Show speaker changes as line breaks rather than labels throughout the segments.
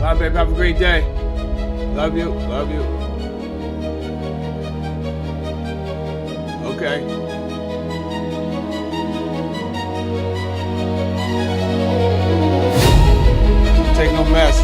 Bye, babe. Have a great day. Love you. Love you. Okay. Take no mess.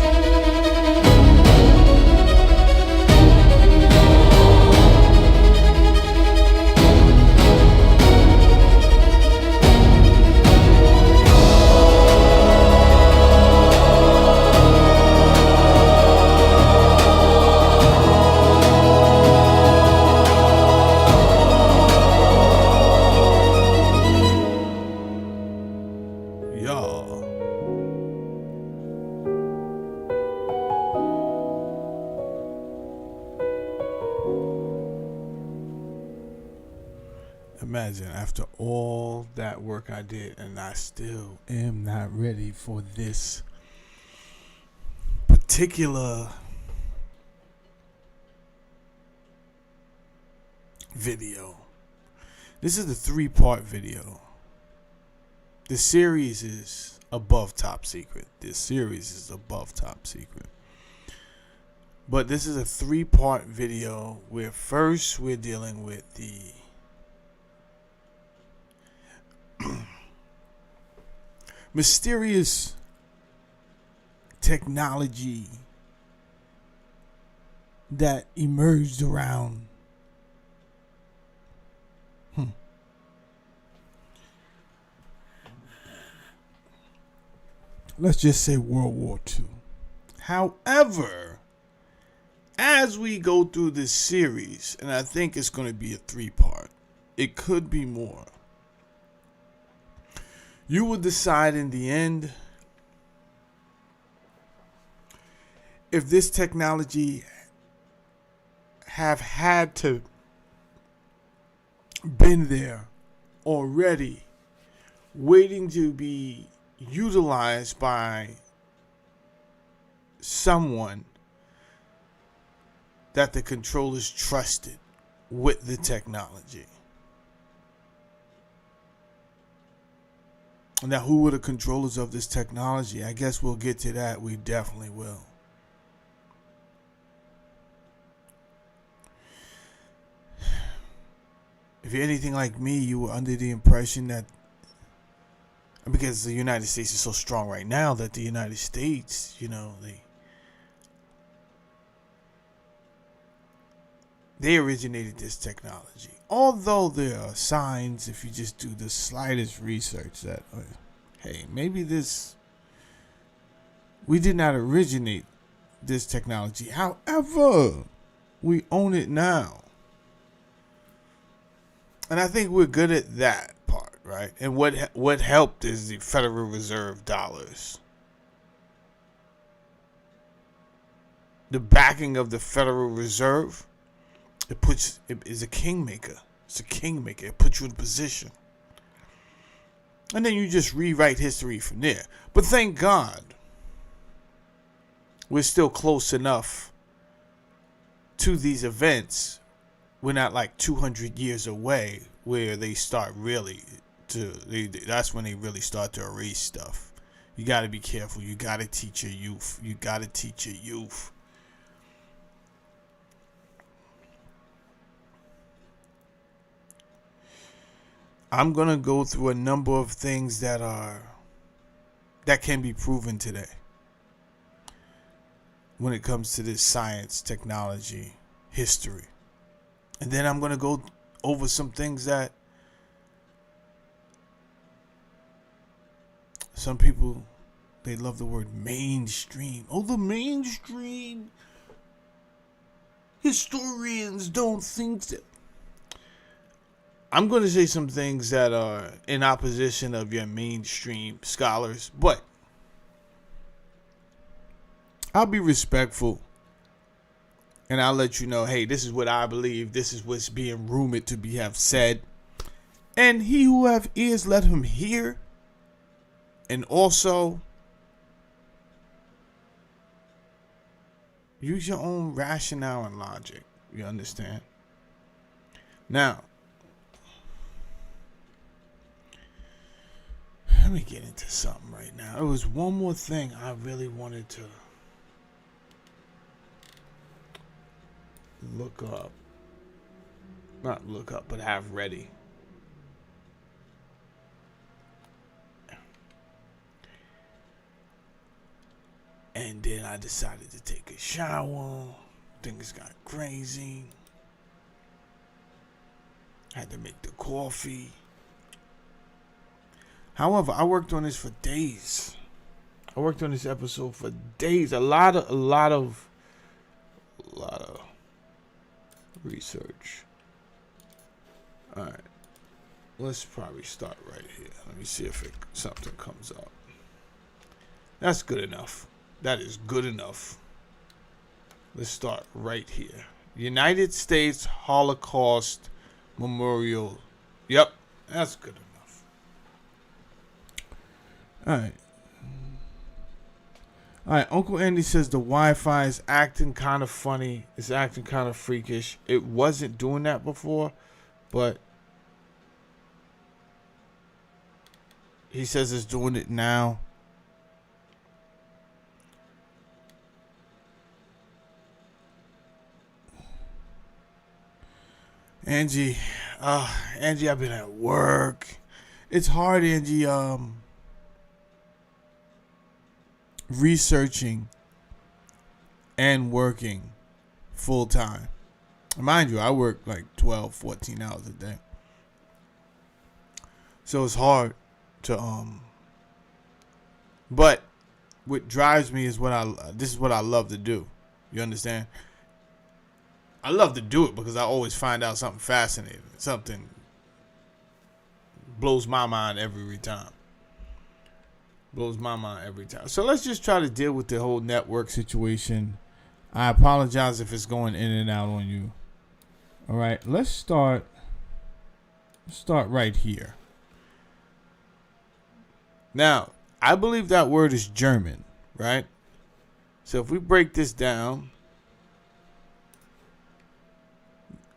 Imagine after all that work I did and I still am not ready for this particular video. This is a 3-part video. The series is above top secret. But this is a 3-part video where first we're dealing with the mysterious technology that emerged around let's just say World War II. However, as we go through this series, and I think it's going to be a 3-part, it could be more. You will decide in the end if this technology have had to been there already, waiting to be utilized by someone that the controllers trusted with the technology. Now, who were the controllers of this technology? I guess we'll get to that. We definitely will. If you're anything like me, you were under the impression that because the United States is so strong right now that the United States, they originated this technology. Although there are signs, if you just do the slightest research, that, hey, maybe we did not originate this technology. However, we own it now. And I think we're good at that part, right? And what helped is the Federal Reserve dollars. The backing of the Federal Reserve, it is a kingmaker. It's a kingmaker. It puts you in position. And then you just rewrite history from there. But thank God, we're still close enough to these events. We're not like 200 years away where they start that's when they really start to erase stuff. You got to be careful. You got to teach your youth. I'm going to go through a number of things that can be proven today when it comes to this science, technology, history. And then I'm going to go over some things that some people, they love the word mainstream. Oh, the mainstream historians don't think that. I'm going to say some things that are in opposition of your mainstream scholars, but I'll be respectful and I'll let you know, hey, this is what I believe. This is what's being rumored to have said. And he who have ears, let him hear. And also, use your own rationale and logic. You understand? Now, let me get into something right now. There was one more thing I really wanted to look up. Not look up, but have ready. And then I decided to take a shower. Things got crazy. Had to make the coffee. However, I worked on this for days. I worked on this episode for days. A lot of research. All right. Let's probably start right here. Let me see if something comes up. That's good enough. That is good enough. Let's start right here. United States Holocaust Memorial. Yep, that's good enough. All right, Uncle Andy says the Wi-Fi is acting kind of funny. It's acting kind of freakish. It wasn't doing that before, but he says it's doing it now. Angie, I've been at work. It's hard, Angie, researching and working full time. Mind you, I work like 12, 14 hours a day. So it's hard to, but what drives me is this is what I love to do. You understand? I love to do it because I always find out something fascinating. Something blows my mind every time. So let's just try to deal with the whole network situation. I apologize if it's going in and out on you. All right, let's start right here. Now, I believe that word is German, right? So if we break this down,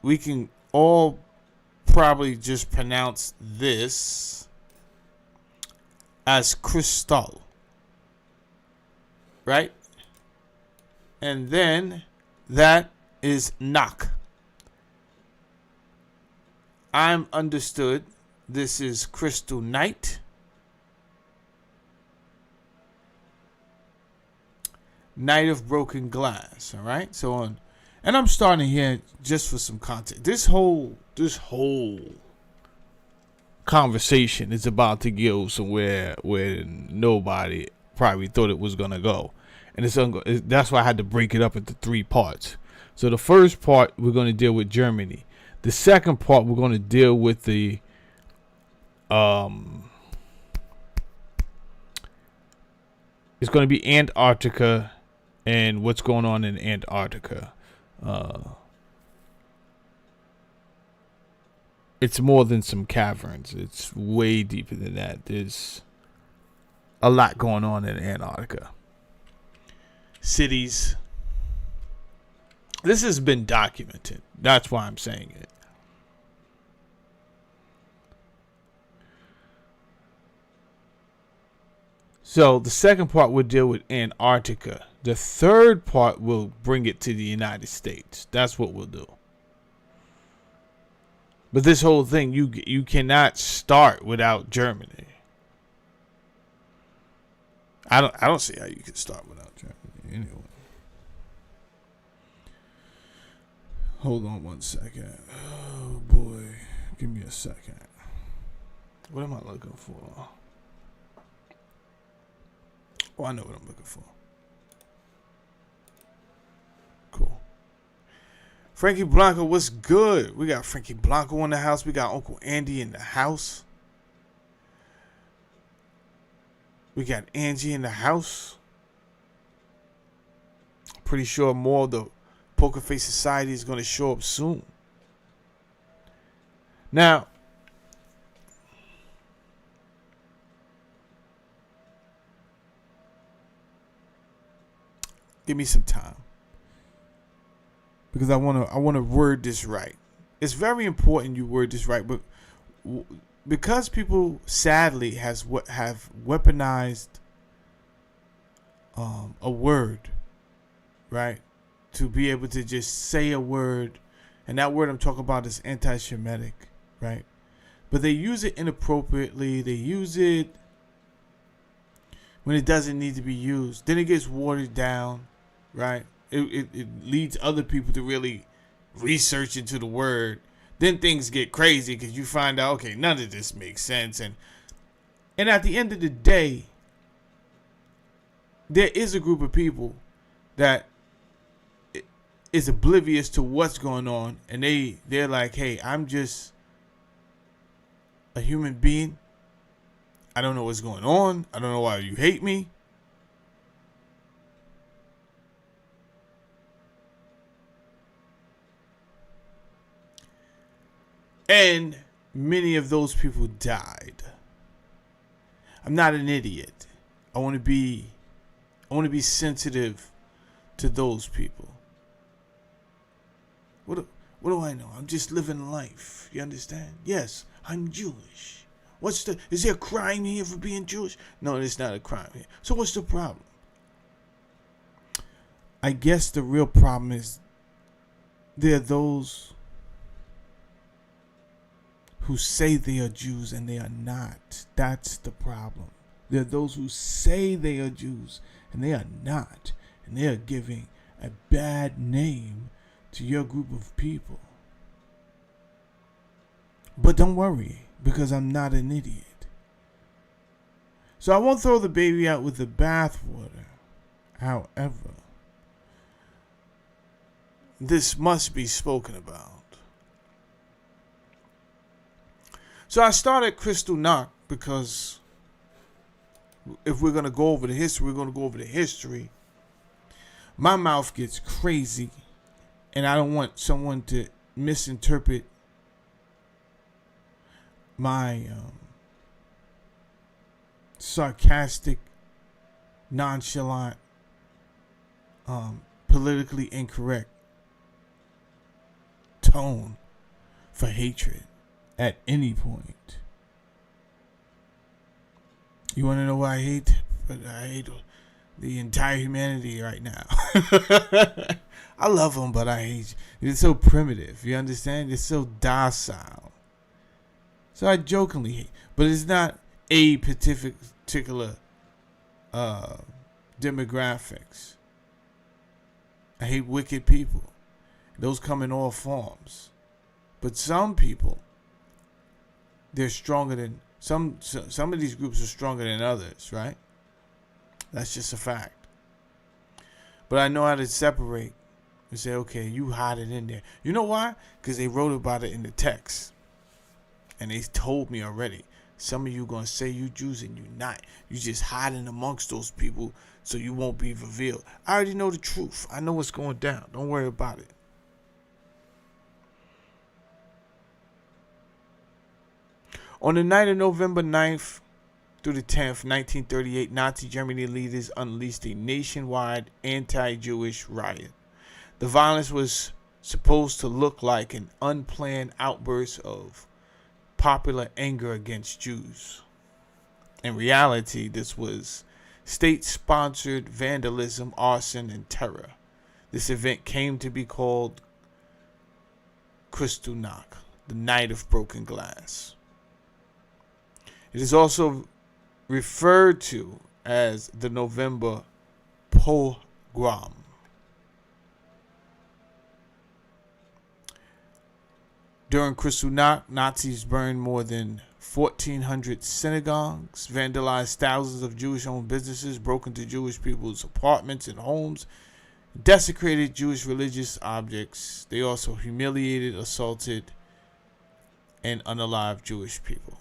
we can all probably just pronounce this as crystal, right? And then that is knock. I'm understood this is crystal night. Night of broken glass, all right? So on. And I'm starting here just for some context. This whole conversation is about to go somewhere where nobody probably thought it was gonna go, and that's why I had to break it up into 3 parts. So the first part we're gonna deal with Germany. The second part we're gonna deal with the it's gonna be Antarctica and what's going on in Antarctica. It's more than some caverns. It's way deeper than that. There's a lot going on in Antarctica. Cities. This has been documented. That's why I'm saying it. So the second part will deal with Antarctica. The third part will bring it to the United States. That's what we'll do. But this whole thing, you cannot start without Germany. I don't see how you can start without Germany. Anyway, hold on one second. Oh boy, give me a second. What am I looking for? Oh, I know what I'm looking for. Cool. Frankie Blanco, what's good? We got Frankie Blanco in the house. We got Uncle Andy in the house. We got Angie in the house. Pretty sure more of the Poker Face Society is going to show up soon. Now, give me some time, because I want to word this right. It's very important you word this right, but because people sadly have weaponized a word, right? to be able to just say a word, and that word I'm talking about is anti-Semitic, right? But they use it inappropriately. They use it when it doesn't need to be used. Then it gets watered down, right? It leads other people to really research into the word. Then things get crazy because you find out, okay, none of this makes sense. And at the end of the day, there is a group of people that is oblivious to what's going on, and they're like, hey, I'm just a human being. I don't know what's going on. I don't know why you hate me. And many of those people died. I'm not an idiot. I want to be sensitive to those people. What do I know? I'm just living life. You understand? Yes, I'm Jewish. Is there a crime here for being Jewish? No, it's not a crime here. So what's the problem? I guess the real problem is there are those who say they are Jews and they are not. That's the problem. There are those who say they are Jews and they are not. And they are giving a bad name to your group of people. But don't worry, because I'm not an idiot. So I won't throw the baby out with the bathwater. However, this must be spoken about. So I started Kristallnacht because if we're going to go over the history, we're going to go over the history. My mouth gets crazy, and I don't want someone to misinterpret my sarcastic, nonchalant, politically incorrect tone for hatred at any point. You want to know why I hate? But I hate the entire humanity right now. I love them, but I hate you. It's so primitive. You understand? It's so docile. So I jokingly hate, but it's not a particular demographics. I hate wicked people. Those come in all forms. But some people, they're stronger than some of these groups are stronger than others, right? That's just a fact. But I know how to separate and say, okay, you hide it in there. You know why? Because they wrote about it in the text. And they told me already. Some of you going to say you Jews and you not. You just hiding amongst those people so you won't be revealed. I already know the truth. I know what's going down. Don't worry about it. On the night of November 9th through the 10th, 1938, Nazi Germany leaders unleashed a nationwide anti-Jewish riot. The violence was supposed to look like an unplanned outburst of popular anger against Jews. In reality, this was state-sponsored vandalism, arson, and terror. This event came to be called Kristallnacht, the Night of Broken Glass. It is also referred to as the November Pogrom. During Kristallnacht, Nazis burned more than 1,400 synagogues, vandalized thousands of Jewish-owned businesses, broke into Jewish people's apartments and homes, desecrated Jewish religious objects. They also humiliated, assaulted, and unalived Jewish people.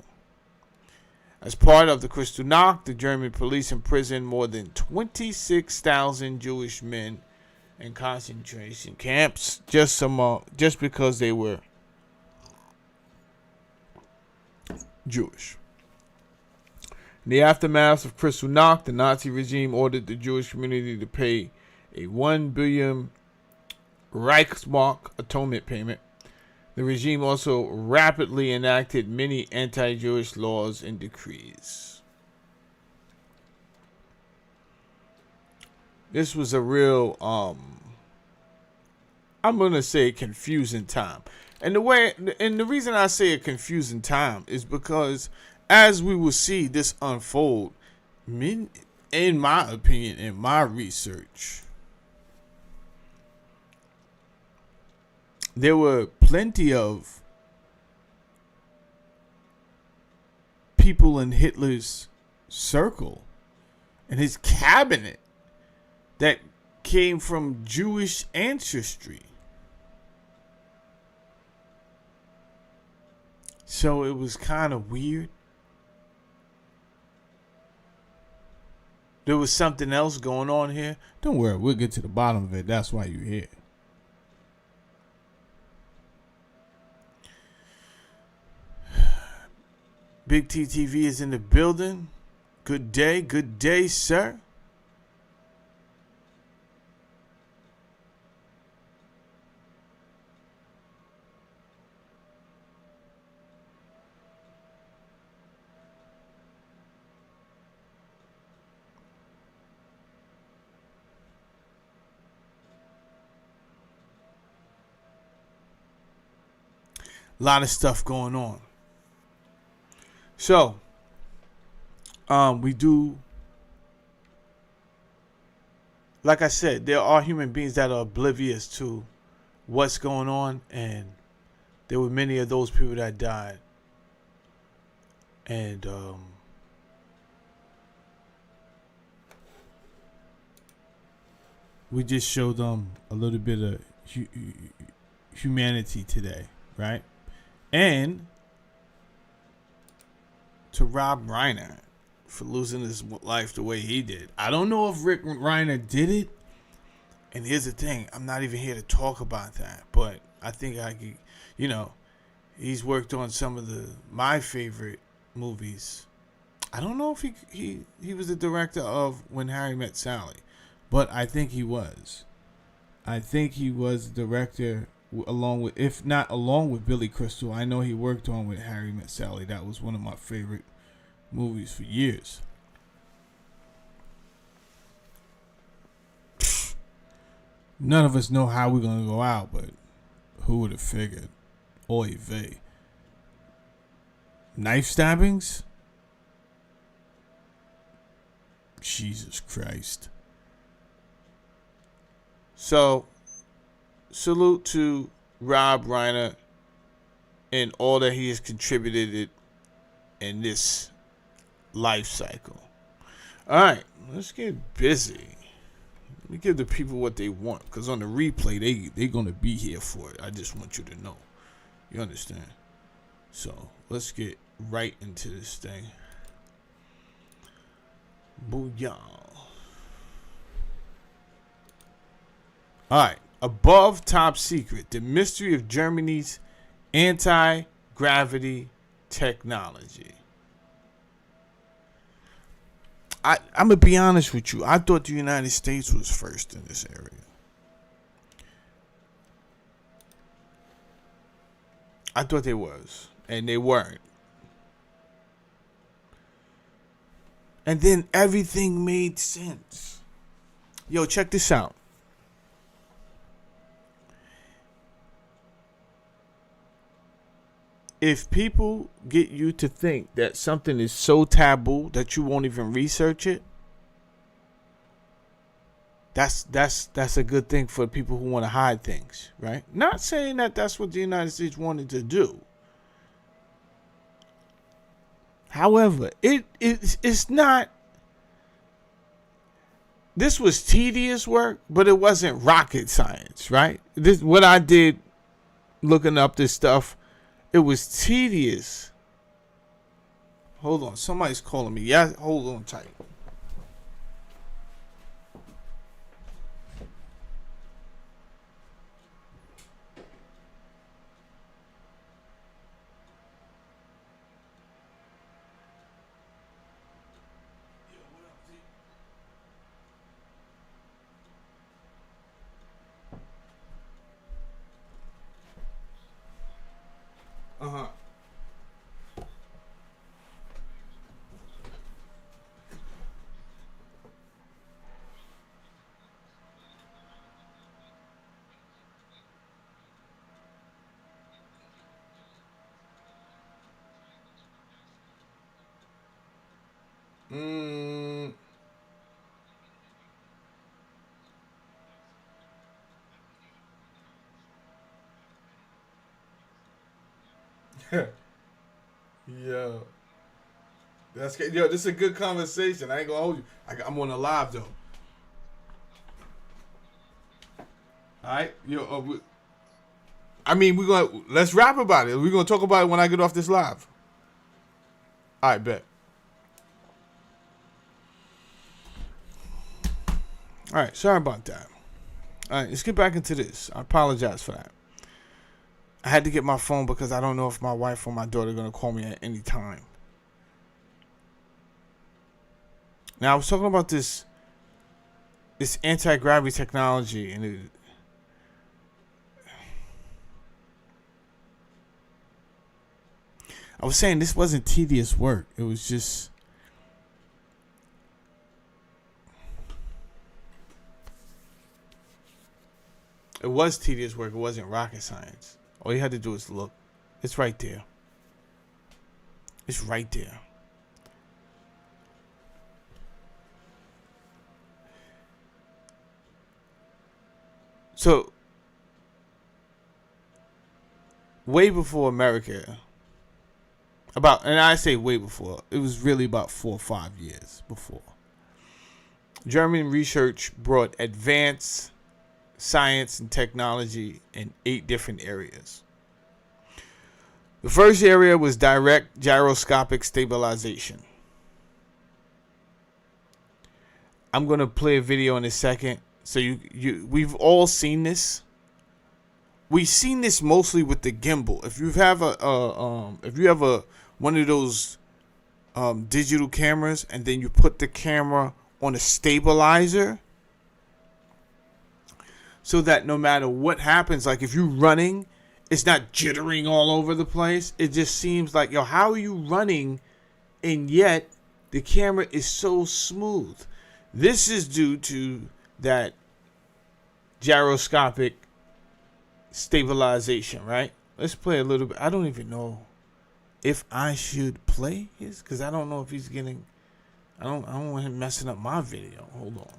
As part of the Kristallnacht, the German police imprisoned more than 26,000 Jewish men in concentration camps just because they were Jewish. In the aftermath of Kristallnacht, the Nazi regime ordered the Jewish community to pay a 1 billion Reichsmark atonement payment. The regime also rapidly enacted many anti-Jewish laws and decrees. This was a real I'm gonna say a confusing time. And the reason I say a confusing time is because as we will see this unfold, in my opinion, in my research, there were plenty of people in Hitler's circle and his cabinet that came from Jewish ancestry. So it was kind of weird. There was something else going on here. Don't worry, we'll get to the bottom of it. That's why you're here. Big TTV is in the building. Good day, sir. A lot of stuff going on. So, we do, like I said, there are human beings that are oblivious to what's going on, and there were many of those people that died. And we just showed them a little bit of humanity today, right? And to Rob Reiner for losing his life the way he did. I don't know if Rick Reiner did it. And here's the thing, I'm not even here to talk about that, but I think I could, he's worked on some of my favorite movies. I don't know if he was the director of When Harry Met Sally, but I think he was. I think he was the director along with, if not along with Billy Crystal. I know he worked on When Harry Met Sally. That was one of my favorite movies for years. None of us know how we're going to go out, but who would have figured? Oy vey. Knife stabbings? Jesus Christ. So, salute to Rob Reiner and all that he has contributed in this life cycle. All right, let's get busy. Let me give the people what they want, because on the replay, they're going to be here for it. I just want you to know. You understand? So, let's get right into this thing. Booyah. All right. Above top secret, the mystery of Germany's anti-gravity technology. I'm going to be honest with you. I thought the United States was first in this area. I thought they was. And they weren't. And then everything made sense. Yo, check this out. If people get you to think that something is so taboo that you won't even research it, that's a good thing for people who want to hide things, right? Not saying that that's what the United States wanted to do. However, it's not. This was tedious work, but it wasn't rocket science, right? This what I did looking up this stuff. It was tedious. Hold on. Somebody's calling me. Yeah, hold on tight. Mm. Yo, that's good. Yo, this is a good conversation. I ain't gonna hold you. I'm on the live though. All right, yo. I mean, let's rap about it. We're gonna talk about it when I get off this live. All right, bet. All right, sorry about that. All right, let's get back into this. I apologize for that. I had to get my phone because I don't know if my wife or my daughter are gonna call me at any time. Now I was talking about this anti-gravity technology, and I was saying this wasn't tedious work. It was just tedious work. It wasn't rocket science. All you had to do is look. It's right there. It's right there. So, way before America, and I say way before, it was really about 4 or 5 years before, German research brought advanced science and technology in 8 different areas. The first area was direct gyroscopic stabilization. I'm going to play a video in a second. So we've all seen this. We've seen this mostly with the gimbal. If you have one of those digital cameras, and then you put the camera on a stabilizer, so that no matter what happens, like if you're running, it's not jittering all over the place. It just seems like, yo, how are you running, and yet the camera is so smooth? This is due to that gyroscopic stabilization, right? Let's play a little bit. I don't even know if I should play his, because I don't know if he's getting. I don't want him messing up my video. Hold on.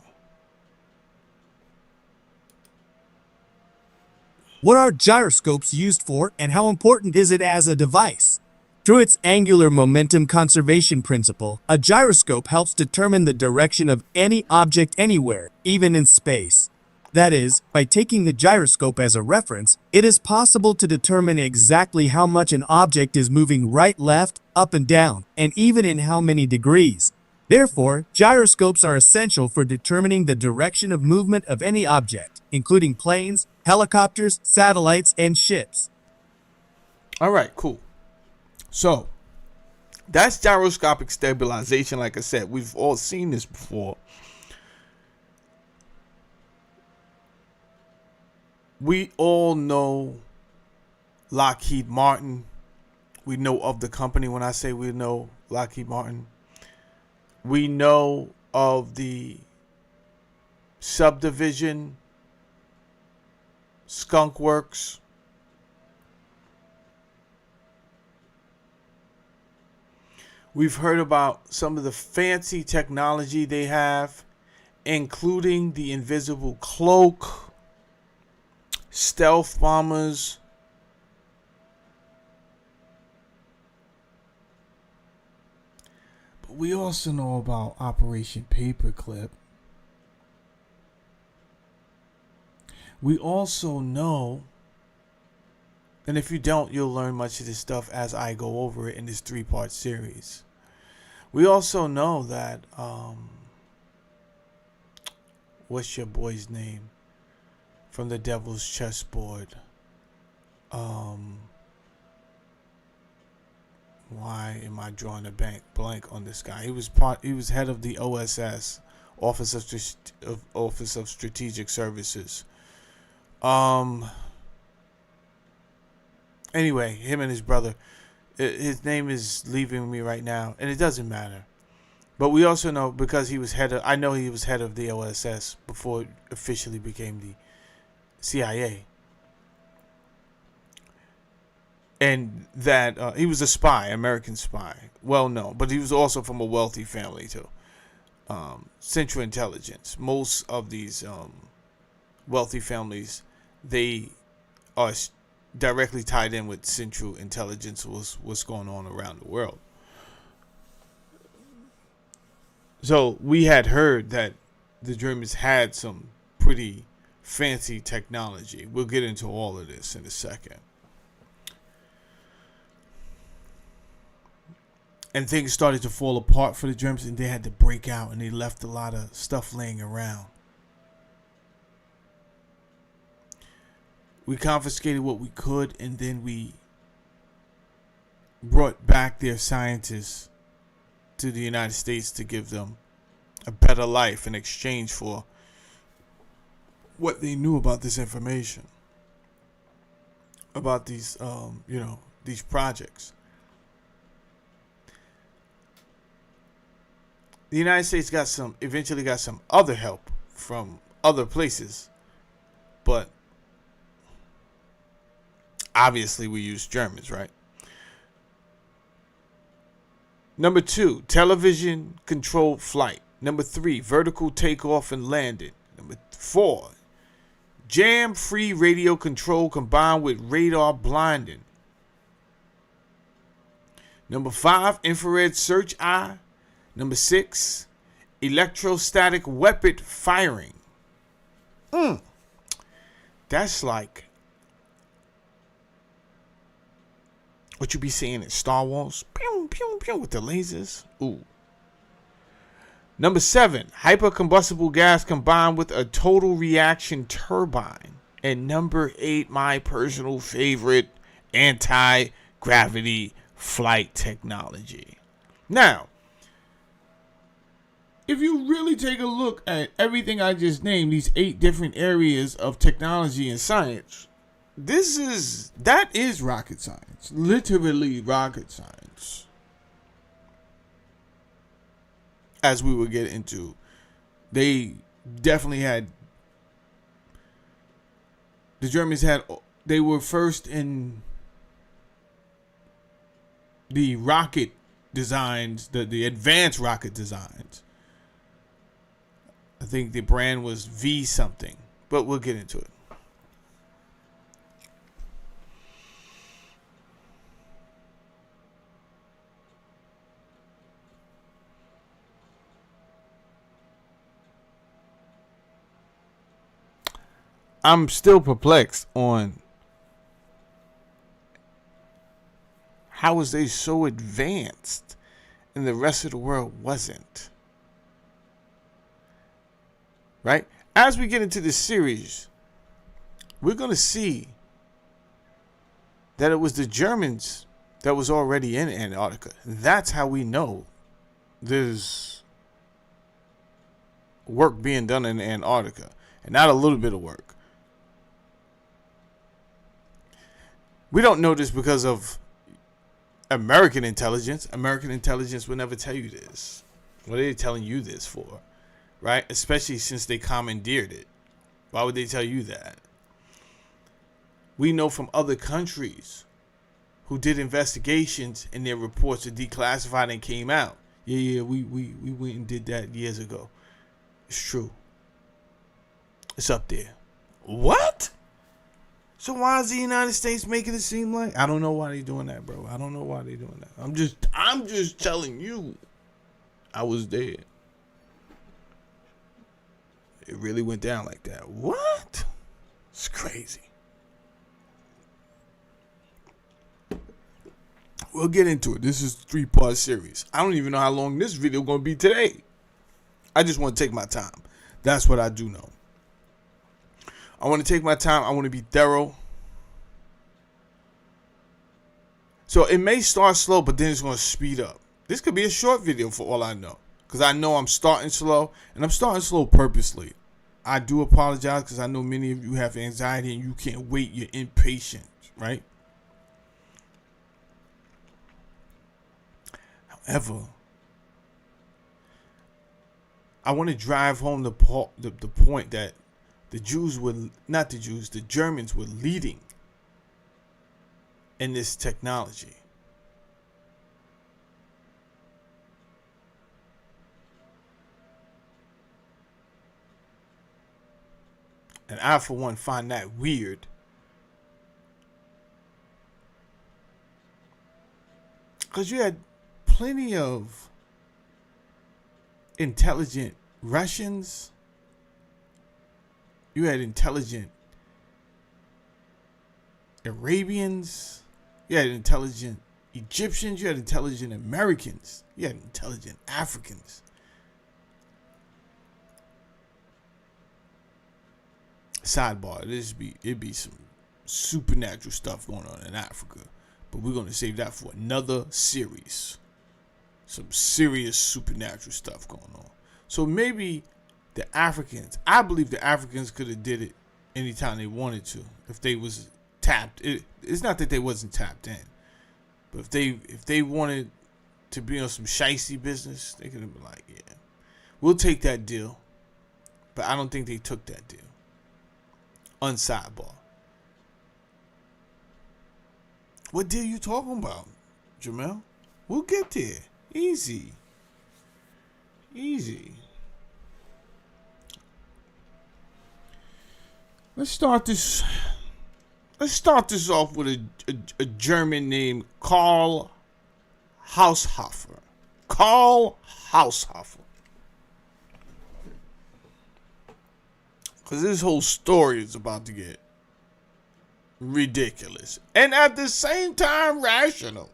What are gyroscopes used for, and how important is it as a device? Through its angular momentum conservation principle, a gyroscope helps determine the direction of any object anywhere, even in space. That is, by taking the gyroscope as a reference, it is possible to determine exactly how much an object is moving right, left, up and down, and even in how many degrees. Therefore, gyroscopes are essential for determining the direction of movement of any object, including planes, helicopters, satellites, and ships.
All right, cool. So, that's gyroscopic stabilization. Like I said, we've all seen this before. We all know Lockheed Martin. We know of the company. When I say we know Lockheed Martin, we know of the subdivision Skunk Works. We've heard about some of the fancy technology they have, including the invisible cloak, stealth bombers, but we also know about Operation Paperclip. We also know, and if you don't, you'll learn much of this stuff as I go over it in this 3-part series. We also know that, what's your boy's name from the Devil's Chessboard? Why am I drawing a blank on this guy? He was head of the OSS, Office of Strategic Services. Anyway, him and his brother. His name is leaving me right now, and it doesn't matter. But we also know, because he was I know he was head of the OSS before it officially became the CIA. and that he was a spy, American spy, well known, but he was also from a wealthy family too. Central Intelligence. Most of these wealthy families, they are directly tied in with Central Intelligence, what's going on around the world. So we had heard that the Germans had some pretty fancy technology. We'll get into all of this in a second. And things started to fall apart for the Germans, and they had to break out, and they left a lot of stuff laying around. We confiscated what we could, and then we brought back their scientists to the United States to give them a better life in exchange for what they knew about this information, about these, these projects. The United States eventually got some other help from other places, but obviously we used Germans, right? Number 2, television controlled flight. Number 3, vertical takeoff and landing. Number 4, jam-free radio control combined with radar blinding. Number 5, infrared search eye. Number 6, electrostatic weapon firing. That's like what you be seeing in Star Wars. Pew, pew, pew, with the lasers. Ooh. Number 7, hypercombustible gas combined with a total reaction turbine. And number 8, my personal favorite, anti-gravity flight technology. Now, if you really take a look at everything I just named, these 8 different areas of technology and science, that is rocket science. Literally rocket science. As we will get into, they definitely had, the Germans they were first in the rocket designs, the advanced rocket designs. I think the brand was V something, but we'll get into it. I'm still perplexed on how was they so advanced and the rest of the world wasn't. Right? As we get into this series, we're going to see that it was the Germans that was already in Antarctica. That's how we know there's work being done in Antarctica, and not a little bit of work. We don't know this because of American intelligence. American intelligence would never tell you this. What are they telling you this for? Right? Especially since they commandeered it. Why would they tell you that? We know from other countries who did investigations and their reports are declassified and came out. Yeah, we went and did that years ago. It's true. It's up there. What? So why is the United States making it seem like? I don't know why they're doing that, bro. I don't know why they're doing that. I'm just telling you. I was there. It really went down like that. What? It's crazy. We'll get into it. This is a 3-part series. I don't even know how long this video is going to be today. I just want to take my time. That's what I do know. I want to take my time. I want to be thorough. So it may start slow, but then it's going to speed up. This could be a short video for all I know. Because I know I'm starting slow. And I'm starting slow purposely. I do apologize because I know many of you have anxiety and you can't wait. You're impatient, right? However, I want to drive home the point that the Germans were leading in this technology. And I, for one, find that weird. Because you had plenty of intelligent Russians. You had intelligent Arabians. You had intelligent Egyptians. You had intelligent Americans. You had intelligent Africans. Sidebar, it'd be some supernatural stuff going on in Africa, but we're gonna save that for another series. Some serious supernatural stuff going on. So maybe the Africans, I believe the Africans could have did it anytime they wanted to, if they was tapped. It's not that they wasn't tapped in, but if they wanted to be on some shicey business, they could have been like, yeah, we'll take that deal. But I don't think they took that deal. Unsidebar. What deal you talking about, Jamel? We'll get there. Easy. Let's start this off with a German named Karl Haushofer. Karl Haushofer. Because this whole story is about to get ridiculous. And at the same time, rational.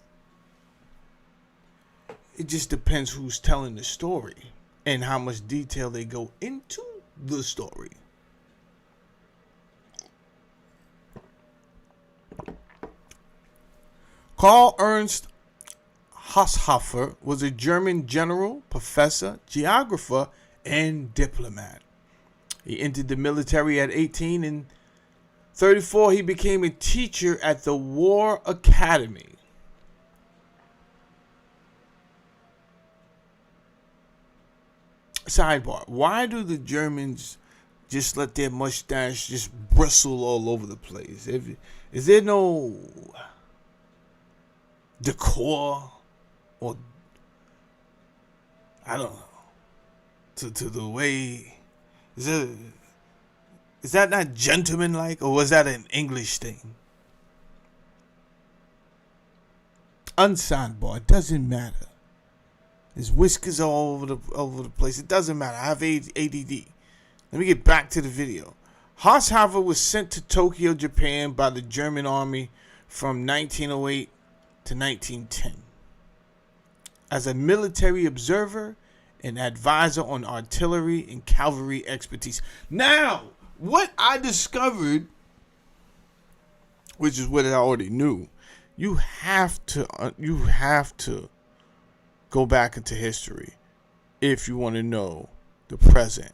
It just depends who's telling the story and how much detail they go into the story. Karl Ernst Haushofer was a German general, professor, geographer, and diplomat. He entered the military at 18. In 34, he became a teacher at the War Academy. Sidebar, why do the Germans just let their mustache just bristle all over the place? Is there no decor or, I don't know, to the way... Is that not gentlemanlike, or was that an English thing? Unsigned, it doesn't matter. There's whiskers all over the place. It doesn't matter. I have ADD. Let me get back to the video. Haushofer was sent to Tokyo, Japan by the German army from 1908 to 1910 as a military observer and advisor on artillery and cavalry expertise. Now, what I discovered, which is what I already knew, you have to go back into history if you want to know the present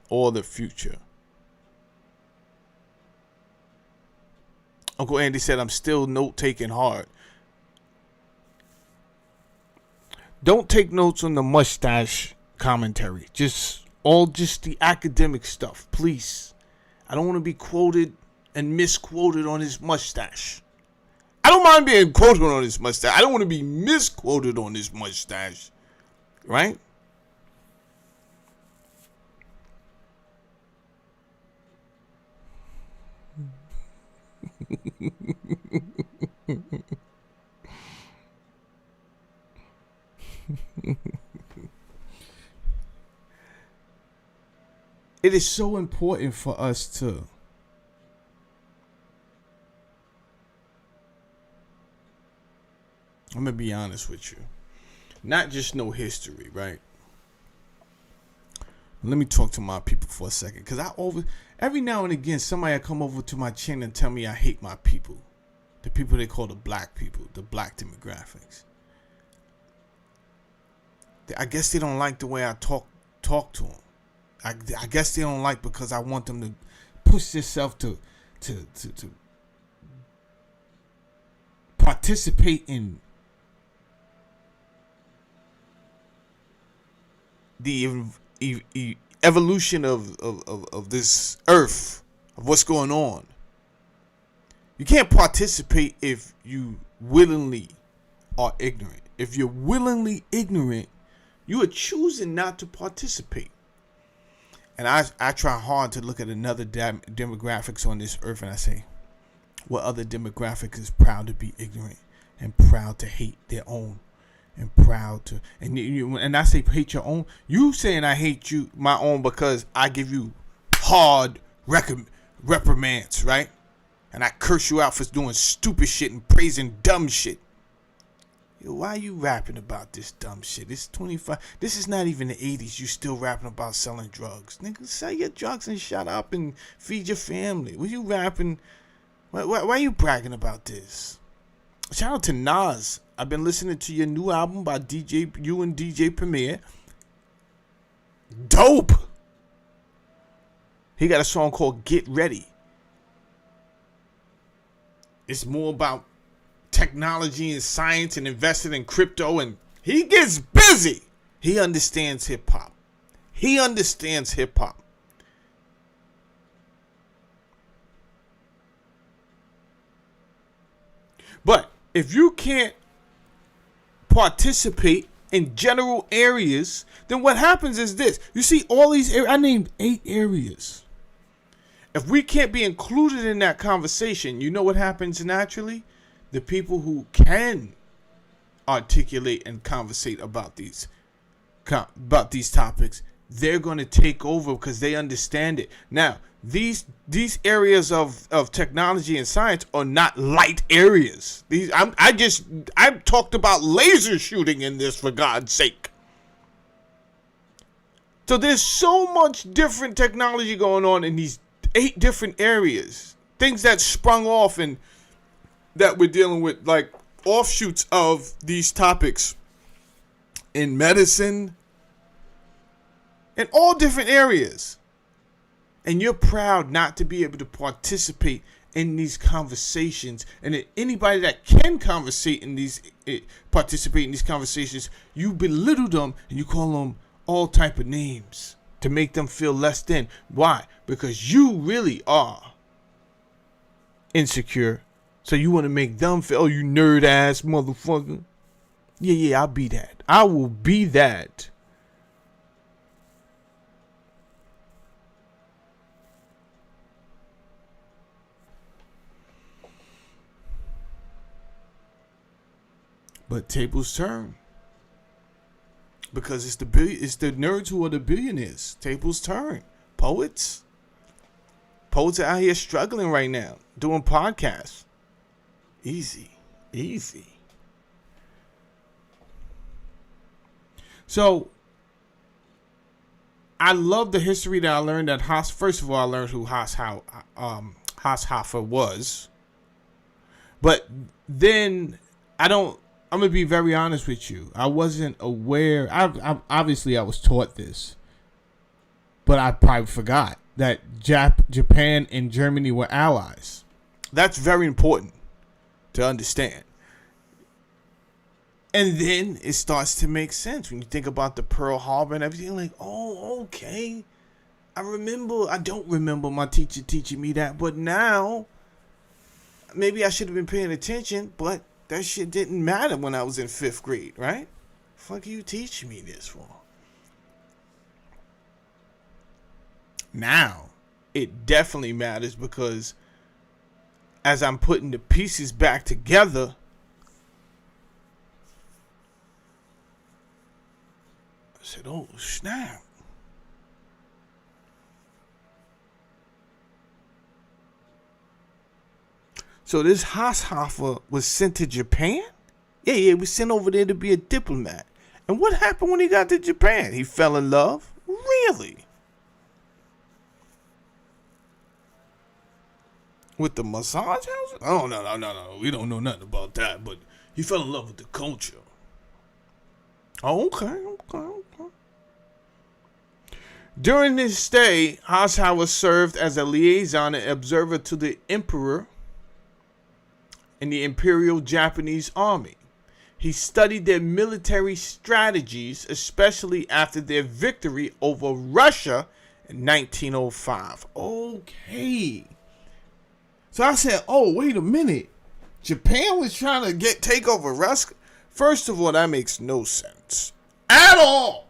or the future. Uncle Andy said, I'm still note-taking hard. Don't take notes on the mustache commentary. Just the academic stuff, please. I don't want to be quoted and misquoted on his mustache. I don't mind being quoted on his mustache. I don't want to be misquoted on his mustache. Right? It is so important for us to I'm going to be honest with you. Not just know history, right? Let me talk to my people for a second. Because every now and again, somebody come over to my channel and tell me I hate my people. The people they call the black people, the black demographics. I guess they don't like the way I talk to them. I guess they don't like because I want them to push themselves to participate in the evolution of this earth, of what's going on. You can't participate if you willingly are ignorant. If you're willingly ignorant, you are choosing not to participate. And I try hard to look at another demographics on this earth, and I say, what other demographic is proud to be ignorant and proud to hate their own and proud to, and I say hate your own. You saying I hate you my own because I give you hard reprimands, right? And I curse you out for doing stupid shit and praising dumb shit. Yo, why are you rapping about this dumb shit? It's 25. This is not even the 80s. You still rapping about selling drugs. Nigga, sell your drugs and shut up and feed your family. What you rapping? Why are you bragging about this? Shout out to Nas. I've been listening to your new album by you and DJ Premier. Dope. He got a song called Get Ready. It's more about technology and science and investing in crypto, and he gets busy. He understands hip hop. He understands hip hop. But if you can't participate in general areas, then what happens is this. You see all these areas. I named 8 areas. If we can't be included in that conversation, you know what happens naturally? The people who can articulate and conversate about these topics, they're going to take over because they understand it. Now, these areas of technology and science are not light areas. I talked about laser shooting in this, for God's sake. So there's so much different technology going on in these 8 different areas, things that sprung off and that we're dealing with, like offshoots of these topics in medicine, in all different areas. And you're proud not to be able to participate in these conversations. And anybody that can participate in these conversations, you belittle them and you call them all type of names to make them feel less than. Why? Because you really are insecure. So you want to make them feel, oh, you nerd ass motherfucker. Yeah, I'll be that. I will be that. But tables turn. Because it's the nerds who are the billionaires. Tables turn. Poets are out here struggling right now, doing podcasts. Easy. So, I love the history that I learned that first of all, I learned who Haushofer was. But then, I'm going to be very honest with you. I wasn't aware. Obviously, I was taught this. But I probably forgot that Japan and Germany were allies. That's very important to understand. And then it starts to make sense when you think about the Pearl Harbor and everything. Like, oh, okay. I don't remember my teacher teaching me that. But now, maybe I should have been paying attention. But that shit didn't matter when I was in 5th grade, right? Fuck you teaching me this for? Now, it definitely matters because as I'm putting the pieces back together, I said, oh, snap. So this Haushofer was sent to Japan? Yeah, he was sent over there to be a diplomat. And what happened when he got to Japan? He fell in love? Really? With the massage house? Oh, no. We don't know nothing about that. But he fell in love with the culture. Oh, okay. During his stay, Haushofer served as a liaison and observer to the emperor in the Imperial Japanese Army. He studied their military strategies, especially after their victory over Russia in 1905. Okay. So I said, oh, wait a minute. Japan was trying to take over Russia? First of all, that makes no sense. At all.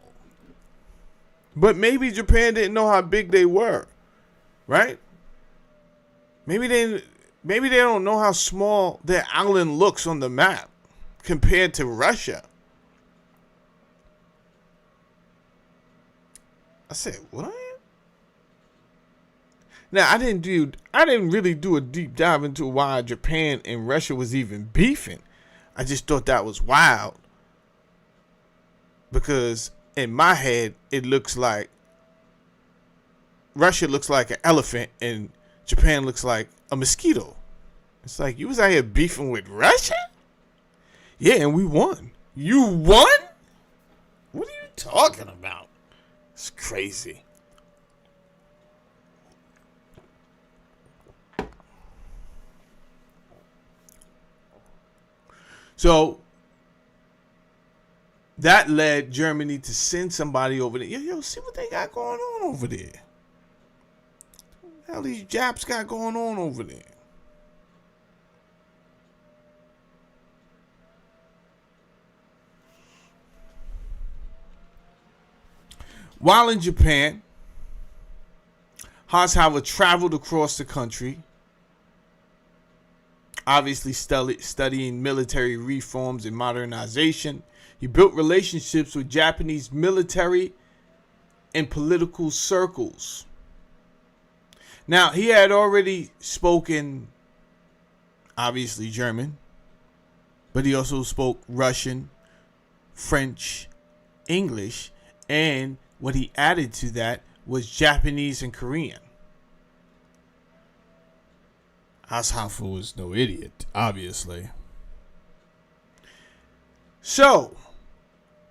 But maybe Japan didn't know how big they were. Right? Maybe they don't know how small their island looks on the map compared to Russia. I said, what? Now, I didn't really do a deep dive into why Japan and Russia was even beefing. I just thought that was wild. Because in my head, it looks like Russia looks like an elephant and Japan looks like a mosquito. It's like, you was out here beefing with Russia? Yeah, and we won. You won? What are you talking about? It's crazy. So that led Germany to send somebody over there. Yo, see what they got going on over there. What the hell these Japs got going on over there? While in Japan, Hasegawa traveled across the country, obviously studying military reforms and modernization. He built relationships with Japanese military and political circles. Now, he had already spoken, obviously, German, but he also spoke Russian, French, English, and what he added to that was Japanese and Korean. Hasegawa was no idiot, obviously. So,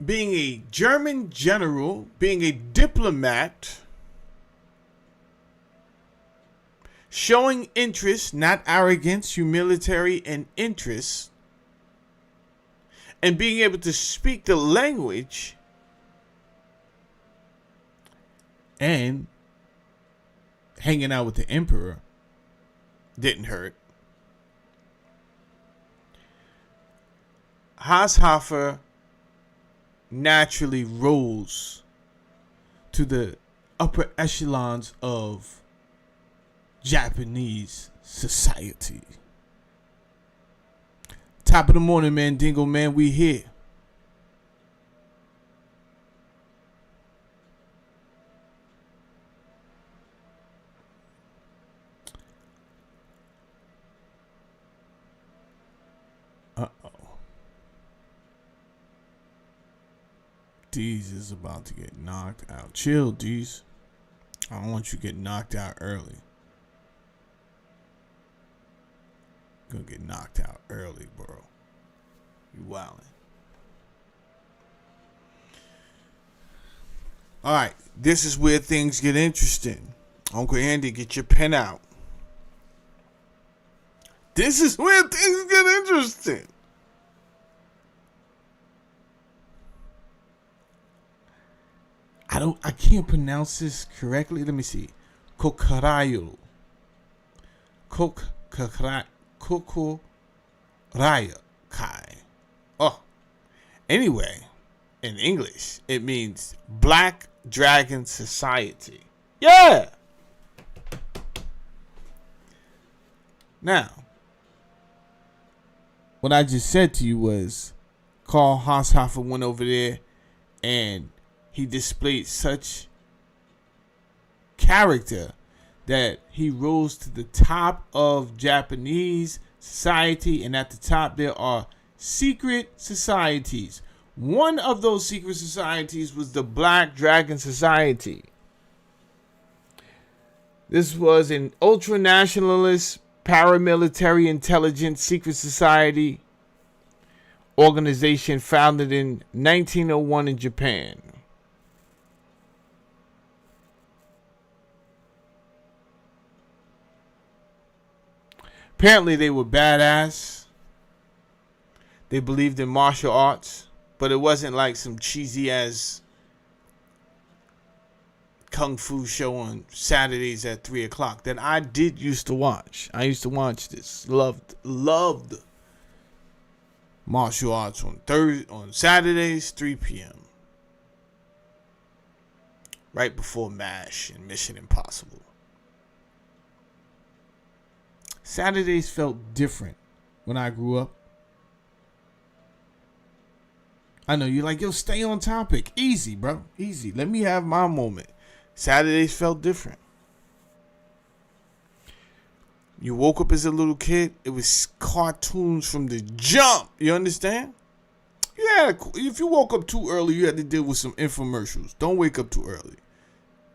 being a German general, being a diplomat, showing interest, not arrogance, humility, and interest, and being able to speak the language, and hanging out with the emperor didn't hurt. Hasegawa naturally rose to the upper echelons of Japanese society. Top of the morning, man. Dingo, man. We here. Deez is about to get knocked out. Chill, Deez. I don't want you to get knocked out early. Gonna get knocked out early, bro. You wildin'. Alright, this is where things get interesting. Uncle Andy, get your pen out. This is where things get interesting. I can't pronounce this correctly. Let me see. Kokorayo. Kokoraya Kai. Oh. Anyway, in English, it means Black Dragon Society. Yeah. Now, what I just said to you was Carl Hasegawa went over there and he displayed such character that he rose to the top of Japanese society, and at the top there are secret societies. One of those secret societies was the Black Dragon Society. This was an ultra-nationalist paramilitary intelligence secret society organization founded in 1901 in Japan. Apparently they were badass. They believed in martial arts, but it wasn't like some cheesy ass kung fu show on Saturdays at 3 o'clock that I did used to watch. I used to watch this. Loved martial arts on Saturdays, 3 p.m. Right before MASH and Mission Impossible. Saturdays felt different when I grew up. I know you're like, yo, stay on topic. Easy, bro. Easy. Let me have my moment. Saturdays felt different. You woke up as a little kid, it was cartoons from the jump. You understand? If you woke up too early, you had to deal with some infomercials. Don't wake up too early.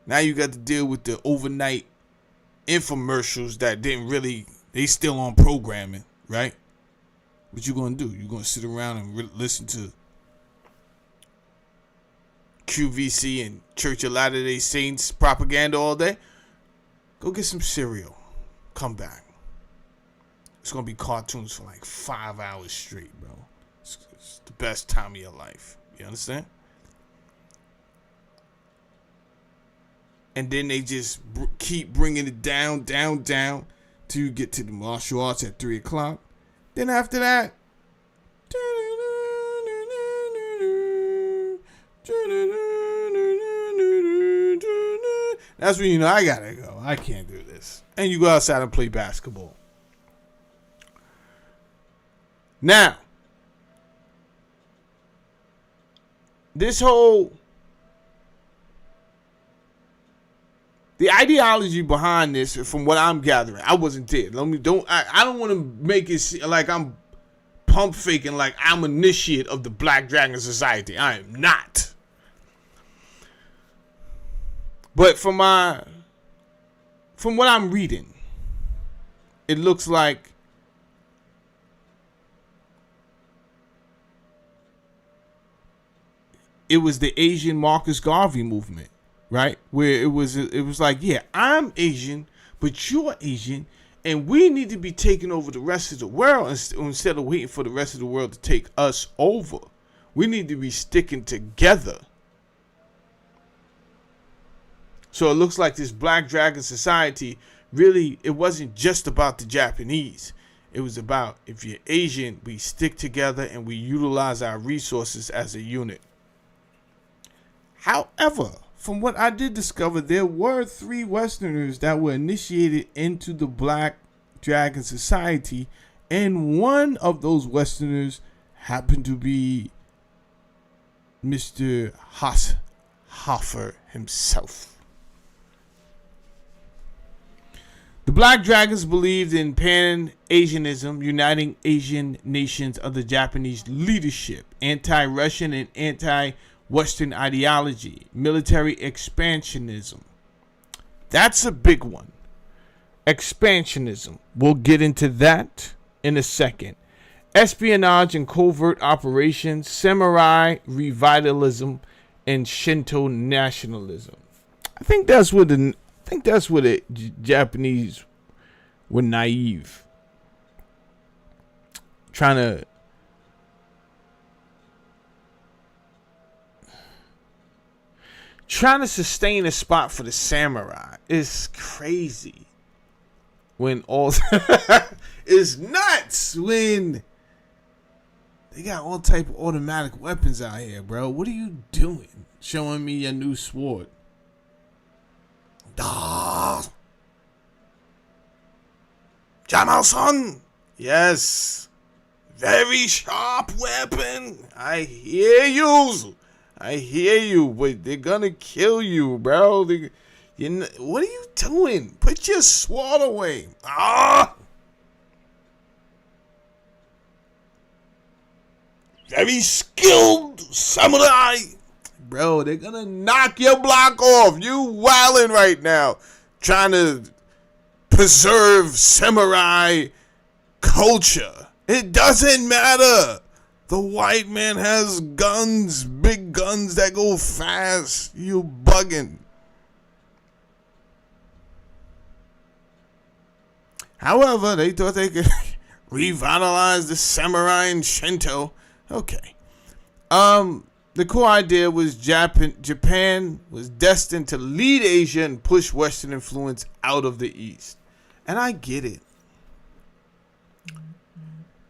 Now you got to deal with the overnight infomercials that they still on programming, right? What you gonna do? You gonna sit around and listen to QVC and Church of Latter-day Saints propaganda all day? Go get some cereal. Come back. It's gonna be cartoons for like 5 hours straight, bro. It's the best time of your life. You understand? And then they just keep bringing it down till you get to the martial arts at 3 o'clock. Then after that, that's when you know I gotta go. I can't do this. And you go outside and play basketball. Now, the ideology behind this, from what I'm gathering, I wasn't there. I don't want to make it like I'm pump faking like I'm initiate of the Black Dragon Society. I am not. But from what I'm reading, it looks like it was the Asian Marcus Garvey movement, right? Where it was like, yeah, I'm Asian, but you're Asian, and we need to be taking over the rest of the world instead of waiting for the rest of the world to take us over. We need to be sticking together. So it looks like this Black Dragon Society, really, it wasn't just about the Japanese. It was about, if you're Asian, we stick together and we utilize our resources as a unit. However, from what I did discover, there were 3 Westerners that were initiated into the Black Dragon Society, and one of those Westerners happened to be Mr. Hoffer himself. The Black Dragons believed in Pan-Asianism, uniting Asian nations under Japanese leadership, anti-Russian and anti-Western ideology, military expansionism. That's a big one. Expansionism. We'll get into that in a second. Espionage and covert operations, samurai revitalism, and Shinto nationalism. I think that's what the Japanese were naive. Trying to sustain a spot for the samurai is crazy. When all it's nuts when they got all type of automatic weapons out here, bro. What are you doing? Showing me your new sword. Jamal-san. Yes. Very sharp weapon. I hear you, but they're gonna kill you, bro. What are you doing? Put your sword away. Very skilled samurai. Bro, they're gonna knock your block off. You wildin' right now. Trying to preserve samurai culture. It doesn't matter. The white man has guns, big guns that go fast. You bugging. However, they thought they could revitalize the samurai and Shinto. Okay. The core idea was Japan was destined to lead Asia and push Western influence out of the East. And I get it.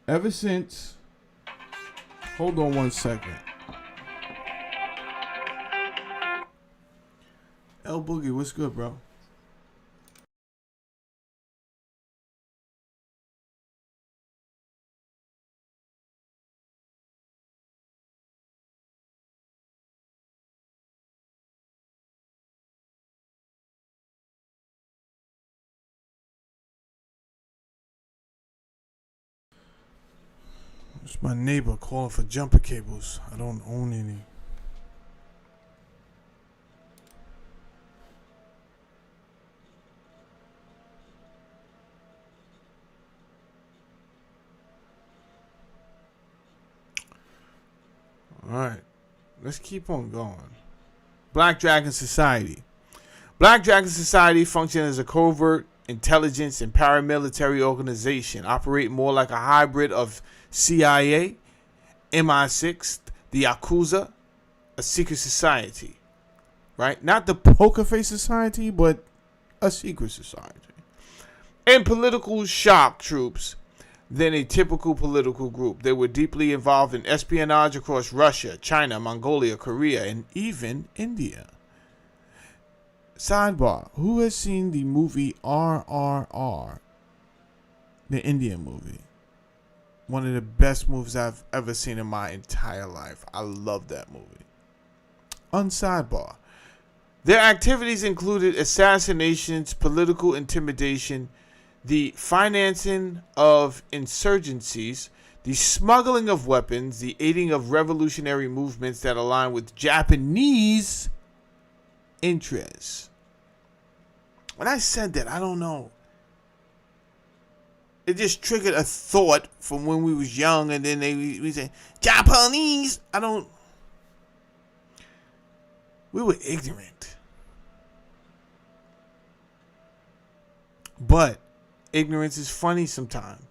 Ever since... Hold on one second. El Boogie, what's good, bro? It's my neighbor calling for jumper cables. I don't own any. Alright, let's keep on going. Black Dragon Society. Black Dragon Society functioned as a covert intelligence and paramilitary organization, operating more like a hybrid of CIA, MI6, the Yakuza, a secret society. Right? Not the Poker Face Society, but a secret society. And political shock troops than a typical political group. They were deeply involved in espionage across Russia, China, Mongolia, Korea, and even India. Sidebar, who has seen the movie RRR? The Indian movie. One of the best movies I've ever seen in my entire life. I love that movie. Unsidebar. Their activities included assassinations, political intimidation, the financing of insurgencies, the smuggling of weapons, the aiding of revolutionary movements that align with Japanese interests. When I said that, I don't know. It just triggered a thought from when we was young, and then we say Japanese. We were ignorant. But ignorance is funny sometimes.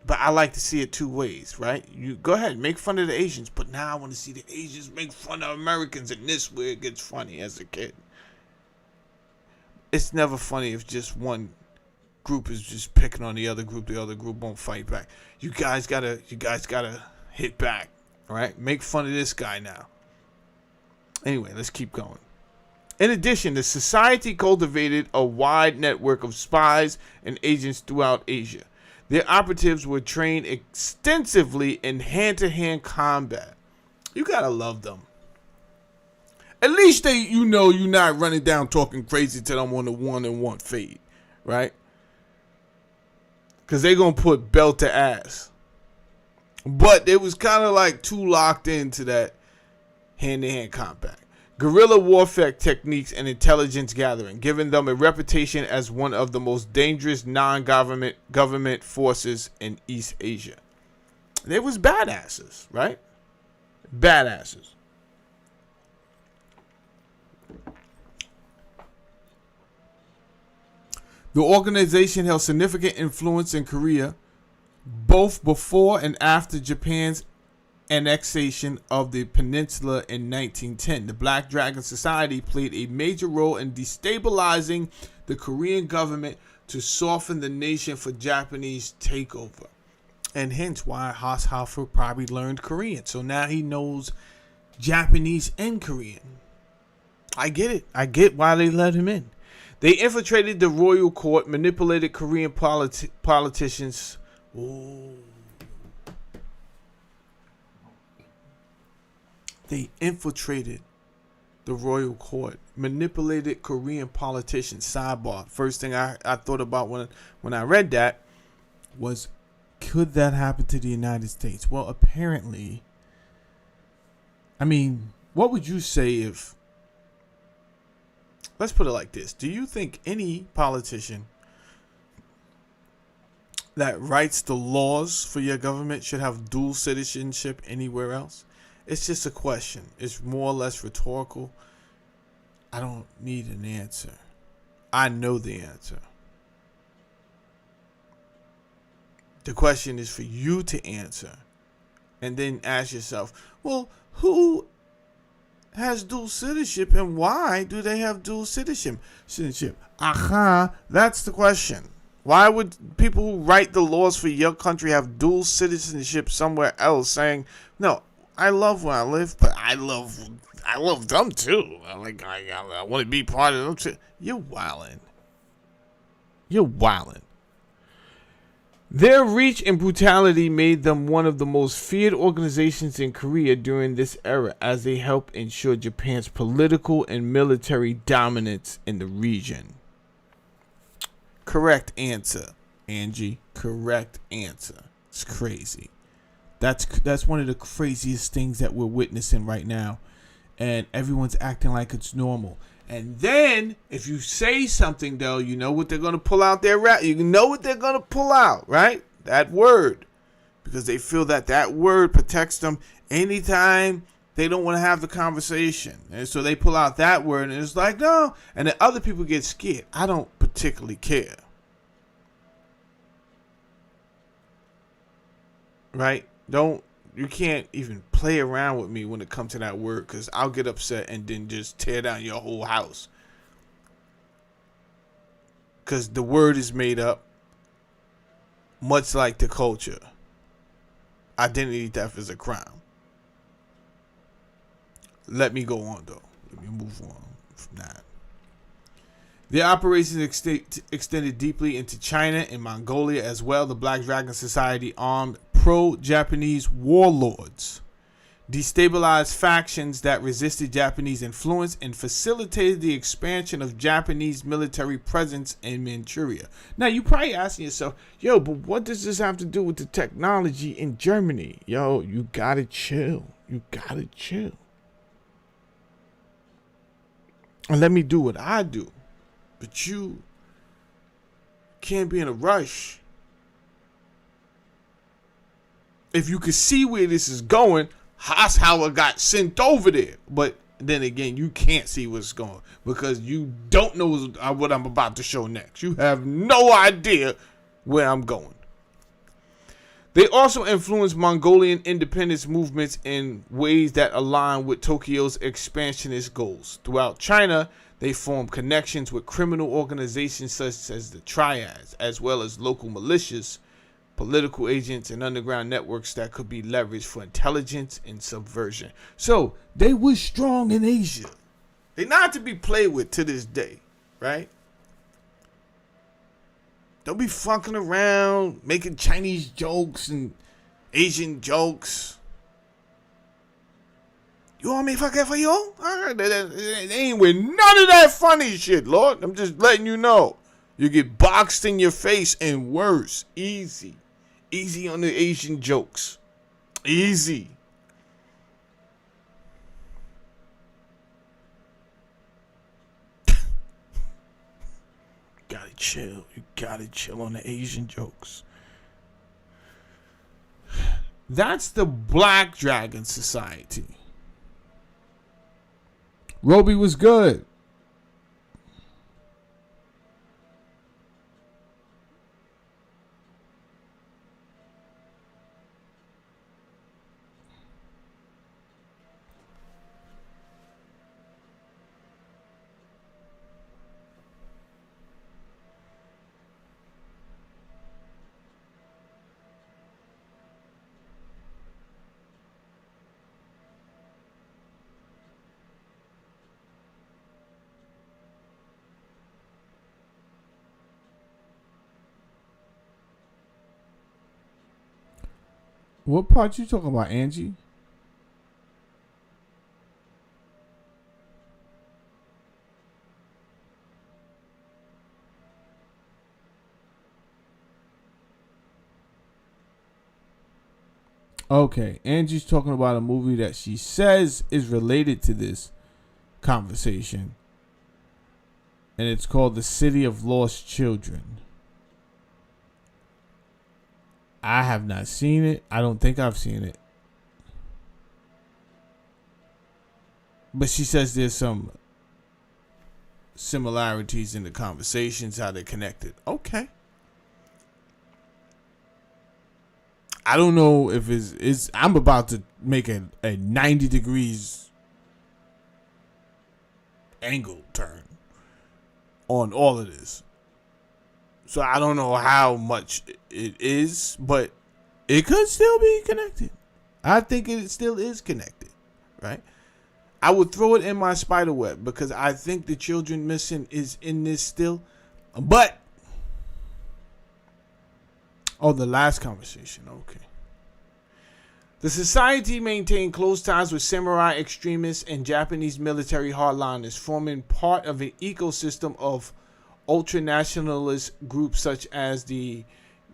But I like to see it two ways, right? You go ahead, make fun of the Asians, but now I want to see the Asians make fun of Americans, and this where it gets funny as a kid. It's never funny if just one group is just picking on the other group won't fight back. You guys gotta hit back. All right? Make fun of this guy now. Anyway, let's keep going. In addition, the society cultivated a wide network of spies and agents throughout Asia. Their operatives were trained extensively in hand-to-hand combat. You gotta love them. At least you're not running down talking crazy to them on the 1-on-1 fade, right? Because they're going to put belt to ass. But it was kind of like too locked into that hand-to-hand combat. Guerrilla warfare techniques and intelligence gathering, giving them a reputation as one of the most dangerous non-government forces in East Asia. They was badasses, right? Badasses. The organization held significant influence in Korea, both before and after Japan's annexation of the peninsula in 1910. The Black Dragon Society played a major role in destabilizing the Korean government to soften the nation for Japanese takeover. And hence why Haas Halford probably learned Korean. So now he knows Japanese and Korean. I get it. I get why they let him in. They infiltrated the royal court, manipulated Korean politicians. They infiltrated the royal court, manipulated Korean politicians. Sidebar. First thing I thought about when I read that was, could that happen to the United States? Well, apparently, what would you say if, let's put it like this. Do you think any politician that writes the laws for your government should have dual citizenship anywhere else? It's just a question. It's more or less rhetorical. I don't need an answer. I know the answer. The question is for you to answer. And then ask yourself, well, who has dual citizenship and why do they have dual citizenship? That's the question. Why would people who write the laws for your country have dual citizenship somewhere else saying, no, I love where I live, but I love them too. I want to be part of them too. You're wildin'. You're wildin'. Their reach and brutality made them one of the most feared organizations in Korea during this era, as they helped ensure Japan's political and military dominance in the region. Correct answer, Angie. Correct answer. It's crazy. That's one of the craziest things that we're witnessing right now. And everyone's acting like it's normal. And then, if you say something, though, you know what they're going to pull out their rap. You know what they're going to pull out, right? That word. Because they feel that word protects them anytime they don't want to have the conversation. And so they pull out that word, and it's like, no. And then other people get scared. I don't particularly care. Right? You can't even play around with me when it comes to that word, because I'll get upset and then just tear down your whole house. Because the word is made up, much like the culture. Identity theft is a crime. Let me go on, though. Let me move on from that. Their operations extended deeply into China and Mongolia as well. The Black Dragon Society armed pro-Japanese warlords, destabilized factions that resisted Japanese influence, and facilitated the expansion of Japanese military presence in Manchuria. Now, you're probably asking yourself, yo, but what does this have to do with the technology in Germany? Yo, you gotta chill. You gotta chill. And let me do what I do. But you can't be in a rush. If you could see where this is going, that's how it got sent over there. But then again, you can't see what's going because you don't know what I'm about to show next. You have no idea where I'm going. They also influenced Mongolian independence movements in ways that align with Tokyo's expansionist goals. Throughout China, they formed connections with criminal organizations such as the Triads, as well as local militias, political agents, and underground networks that could be leveraged for intelligence and subversion. So they were strong in Asia. They're not to be played with to this day, right? Don't be fucking around making Chinese jokes and Asian jokes. You want me to fuck that for you? They ain't with none of that funny shit, Lord. I'm just letting you know. You get boxed in your face and worse. Easy. Easy on the Asian jokes. Easy. Gotta chill. You gotta chill on the Asian jokes. That's the Black Dragon Society. Roby was good. What part you talking about, Angie? Okay, Angie's talking about a movie that she says is related to this conversation. And it's called The City of Lost Children. I have not seen it. I don't think I've seen it. But she says there's some similarities in the conversations, how they're connected. Okay. I don't know if it's I'm about to make a 90 degrees angle turn on all of this. So I don't know how much it is, but it could still be connected. I think it still is connected, right? I would throw it in my spider web because I think the children missing is in this still. But, the last conversation, okay. The society maintained close ties with samurai extremists and Japanese military hardliners, forming part of an ecosystem of ultranationalist groups such as the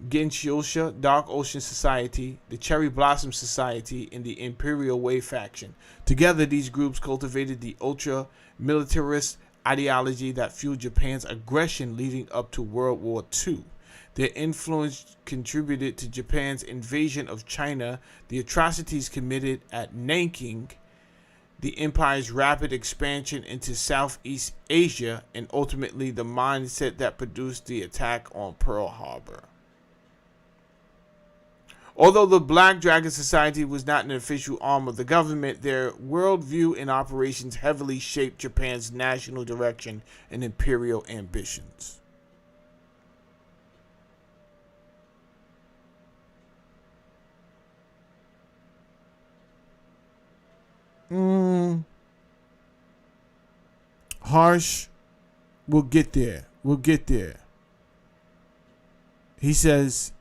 Genshosha Dark Ocean Society, the Cherry Blossom Society, and the Imperial Way faction. Together, these groups cultivated the ultra-militarist ideology that fueled Japan's aggression leading up to World War II. Their influence contributed to Japan's invasion of China, the atrocities committed at Nanking, the empire's rapid expansion into Southeast Asia, and ultimately the mindset that produced the attack on Pearl Harbor. Although the Black Dragon Society was not an official arm of the government, their worldview and operations heavily shaped Japan's national direction and imperial ambitions. Harsh. We'll get there. He says,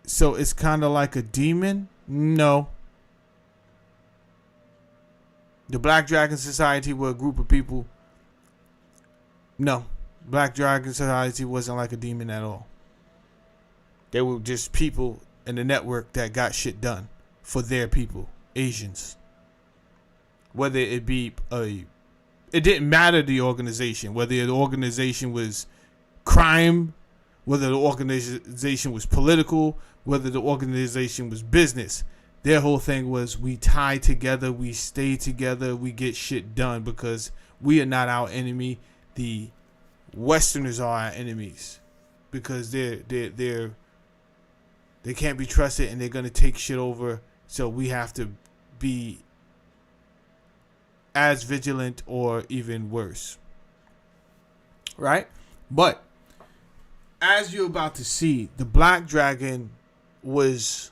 so it's kind of like a demon? No. The Black Dragon Society were a group of people. No. Black Dragon Society wasn't like a demon at all. They were just people in the network that got shit done for their people, Asians. Whether it be it didn't matter the organization, whether the organization was crime, whether the organization was political, whether the organization was business. Their whole thing was we tie together, we stay together, we get shit done because we are not our enemy. The Westerners are our enemies because they can't be trusted and they're gonna take shit over. So we have to be as vigilant or even worse, right? But as you're about to see, the Black Dragon was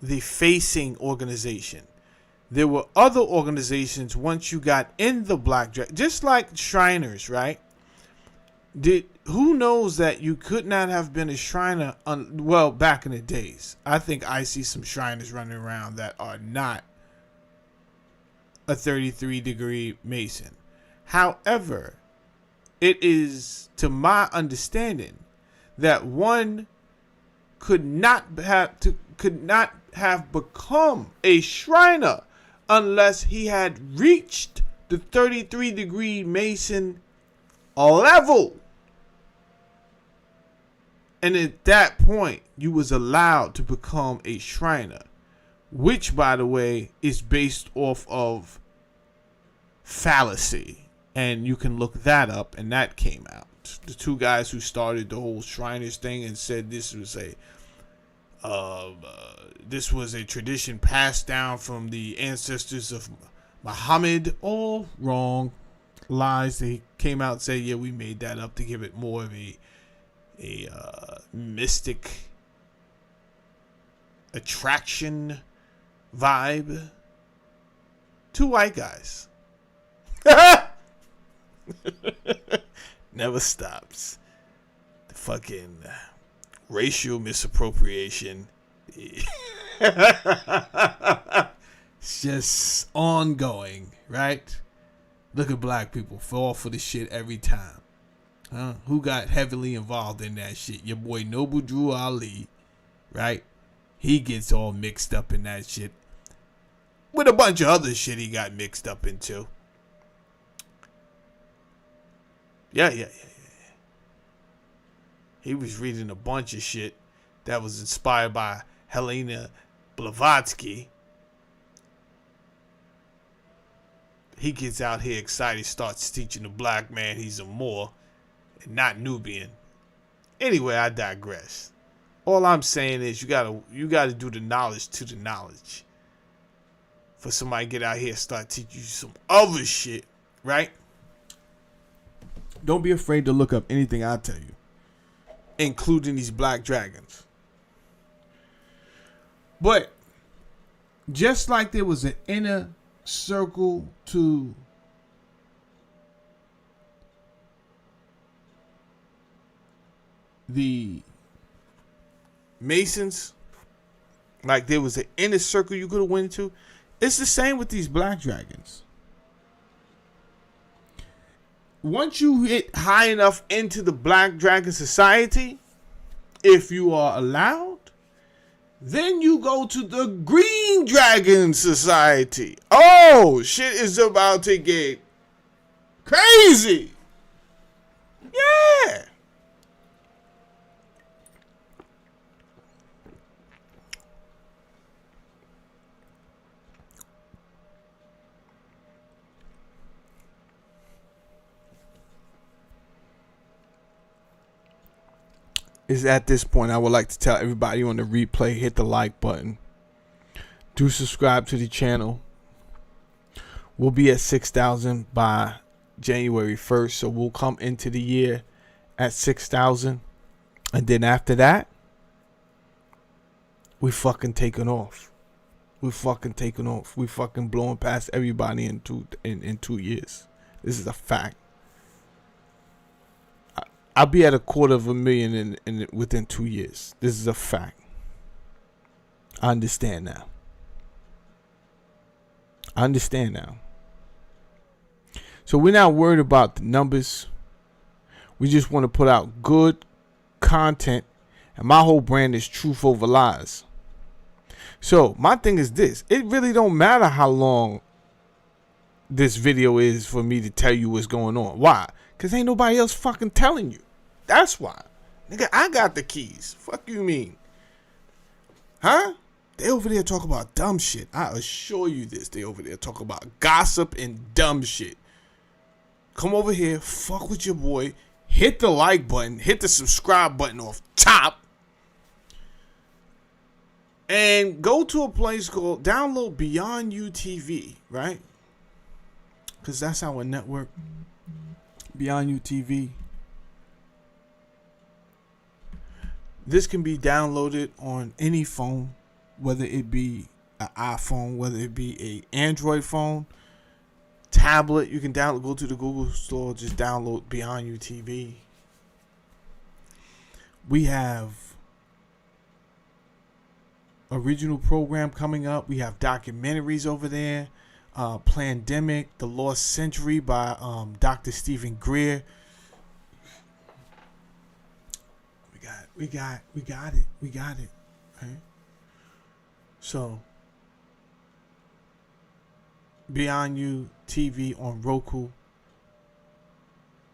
the facing organization. There were other organizations once you got in the Black Dragon, just like Shriners, right? Who knows that you could not have been a Shriner back in the days. I think I see some Shriners running around that are not a 33-degree Mason. However, it is, to my understanding, that one could not have become a Shriner unless he had reached the 33-degree Mason level. And at that point, you was allowed to become a Shriner, which, by the way, is based off of fallacy. And you can look that up, and that came out. The two guys who started the whole Shriners thing and said this was a tradition passed down from the ancestors of Muhammad. All wrong. Lies. They came out and said, yeah, we made that up to give it more of a mystic attraction vibe. Two white guys. Never stops. The fucking racial misappropriation. It's just ongoing, right? Look at black people fall for the shit every time. Who got heavily involved in that shit? Your boy Noble Drew Ali, right? He gets all mixed up in that shit. With a bunch of other shit he got mixed up into. Yeah. He was reading a bunch of shit that was inspired by Helena Blavatsky. He gets out here excited, starts teaching the black man he's a Moor and not Nubian. Anyway, I digress. All I'm saying is you gotta do the knowledge to the knowledge. For somebody to get out here and start teaching you some other shit, right? Don't be afraid to look up anything I tell you, including these black dragons. But just like there was an inner circle to the Masons, like there was an inner circle you could have went to, it's the same with these black dragons. Once you hit high enough into the Black Dragon Society, if you are allowed, then you go to the Green Dragon Society. Oh, shit is about to get crazy. Yeah. Is at this point I would like to tell everybody on the replay, hit the like button. Do subscribe to the channel. We'll be at 6,000 by January 1st, so we'll come into the year at 6,000, and then after that, we fucking taking off. We fucking blowing past everybody in 2 years. This is a fact. I'll be at 250,000 in within 2 years. This is a fact. I understand now. So we're not worried about the numbers. We just want to put out good content. And my whole brand is truth over lies. So my thing is this. It really don't matter how long this video is for me to tell you what's going on. Why? Because ain't nobody else fucking telling you. That's why. Nigga, I got the keys. Fuck you mean? Huh? They over there talk about dumb shit. I assure you this. They over there talk about gossip and dumb shit. Come over here, fuck with your boy, hit the like button, hit the subscribe button off top, and go to a place called, download Beyond UTV, right? Because that's our network. Beyond UTV. This can be downloaded on any phone, whether it be an iPhone, whether it be a Android phone, tablet. You can go to the Google store, just download Beyond UTV. We have original program coming up. We have documentaries over there. Plandemic, The Lost Century by Dr. Stephen Greer. We got it. Right? So Beyond You TV on Roku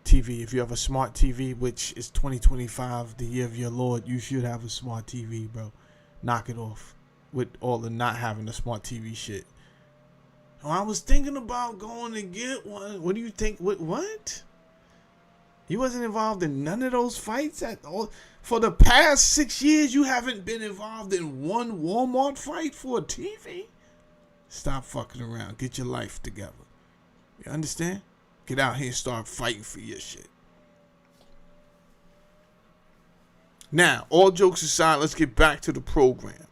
TV. If you have a smart TV, which is 2025, the year of your Lord, you should have a smart TV, bro. Knock it off with all the not having a smart TV shit. Oh, I was thinking about going to get one. What do you think? What? You wasn't involved in none of those fights at all? For the past 6 years, you haven't been involved in one Walmart fight for a TV? Stop fucking around. Get your life together. You understand? Get out here and start fighting for your shit. Now, all jokes aside, let's get back to the program.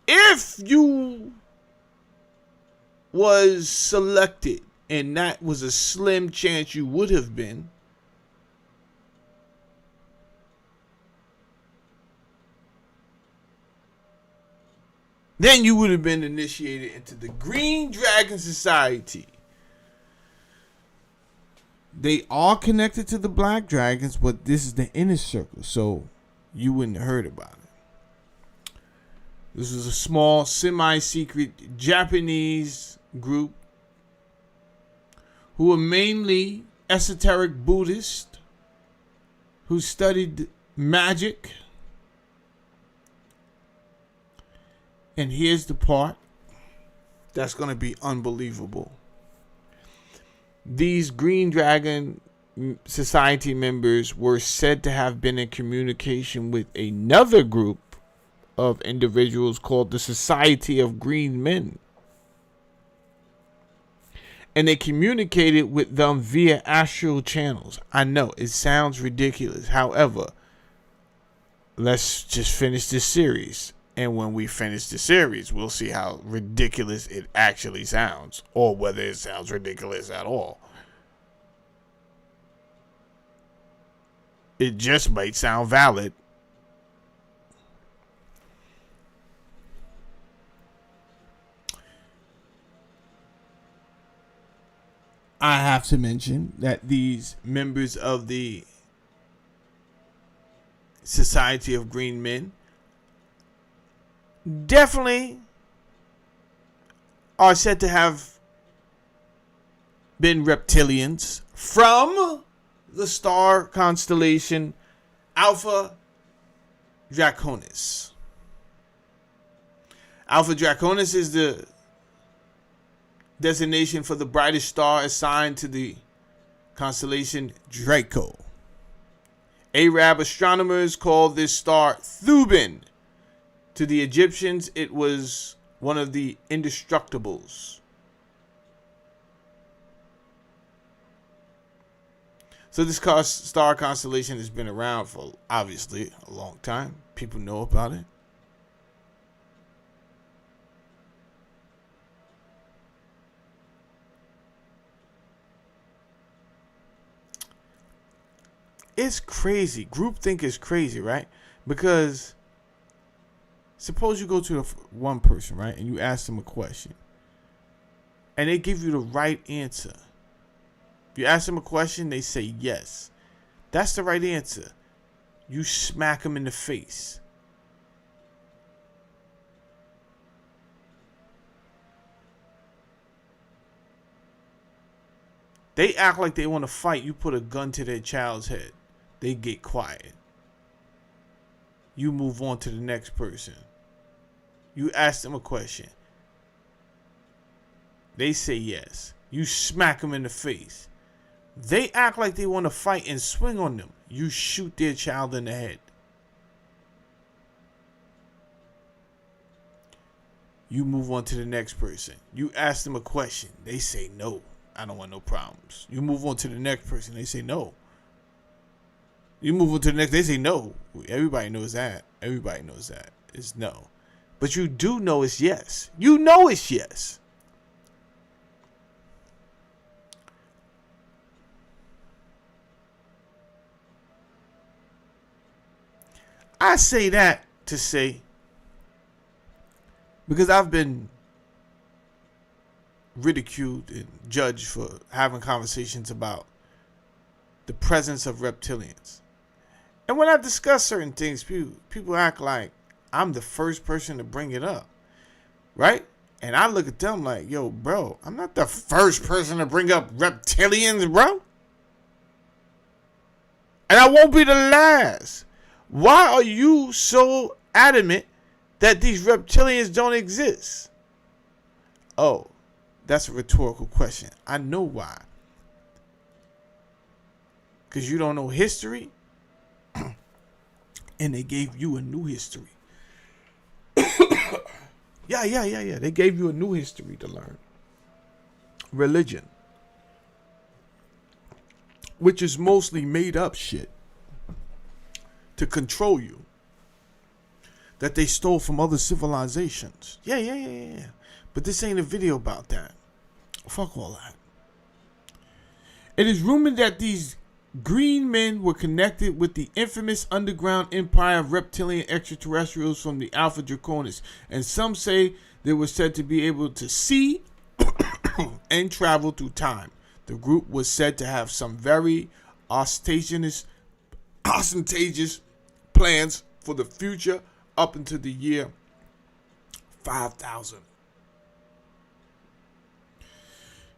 If you was selected, and that was a slim chance you would have been, then you would have been initiated into the Green Dragon Society. They are connected to the Black Dragons, but this is the inner circle, so you wouldn't have heard about it. This was a small, semi-secret Japanese group who were mainly esoteric Buddhists who studied magic. And here's the part that's going to be unbelievable. These Green Dragon society members were said to have been in communication with another group of individuals called the Society of Green Men. And they communicated with them via astral channels. I know, it sounds ridiculous. However, let's just finish this series. And when we finish the series, we'll see how ridiculous it actually sounds. Or whether it sounds ridiculous at all. It just might sound valid. I have to mention that these members of the Society of Green Men definitely are said to have been reptilians from the star constellation Alpha Draconis. Alpha Draconis is the designation for the brightest star assigned to the constellation Draco. Arab astronomers called this star Thuban. To the Egyptians, it was one of the indestructibles. So this star constellation has been around for obviously a long time. People know about it. It's crazy. Groupthink is crazy, right? Because suppose you go to one person, right, and you ask them a question, and they give you the right answer. You ask them a question, they say yes. That's the right answer. You smack them in the face. They act like they want to fight. You put a gun to their child's head. They get quiet. You move on to the next person. You ask them a question. They say yes. You smack them in the face. They act like they want to fight and swing on them. You shoot their child in the head. You move on to the next person. You ask them a question. They say no. I don't want no problems. You move on to the next person. They say no. You move on to the next. They say no. Everybody knows that. Everybody knows that. It's no. But you do know it's yes. You know it's yes. I say that to say, because I've been ridiculed and judged for having conversations about the presence of reptilians. And when I discuss certain things, people act like I'm the first person to bring it up, right? And I look at them like, yo, bro, I'm not the first person to bring up reptilians, bro. And I won't be the last. Why are you so adamant that these reptilians don't exist? Oh, that's a rhetorical question. I know why. Because you don't know history. And they gave you a new history. Yeah. They gave you a new history to learn. Religion. Which is mostly made up shit. To control you. That they stole from other civilizations. Yeah. But this ain't a video about that. Fuck all that. It is rumored that these green men were connected with the infamous underground empire of reptilian extraterrestrials from the Alpha Draconis. And some say they were said to be able to see and travel through time. The group was said to have some very ostentatious plans for the future up into the year 5000.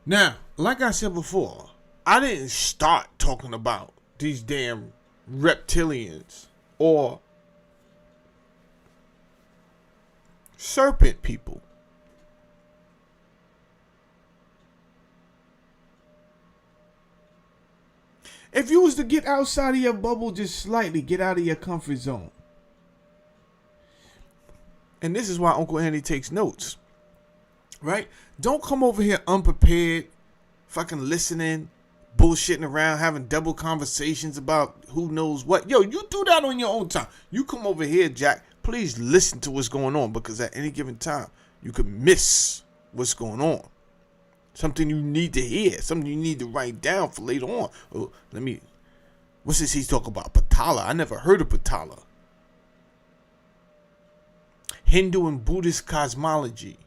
Now, like I said before, I didn't start talking about these damn reptilians or serpent people. If you was to get outside of your bubble just slightly, get out of your comfort zone. And this is why Uncle Andy takes notes. Right? Don't come over here unprepared, fucking listening, bullshitting around, having double conversations about who knows what. Yo, you do that on your own time. You come over here, Jack. Please listen to what's going on, because at any given time, you could miss what's going on. Something you need to hear. Something you need to write down for later on. Oh, what's this he's talking about? Patala. I never heard of Patala. Hindu and Buddhist cosmology.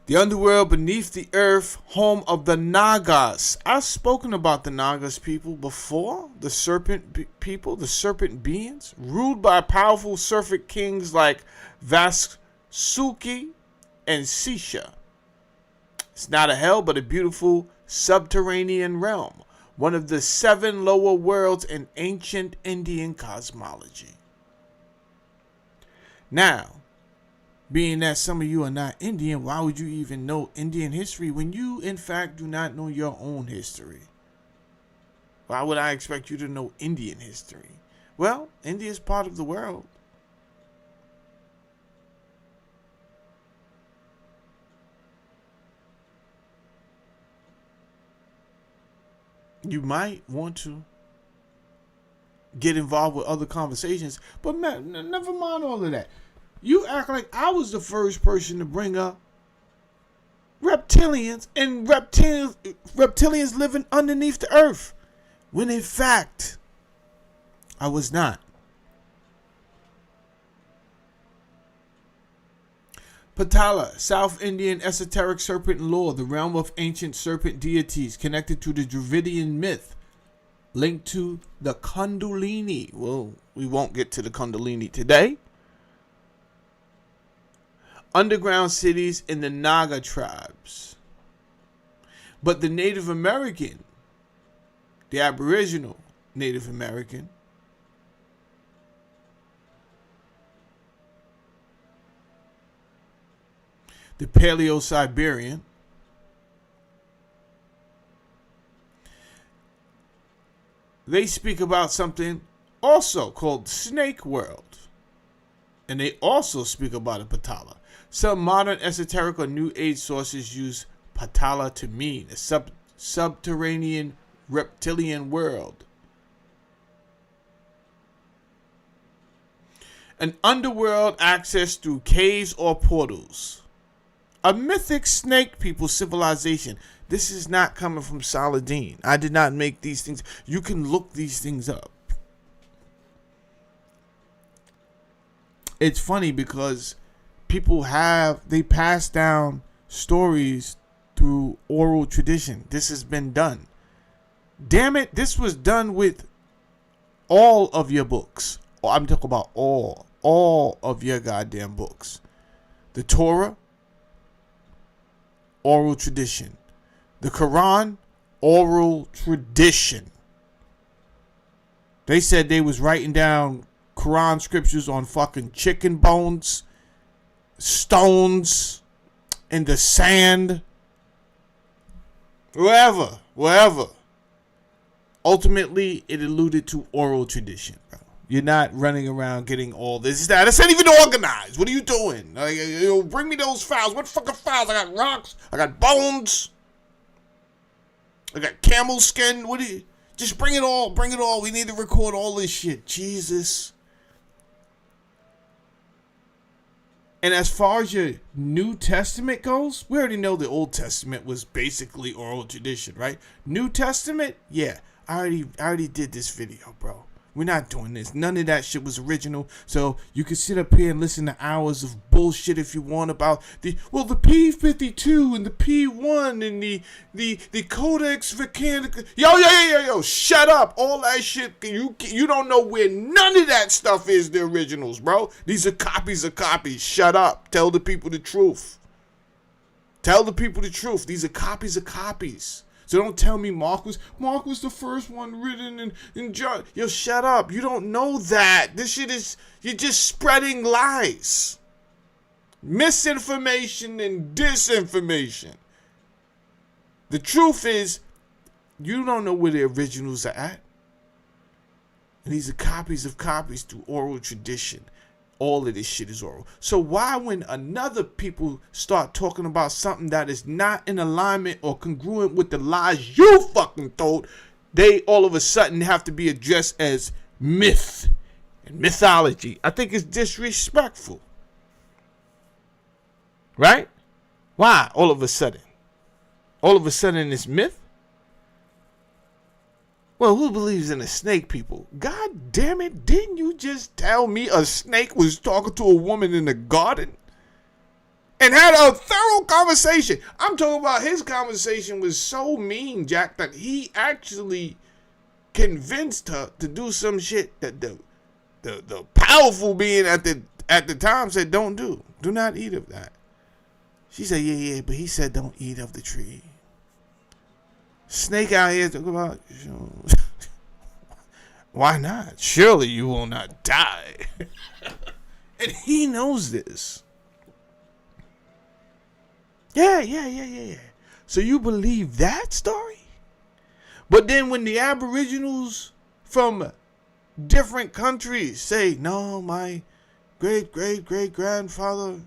The underworld beneath the earth, home of the Nagas. I've spoken about the Nagas people before. The serpent people, the serpent beings, ruled by powerful serpent kings like Vasuki and Sisha. It's not a hell, but a beautiful subterranean realm. One of the 7 lower worlds in ancient Indian cosmology. Now, being that some of you are not Indian, why would you even know Indian history when you, in fact, do not know your own history? Why would I expect you to know Indian history? Well, India is part of the world. You might want to get involved with other conversations, but never mind all of that. You act like I was the first person to bring up reptilians and reptilians living underneath the earth, when in fact, I was not. Patala, South Indian esoteric serpent lore, the realm of ancient serpent deities connected to the Dravidian myth, linked to the Kundalini. Well, we won't get to the Kundalini today. Underground cities in the Naga tribes. But the Native American, the Aboriginal Native American, the Paleo-Siberian, they speak about something also called Snake World. And they also speak about a Patala. Some modern esoteric or New Age sources use Patala to mean a subterranean reptilian world. An underworld access through caves or portals. A mythic snake people civilization. This is not coming from Saladin. I did not make these things. You can look these things up. It's funny because people they pass down stories through oral tradition. This has been done. Damn it, this was done with all of your books. I'm talking about all of your goddamn books. The Torah, oral tradition. The Quran, oral tradition. They said they was writing down Quran scriptures on fucking chicken bones, stones, in the sand, wherever. Ultimately, it alluded to oral tradition, bro. You're not running around getting all this. That's not even organized. What are you doing? Like, bring me those files. What fucking files? I got rocks. I got bones. I got camel skin. What do you? Just bring it all. Bring it all. We need to record all this shit. Jesus. And as far as your New Testament goes, we already know the Old Testament was basically oral tradition, right? New Testament, yeah. I already did this video, bro. We're not doing this. None of that shit was original. So you can sit up here and listen to hours of bullshit if you want about the P52 and the P1 and the Codex Vaticanus. Yo, shut up. All that shit, you don't know where none of that stuff is the originals, bro. These are copies of copies. Shut up. Tell the people the truth. Tell the people the truth. These are copies of copies. So don't tell me Mark was the first one written in John. Yo, shut up. You don't know that. This shit is, you're just spreading lies. Misinformation and disinformation. The truth is, You don't know where the originals are at. And these are copies of copies through oral tradition. All of this shit is oral. So why, when another people start talking about something that is not in alignment or congruent with the lies you fucking told, they all of a sudden have to be addressed as myth and mythology? I think it's disrespectful. Right? Why all of a sudden? All of a sudden it's myth? Well, who believes in a snake, people? God damn it, didn't you just tell me a snake was talking to a woman in the garden? And had a thorough conversation. I'm talking about his conversation was so mean, Jack, that he actually convinced her to do some shit that the powerful being at the time said don't do. Do not eat of that. She said, yeah, but he said don't eat of the tree. Snake out here talking about, you know, why not? Surely you will not die. And he knows this. Yeah. So you believe that story? But then when the Aboriginals from different countries say, no, my great-great-great-grandfather,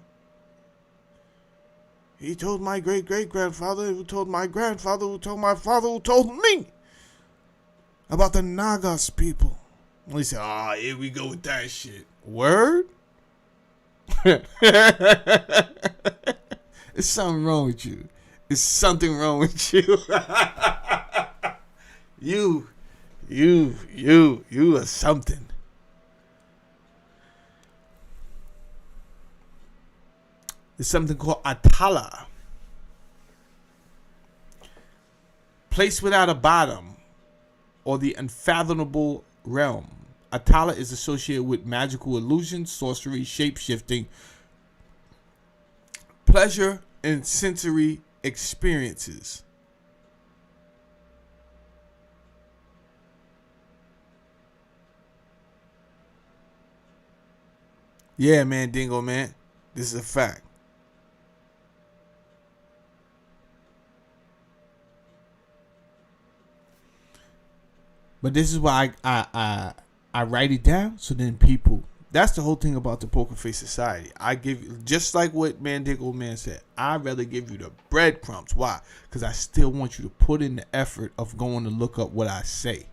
he told my great-great-grandfather, who told my grandfather, who told my father, who told me about the Nagas people. We say, here we go with that shit. Word? There's something wrong with you. There's something wrong with you. You are something. There's something called Atala. Place without a bottom, or the unfathomable realm. Atala is associated with magical illusions, sorcery, shape-shifting, pleasure, and sensory experiences. Yeah, man, Dingo, man. This is a fact. But this is why I write it down, so then people. That's the whole thing about the Poker Face Society. I give you, just like what Mandigo Man said, I'd rather give you the breadcrumbs. Why? Because I still want you to put in the effort of going to look up what I say.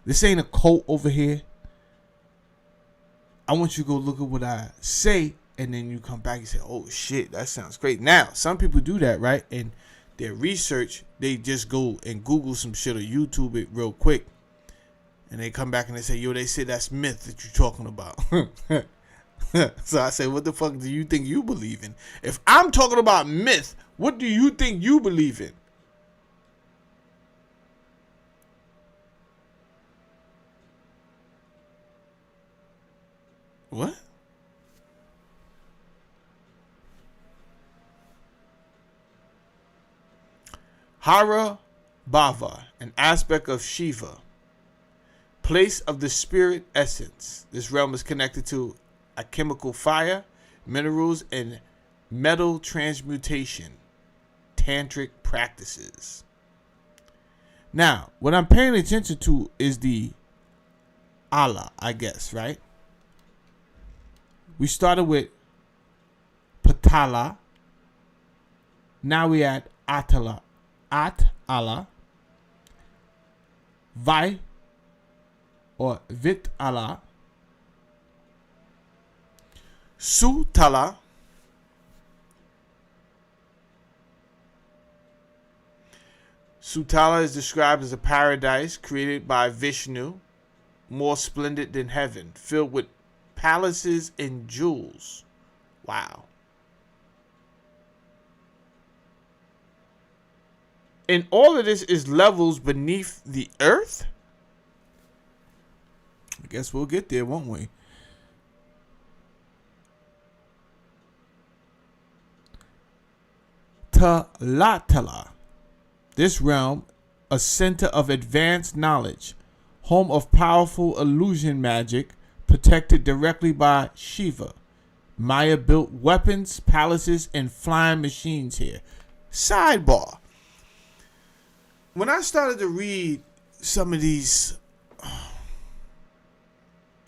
This ain't a cult over here. I want you to go look at what I say, and then you come back and say, oh shit, that sounds great. Now, some people do that, right? And their research, they just go and Google some shit or YouTube it real quick. And they come back and they say, yo, they say that's myth that you're talking about. So I say, what the fuck do you think you believe in? If I'm talking about myth, what do you think you believe in? What? Hara Bhava, an aspect of Shiva. Place of the spirit essence. This realm is connected to a chemical fire, minerals, and metal transmutation. Tantric practices. Now, what I'm paying attention to is the Allah, I guess, right? We started with Patala. Now we at Atala. At-Allah. Vai or Vit-Allah. Sutala. Sutala is described as a paradise created by Vishnu, more splendid than heaven, filled with palaces and jewels. Wow. And all of this is levels beneath the earth? I guess we'll get there, won't we? Talatala. This realm, a center of advanced knowledge, home of powerful illusion magic, protected directly by Shiva. Maya built weapons, palaces, and flying machines here. Sidebar. when I started to read some of these,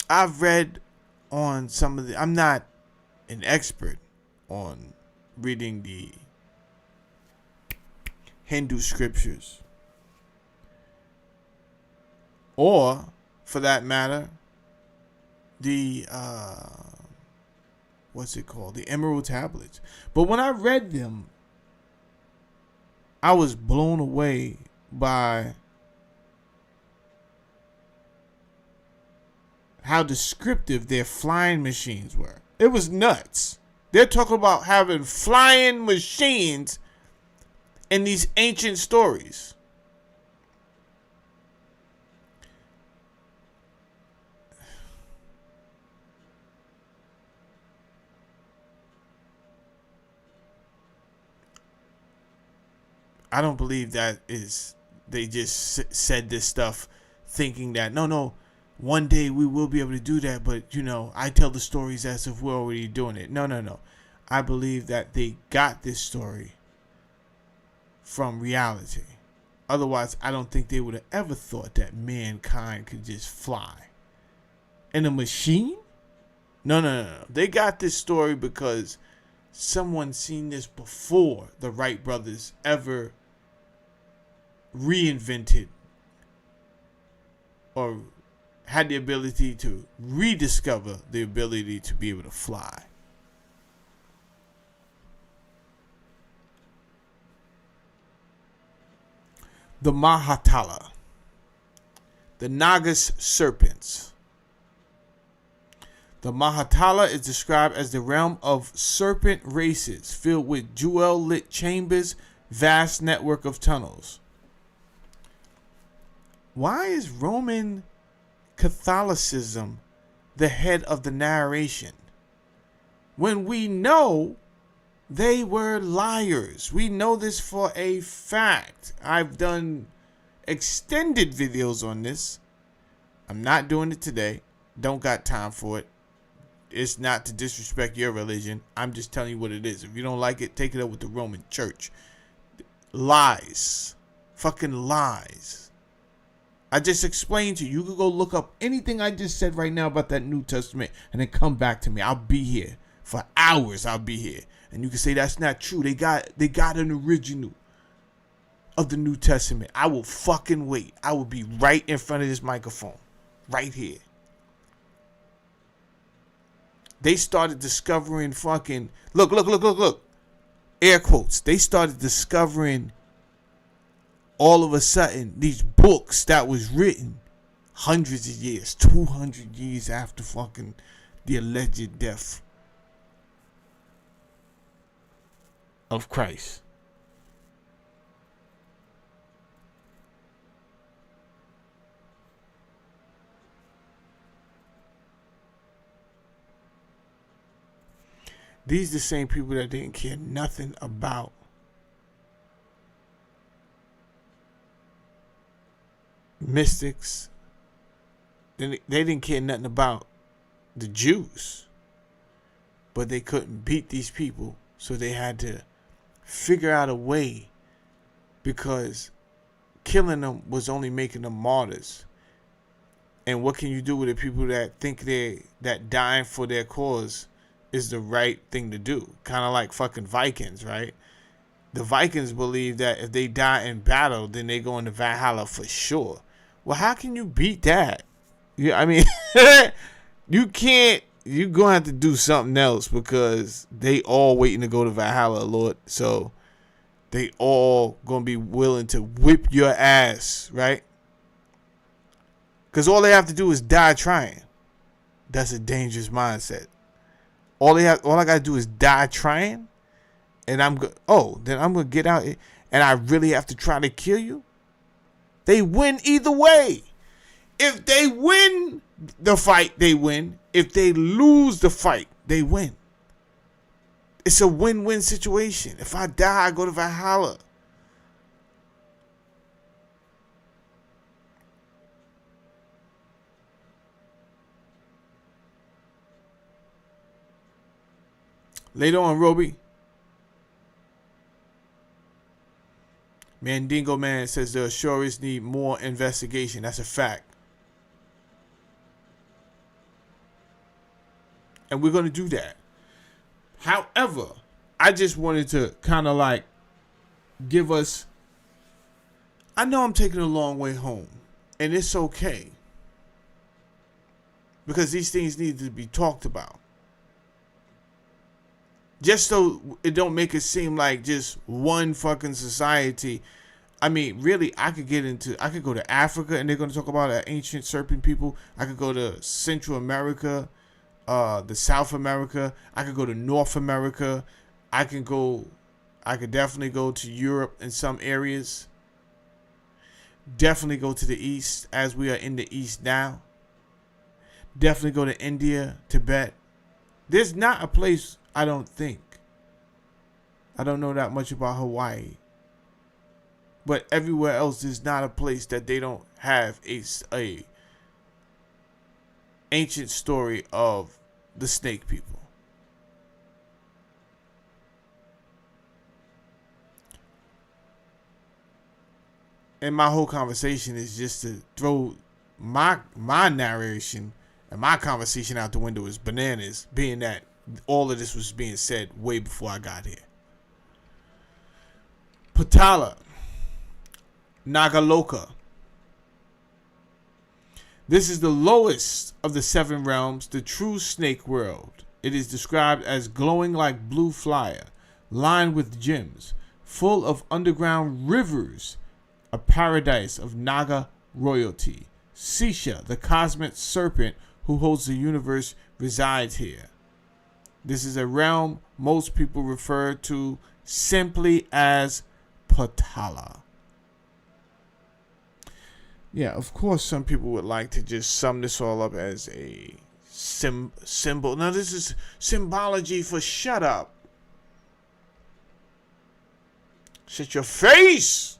I've read on some of the. I'm not an expert on reading the Hindu scriptures, or for that matter, the what's it called? The Emerald Tablets. But when I read them, I was blown away by how descriptive their flying machines were. It was nuts. They're talking about having flying machines in these ancient stories. I don't believe that is they just said this stuff thinking that no, one day we will be able to do that, but I tell the stories as if we're already doing it. No. I believe that they got this story from reality. Otherwise, I don't think they would have ever thought that mankind could just fly. In a machine? No. They got this story because someone seen this before the Wright brothers ever reinvented or had the ability to rediscover the ability to be able to fly. The Mahatala, the Nagas serpents. The Mahatala is described as the realm of serpent races filled with jewel-lit chambers, vast network of tunnels. Why is Roman Catholicism the head of the narration when we know they were liars? We know this for a fact. I've done extended videos on this. I'm not doing it today. Don't got time for it. It's not to disrespect your religion. I'm just telling you what it is. If you don't like it, take it up with the Roman Church. Lies. Fucking lies. I just explained to you. You can go look up anything I just said right now about that New Testament and then come back to me. I'll be here for hours. I'll be here. And you can say that's not true. They got an original of the New Testament. I will fucking wait. I will be right in front of this microphone. Right here. They started discovering fucking look. Air quotes. They started discovering all of a sudden these books that was written hundreds of years, 200 years after fucking the alleged death of Christ. These the same people that didn't care nothing about mystics. They didn't care nothing about the Jews. But they couldn't beat these people, so they had to figure out a way, because killing them was only making them martyrs. And what can you do with the people that think that dying for their cause is the right thing to do? Kind of like fucking Vikings, right? The Vikings believe that if they die in battle, then they go into Valhalla for sure. Well, how can you beat that? Yeah, I mean, you can't. You're going to have to do something else, because they all waiting to go to Valhalla, Lord. So they all going to be willing to whip your ass, right? Because all they have to do is die trying. That's a dangerous mindset. All I got to do is die trying, and then I'm going to get out, and I really have to try to kill you? They win either way. If they win the fight, they win. If they lose the fight, they win. It's a win-win situation. If I die, I go to Valhalla. Later on, Roby. Mandingo Man says the authorities need more investigation. That's a fact. And we're going to do that. However, I just wanted to kind of like give us, I know I'm taking a long way home, and it's okay. Because these things need to be talked about. Just so it don't make it seem like just one fucking society. I mean, really, I could go to Africa and they're going to talk about ancient serpent people. I could go to Central America, the South America. I could go to North America. I could definitely go to Europe in some areas. Definitely go to the East, as we are in the East now. Definitely go to India, Tibet. There's not a place, I don't think. I don't know that much about Hawaii. But everywhere else, there's not a place that they don't have a ancient story of the snake people. And my whole conversation is just to throw my narration and my conversation out the window is bananas, being that all of this was being said way before I got here. Patala, Nagaloka. This is the lowest of the 7 realms, the true snake world. It is described as glowing like blue fire, lined with gems, full of underground rivers, a paradise of Naga royalty. Sisha, the cosmic serpent who holds the universe, resides here. This is a realm most people refer to simply as Patala. Yeah, of course, some people would like to just sum this all up as a symbol. Now, this is symbology for shut up. Shut your face.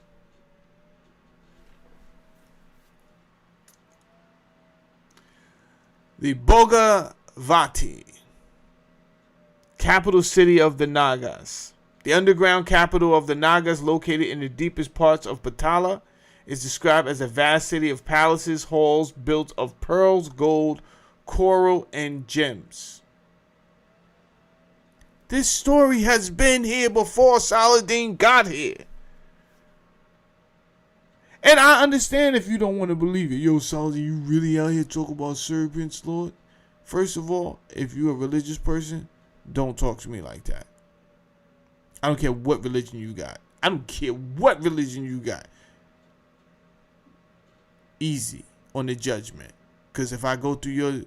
The Bhogavati, capital city of the Nagas. The underground capital of the Nagas, located in the deepest parts of Patala, is described as a vast city of palaces, halls built of pearls, gold, coral, and gems. This story has been here before Saladin got here. And I understand if you don't want to believe it. Yo, Saladin, you really out here talking about serpents, Lord? First of all, if you're a religious person, don't talk to me like that. I don't care what religion you got. I don't care what religion you got. Easy on the judgment. Because if I go through your...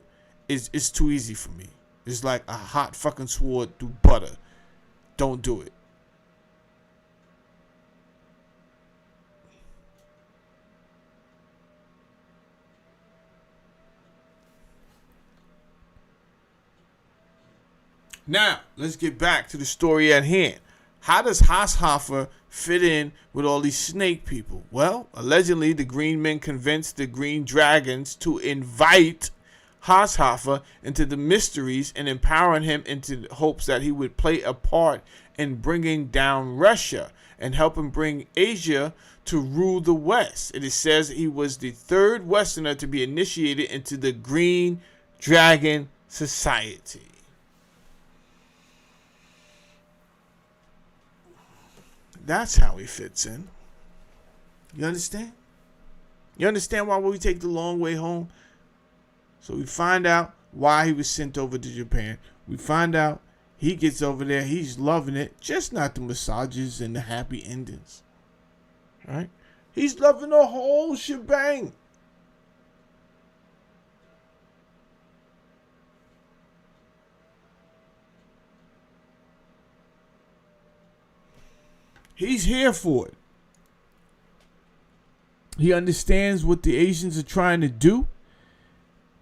It's too easy for me. It's like a hot fucking sword through butter. Don't do it. Now, let's get back to the story at hand. How does Hasshofer fit in with all these snake people? Well, allegedly, the Green Men convinced the Green Dragons to invite Hasshofer into the mysteries and empowering him into hopes that he would play a part in bringing down Russia and helping bring Asia to rule the West. It is says he was the third Westerner to be initiated into the Green Dragon Society. That's how he fits in. You understand? You understand why we take the long way home? So we find out why he was sent over to Japan. We find out he gets over there. He's loving it. Just not the massages and the happy endings. Right? He's loving the whole shebang. He's here for it. He understands what the Asians are trying to do.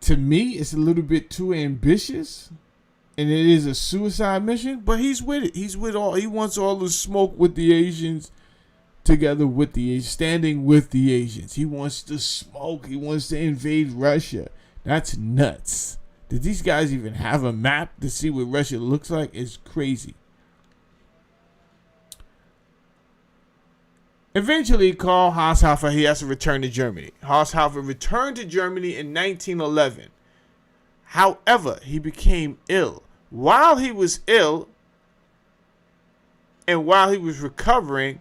To me, it's a little bit too ambitious. And it is a suicide mission. But he's with it. He wants all the smoke with the Asians. Together with the Asians. Standing with the Asians. He wants to smoke. He wants to invade Russia. That's nuts. Did these guys even have a map to see what Russia looks like? It's crazy. Eventually, Karl Haushofer, he has to return to Germany. Haushofer returned to Germany in 1911. However, he became ill. While he was ill and while he was recovering,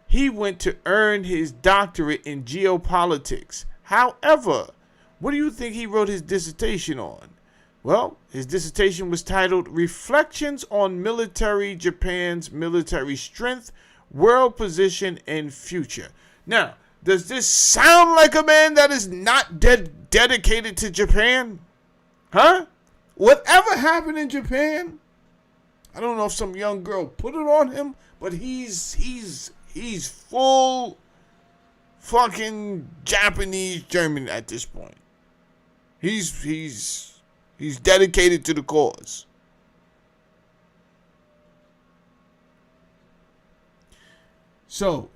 he went to earn his doctorate in geopolitics. However, what do you think he wrote his dissertation on? Well, his dissertation was titled Reflections on Japan's Military Strength, World Position, and Future. Now, does this sound like a man that is not dedicated to Japan? Huh? Whatever happened in Japan, I don't know if some young girl put it on him, but he's full fucking Japanese German at this point. He's dedicated to the cause. So,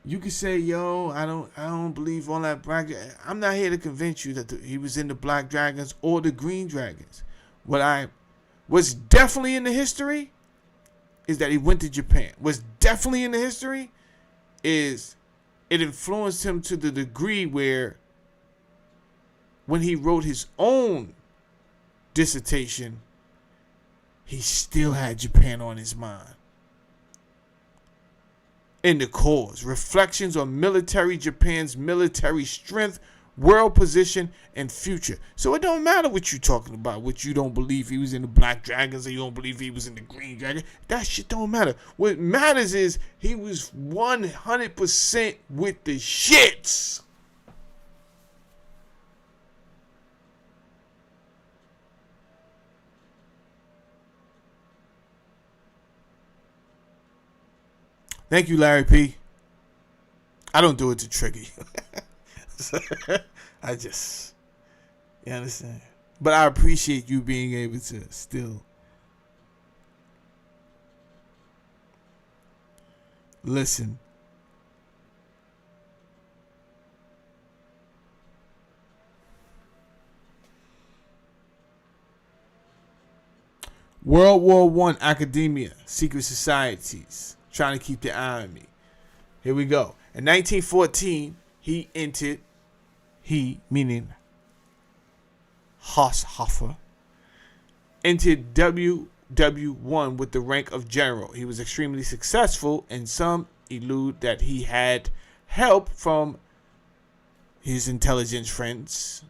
you could say, yo, I don't believe all that black. I'm not here to convince you that he was in the Black Dragons or the Green Dragons. What's definitely in the history is that he went to Japan. What's definitely in the history is it influenced him to the degree where when he wrote his own dissertation, he still had Japan on his mind. In the cause, reflections on Japan's military strength, world position, and future. So it don't matter what you're talking about, what you don't believe he was in the Black Dragons or you don't believe he was in the Green Dragon. That shit don't matter. What matters is he was 100% with the shits. Thank you, Larry P. I don't do it to trigger you. You understand? But I appreciate you being able to still listen. World War I academia, secret societies, trying to keep their eye on me. Here we go. In 1914, meaning Haushofer, entered WW1 with the rank of general. He was extremely successful, and some allude that he had help from his intelligence friends.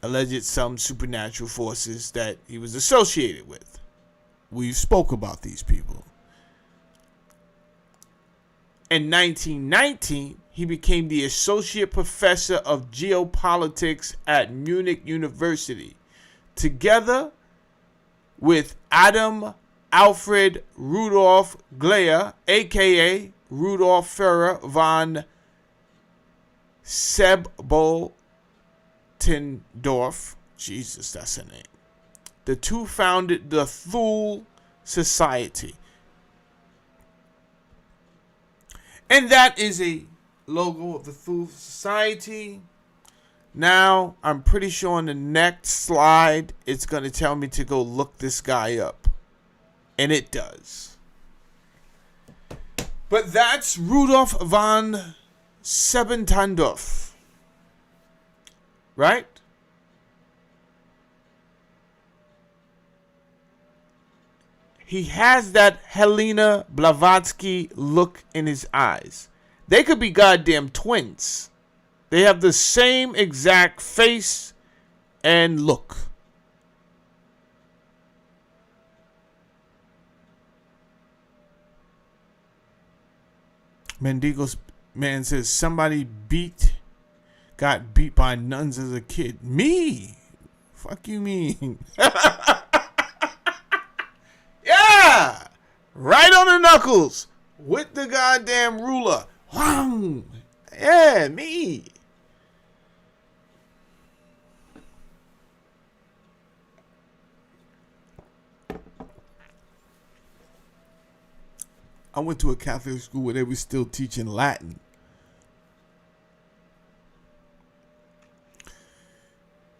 Alleged some supernatural forces that he was associated with. We've spoke about these people. In 1919, he became the associate professor of geopolitics at Munich University, together with Adam Alfred Rudolf Gleyer, aka Rudolf Führer von Sebeltendorf. Jesus, that's her name. The two founded the Thule Society. And that is a logo of the Thule Society. Now, I'm pretty sure on the next slide, it's going to tell me to go look this guy up. And it does. But that's Rudolf von Sebeltendorf. Right? He has that Helena Blavatsky look in his eyes. They could be goddamn twins. They have the same exact face and look. Mendigo's man says somebody got beat by nuns as a kid. Me? Fuck you mean? Yeah! Right on the knuckles. With the goddamn ruler. Wham! Yeah, me. I went to a Catholic school where they were still teaching Latin.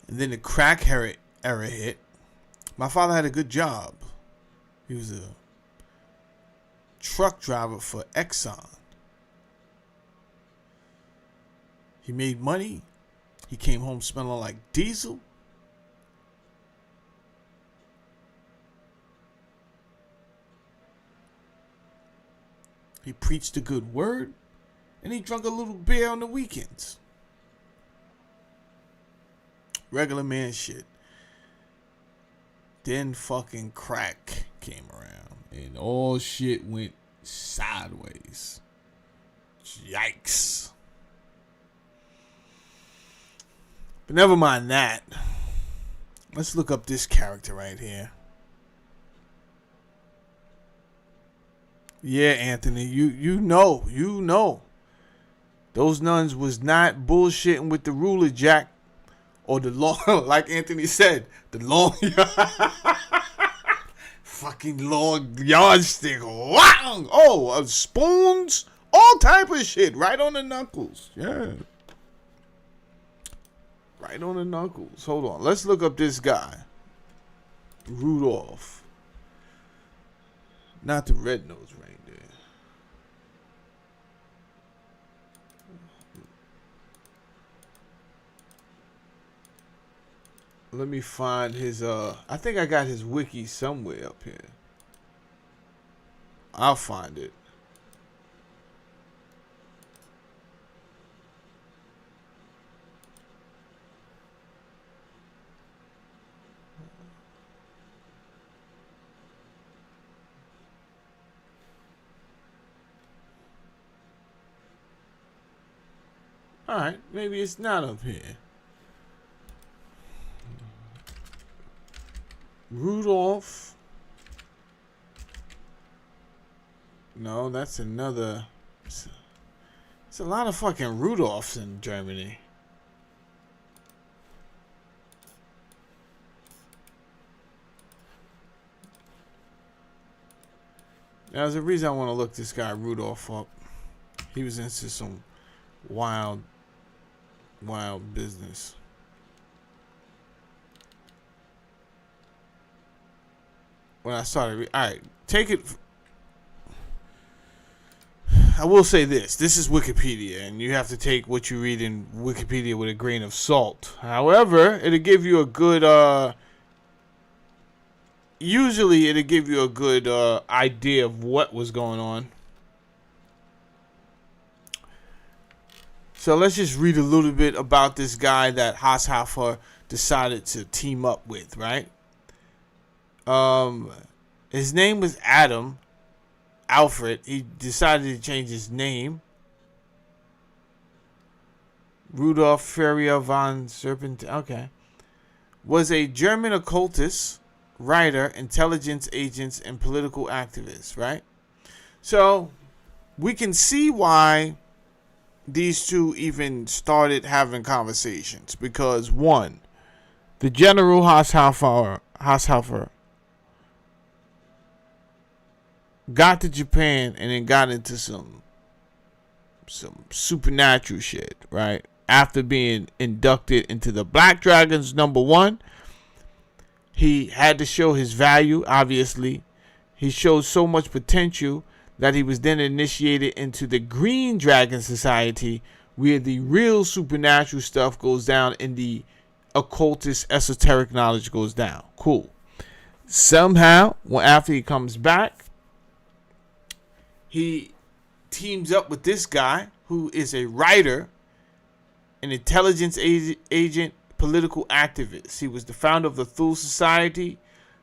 And then the crack era hit. My father had a good job. He was a truck driver for Exxon. He made money. He came home smelling like diesel. He preached a good word. And he drank a little beer on the weekends. Regular man shit. Then fucking crack came around. And all shit went sideways. Yikes. But never mind that. Let's look up this character right here. Yeah, Anthony, you know. Those nuns was not bullshitting with the ruler jack or the long, like Anthony said, the long, fucking long yardstick. Wow! Oh, spoons, all type of shit, right on the knuckles. Yeah. Right on the knuckles. Hold on. Let's look up this guy. Rudolph. Not the red-nosed reindeer. Let me find his, I think I got his wiki somewhere up here. I'll find it. Alright, maybe it's not up here. Rudolph. No, that's another. It's a lot of fucking Rudolphs in Germany. Now, there's a reason I want to look this guy Rudolph up. He was into some wild business. When I started, all right, take it. I will say this. This is Wikipedia, and you have to take what you read in Wikipedia with a grain of salt. However, it'll give you a good, usually it'll give you a good idea of what was going on. So let's just read a little bit about this guy that Haushofer decided to team up with, right? His name was Alfred. He decided to change his name. Rudolf Ferrier von Serpent. Okay. Was a German occultist, writer, intelligence agent, and political activist, right? So we can see why these two even started having conversations. Because one, the General Haushofer got to Japan and then got into some supernatural shit, right? After being inducted into the Black Dragons #1, he had to show his value, obviously. He showed so much potential that he was then initiated into the Green Dragon Society, where the real supernatural stuff goes down and the occultist esoteric knowledge goes down. Cool. Somehow, after he comes back, he teams up with this guy who is a writer, an intelligence agent, political activist. He was the founder of the Thule Society,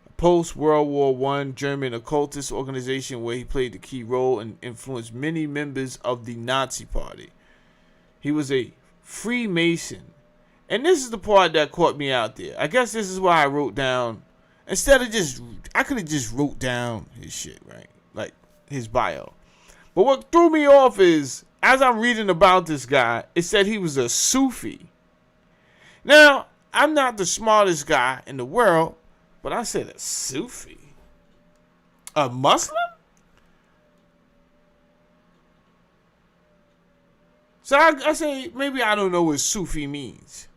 a post-World War I German occultist organization where he played the key role and influenced many members of the Nazi Party. He was a Freemason. And this is the part that caught me out there. I guess this is why I wrote down, instead of just, I could have just wrote down his shit, right? Like his bio. But what threw me off is, as I'm reading about this guy, it said he was a Sufi. Now, I'm not the smartest guy in the world, but I said a Sufi? A Muslim? So I say, maybe I don't know what Sufi means.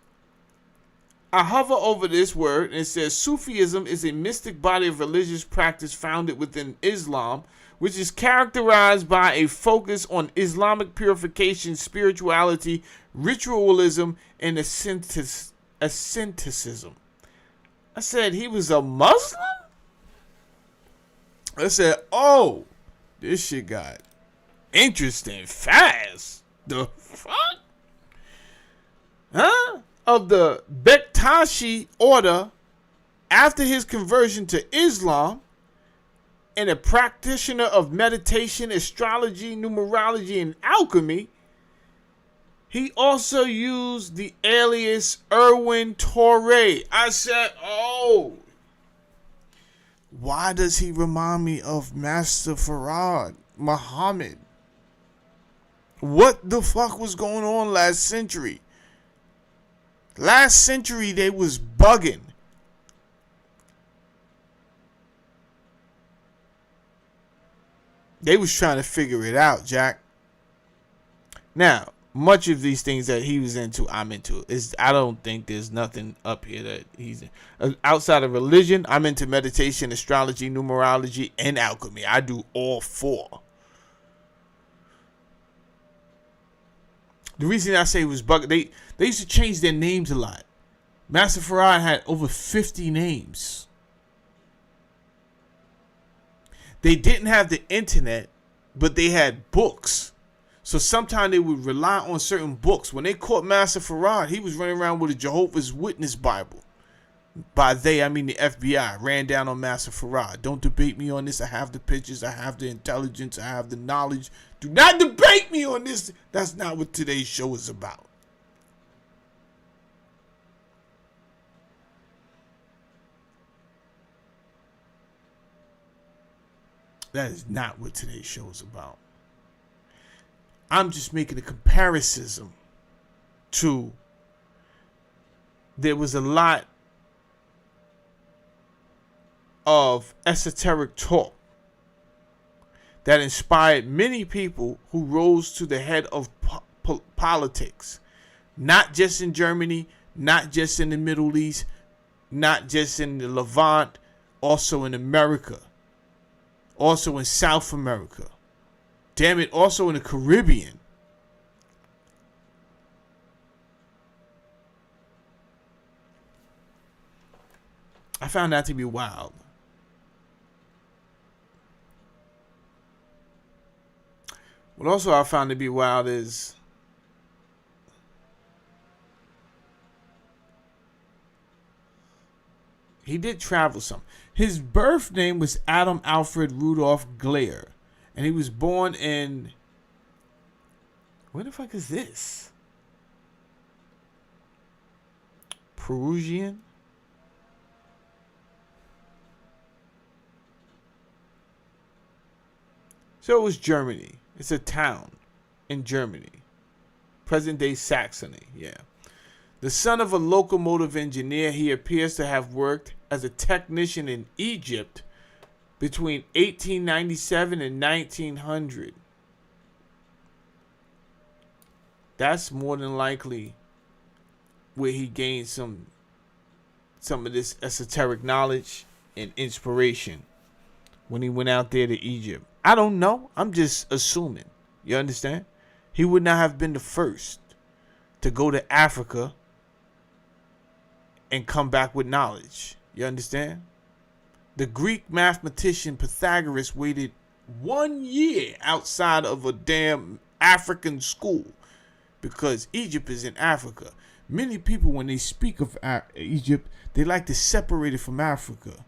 I hover over this word and it says Sufism is a mystic body of religious practice founded within Islam, which is characterized by a focus on Islamic purification, spirituality, ritualism, and asceticism. I said he was a Muslim? I said, oh, this shit got interesting fast. The fuck? Huh? Of the Bektashi order after his conversion to Islam, and a practitioner of meditation, astrology, numerology, and alchemy. He also used the alias Erwin Torre. I said, oh, why does he remind me of Master Farad Muhammad? What the fuck was going on last century? Last century they was bugging. They was trying to figure it out, Jack. Now, much of these things that he was into, I'm into. I don't think there's nothing up here that he's in. Outside of religion, I'm into meditation, astrology, numerology, and alchemy. I do all four. The reason I say it was bug, they used to change their names a lot. Master Farad had over 50 names. They didn't have the internet, but they had books. So sometimes they would rely on certain books. When they caught Master Farad, he was running around with a Jehovah's Witness Bible. By they, I mean the FBI ran down on Master Farad. Don't debate me on this. I have the pictures. I have the intelligence. I have the knowledge. Do not debate me on this. That's not what today's show is about. That is not what today's show is about. I'm just making a comparison to there was a lot of esoteric talk that inspired many people who rose to the head of politics, not just in Germany, not just in the Middle East, not just in the Levant, also in America, also in South America, damn it, also in the Caribbean. I found that to be wild. What also I found to be wild is he did travel some. His birth name was Adam Alfred Rudolph Glare, and he was born in, where the fuck is this? Perugian? So it was Germany. It's a town in Germany. Present day Saxony, yeah. The son of a locomotive engineer, he appears to have worked as a technician in Egypt between 1897 and 1900. That's more than likely where he gained some of this esoteric knowledge and inspiration when he went out there to Egypt. I don't know. I'm just assuming. You understand? He would not have been the first to go to Africa and come back with knowledge. You understand? The Greek mathematician Pythagoras waited 1 year outside of a damn African school because Egypt is in Africa. Many people, when they speak of Egypt, they like to separate it from Africa.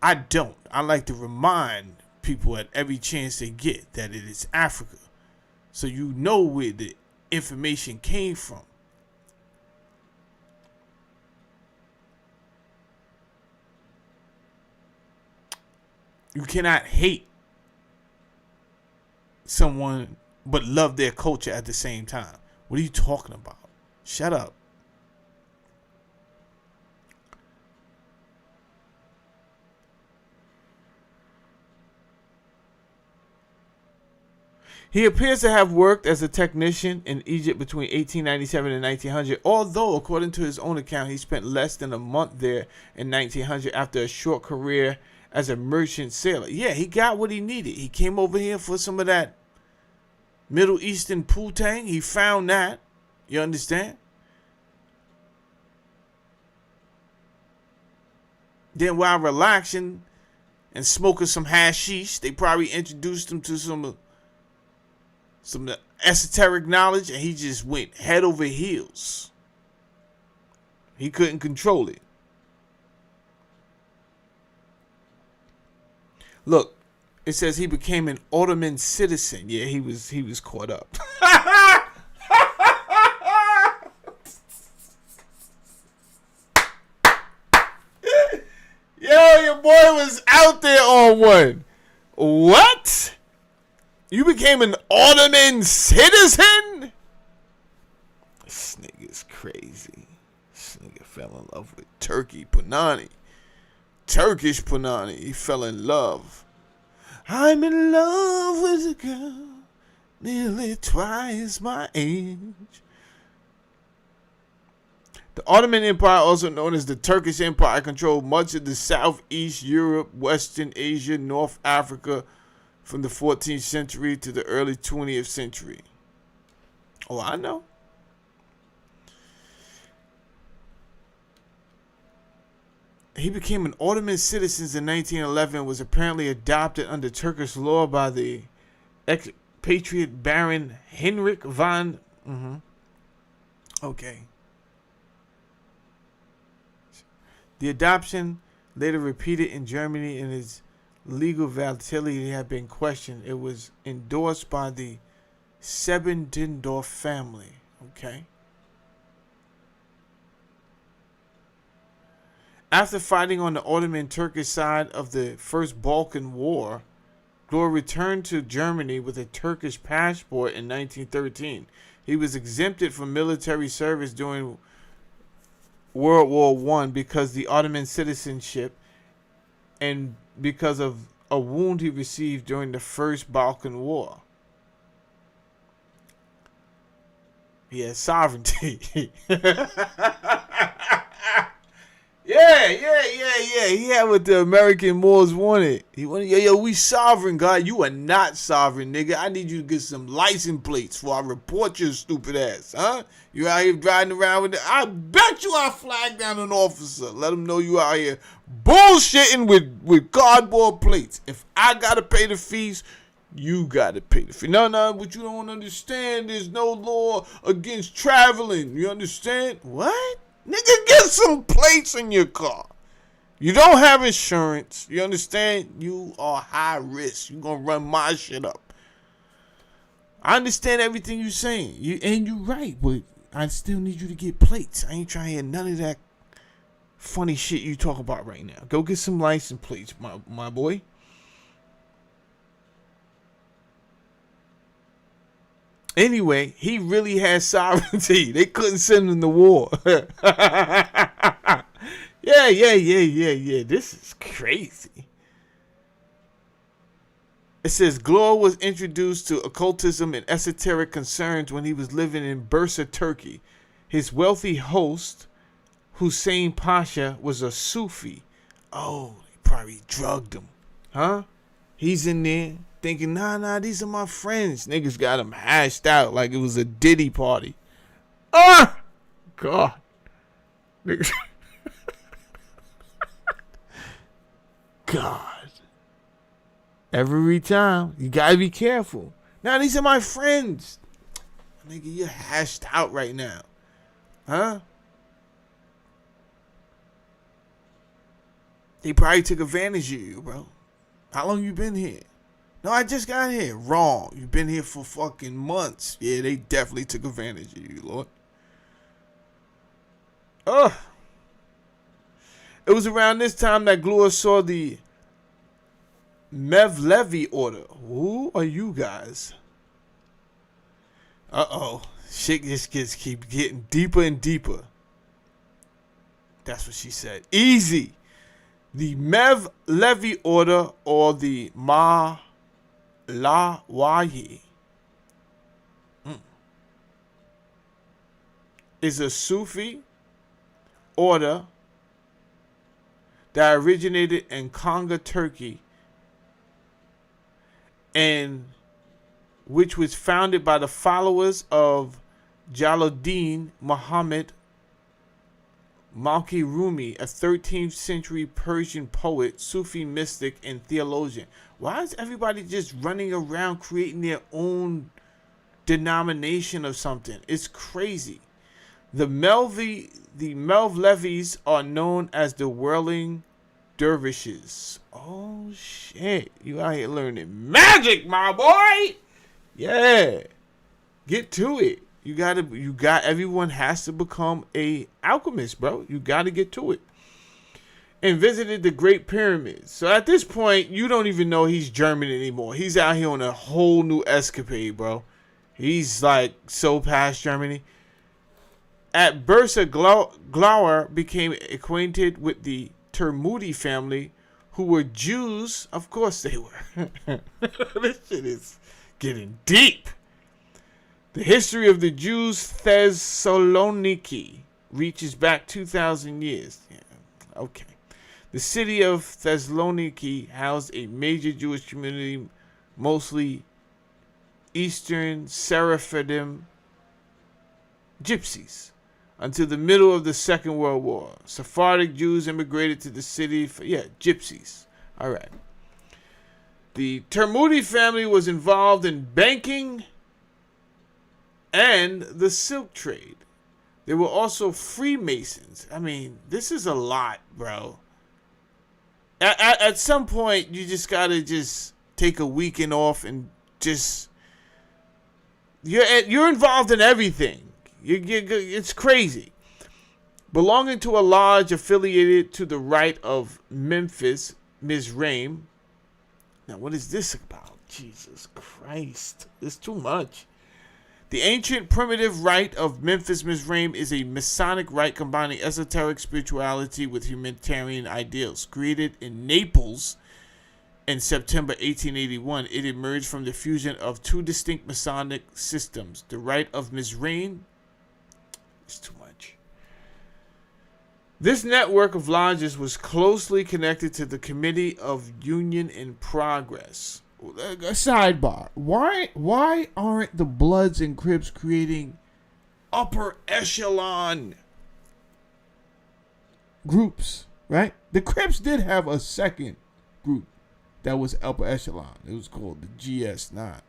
I don't. I like to remind people at every chance they get that it is Africa, so you know where the information came from. You cannot hate someone but love their culture at the same time. What are you talking about? Shut up. He appears to have worked as a technician in Egypt between 1897 and 1900, although, according to his own account, he spent less than a month there in 1900 after a short career as a merchant sailor. Yeah, he got what he needed. He came over here for some of that Middle Eastern poo-tang. He found that. You understand? Then while relaxing and smoking some hashish, they probably introduced him to some esoteric knowledge, and he just went head over heels. He couldn't control it. Look, it says he became an Ottoman citizen. Yeah, he was caught up. Yo, your boy was out there on one. What? You became an Ottoman citizen? This nigga's crazy. This nigga fell in love with Turkey Punani. Turkish Punani. He fell in love. I'm in love with a girl nearly twice my age. The Ottoman Empire, also known as the Turkish Empire, controlled much of the Southeast Europe, Western Asia, North Africa from the 14th century to the early 20th century. Oh, I know. He became an Ottoman citizen in 1911, was apparently adopted under Turkish law by the expatriate Baron Henrik von... Okay. The adoption, later repeated in Germany, and its legal validity had been questioned. It was endorsed by the Sebendendorf family. Okay. After fighting on the Ottoman Turkish side of the First Balkan War, Glor returned to Germany with a Turkish passport in 1913. He was exempted from military service during World War I because the Ottoman citizenship and because of a wound he received during the First Balkan War. He had sovereignty. Yeah. He had what the American Moors wanted. He wanted, yo, we sovereign, God. You are not sovereign, nigga. I need you to get some license plates before I report your stupid ass, huh? You out here driving around with it. I bet you I flag down an officer. Let him know you out here bullshitting with cardboard plates. If I gotta pay the fees, you gotta pay the fee. No, what you don't understand, there's no law against traveling. You understand? What? Nigga, get some plates in your car. You don't have insurance. You understand? You are high risk. You gonna run my shit up. I understand everything you're saying. You're right, but I still need you to get plates. I ain't trying to hear none of that funny shit you talk about right now. Go get some license plates, my boy. Anyway, he really had sovereignty. They couldn't send him to war. Yeah. This is crazy. It says Glor was introduced to occultism and esoteric concerns when he was living in Bursa, Turkey. His wealthy host, Hussein Pasha, was a Sufi. Oh, he probably drugged him. Huh? He's in there thinking, nah, these are my friends. Niggas got him hashed out like it was a Diddy party. Ah! God. Niggas. God. Every time. You gotta be careful. Now, these are my friends. Nigga, you're hashed out right now. Huh? They probably took advantage of you, bro. How long you been here? No, I just got here. Wrong. You've been here for fucking months. Yeah, they definitely took advantage of you, Lord. Ugh. It was around this time that Glor saw the Mevlevi order. Who are you guys? Uh-oh. Shit just keep getting deeper and deeper. That's what she said. Easy. The Mevlevi order, or the Malawayi is a Sufi order that originated in Konga, Turkey, and which was founded by the followers of Jalaluddin Muhammad Malki Rumi, a 13th century Persian poet, Sufi mystic, and theologian. Why is everybody just running around creating their own denomination of something? It's crazy. The Mevlevis are known as the whirling dervishes. Oh shit. You out here learning magic, my boy. Yeah. Get to it. Everyone has to become a alchemist, bro. You got to get to it. And visited the Great Pyramids. So at this point, you don't even know he's German anymore. He's out here on a whole new escapade, bro. He's like so past Germany. At Bursa, Glauer became acquainted with the Termudi family, who were Jews. Of course they were. This shit is getting deep. The history of the Jews Thessaloniki reaches back 2,000 years. Yeah, okay. The city of Thessaloniki housed a major Jewish community, mostly Eastern Sephardim Gypsies, until the middle of the Second World War. Sephardic Jews immigrated to the city Gypsies. All right. The Termudi family was involved in banking and the silk trade. They were also Freemasons. I mean, this is a lot, bro. At some point, you just gotta just take a weekend off and just you're involved in everything. It's crazy. Belonging to a lodge affiliated to the Rite of Memphis Mizraim. Now, what is this about? Jesus Christ, it's too much. The ancient primitive rite of Memphis Mizraim is a Masonic rite combining esoteric spirituality with humanitarian ideals. Created in Naples in September 1881, it emerged from the fusion of two distinct Masonic systems. The rite of Mizraim is too much. This network of lodges was closely connected to the Committee of Union and Progress. A sidebar. Why aren't the Bloods and Crips creating upper echelon groups, right? The Crips did have a second group that was upper echelon. It was called the GS9.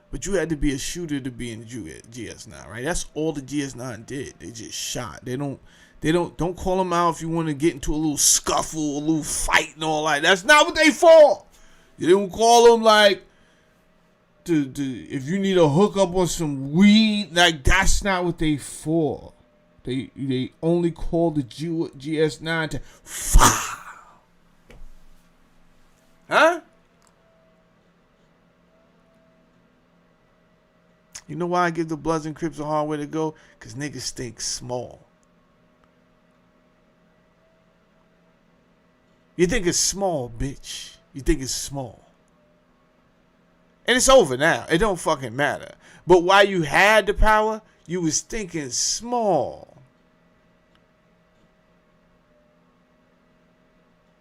But you had to be a shooter to be in GS9, right? That's all the GS9 did. They just shot. They don't call them out if you want to get into a little scuffle, a little fight and all that. That's not what they for. You don't call them like to if you need a hookup on some weed. Like, that's not what they for. They only call the GS9 to fire. Huh? You know why I give the Bloods and Crips a hard way to go? Because niggas think small. You think it's small, bitch. You think it's small. And it's over now. It don't fucking matter. But while you had the power, you was thinking small.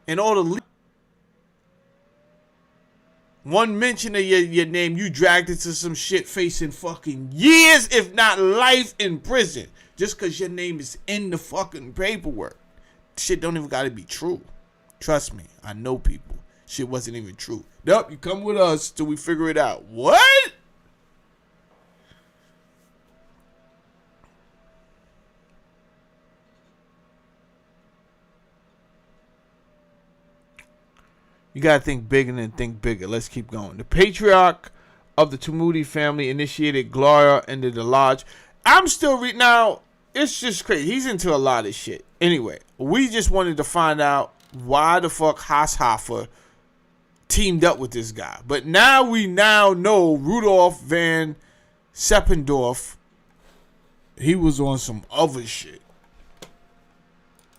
In order to one mention of your name, you dragged into some shit facing fucking years, if not life in prison. Just because your name is in the fucking paperwork. Shit don't even gotta be true. Trust me, I know people. Shit wasn't even true. Nope, you come with us till we figure it out. What? You gotta think bigger than think bigger. Let's keep going. The patriarch of the Termudi family initiated Gloria into the lodge. I'm still reading now. It's just crazy. He's into a lot of shit. Anyway, we just wanted to find out why the fuck Hasshofer teamed up with this guy. But now we know Rudolf van Seppendorf, he was on some other shit.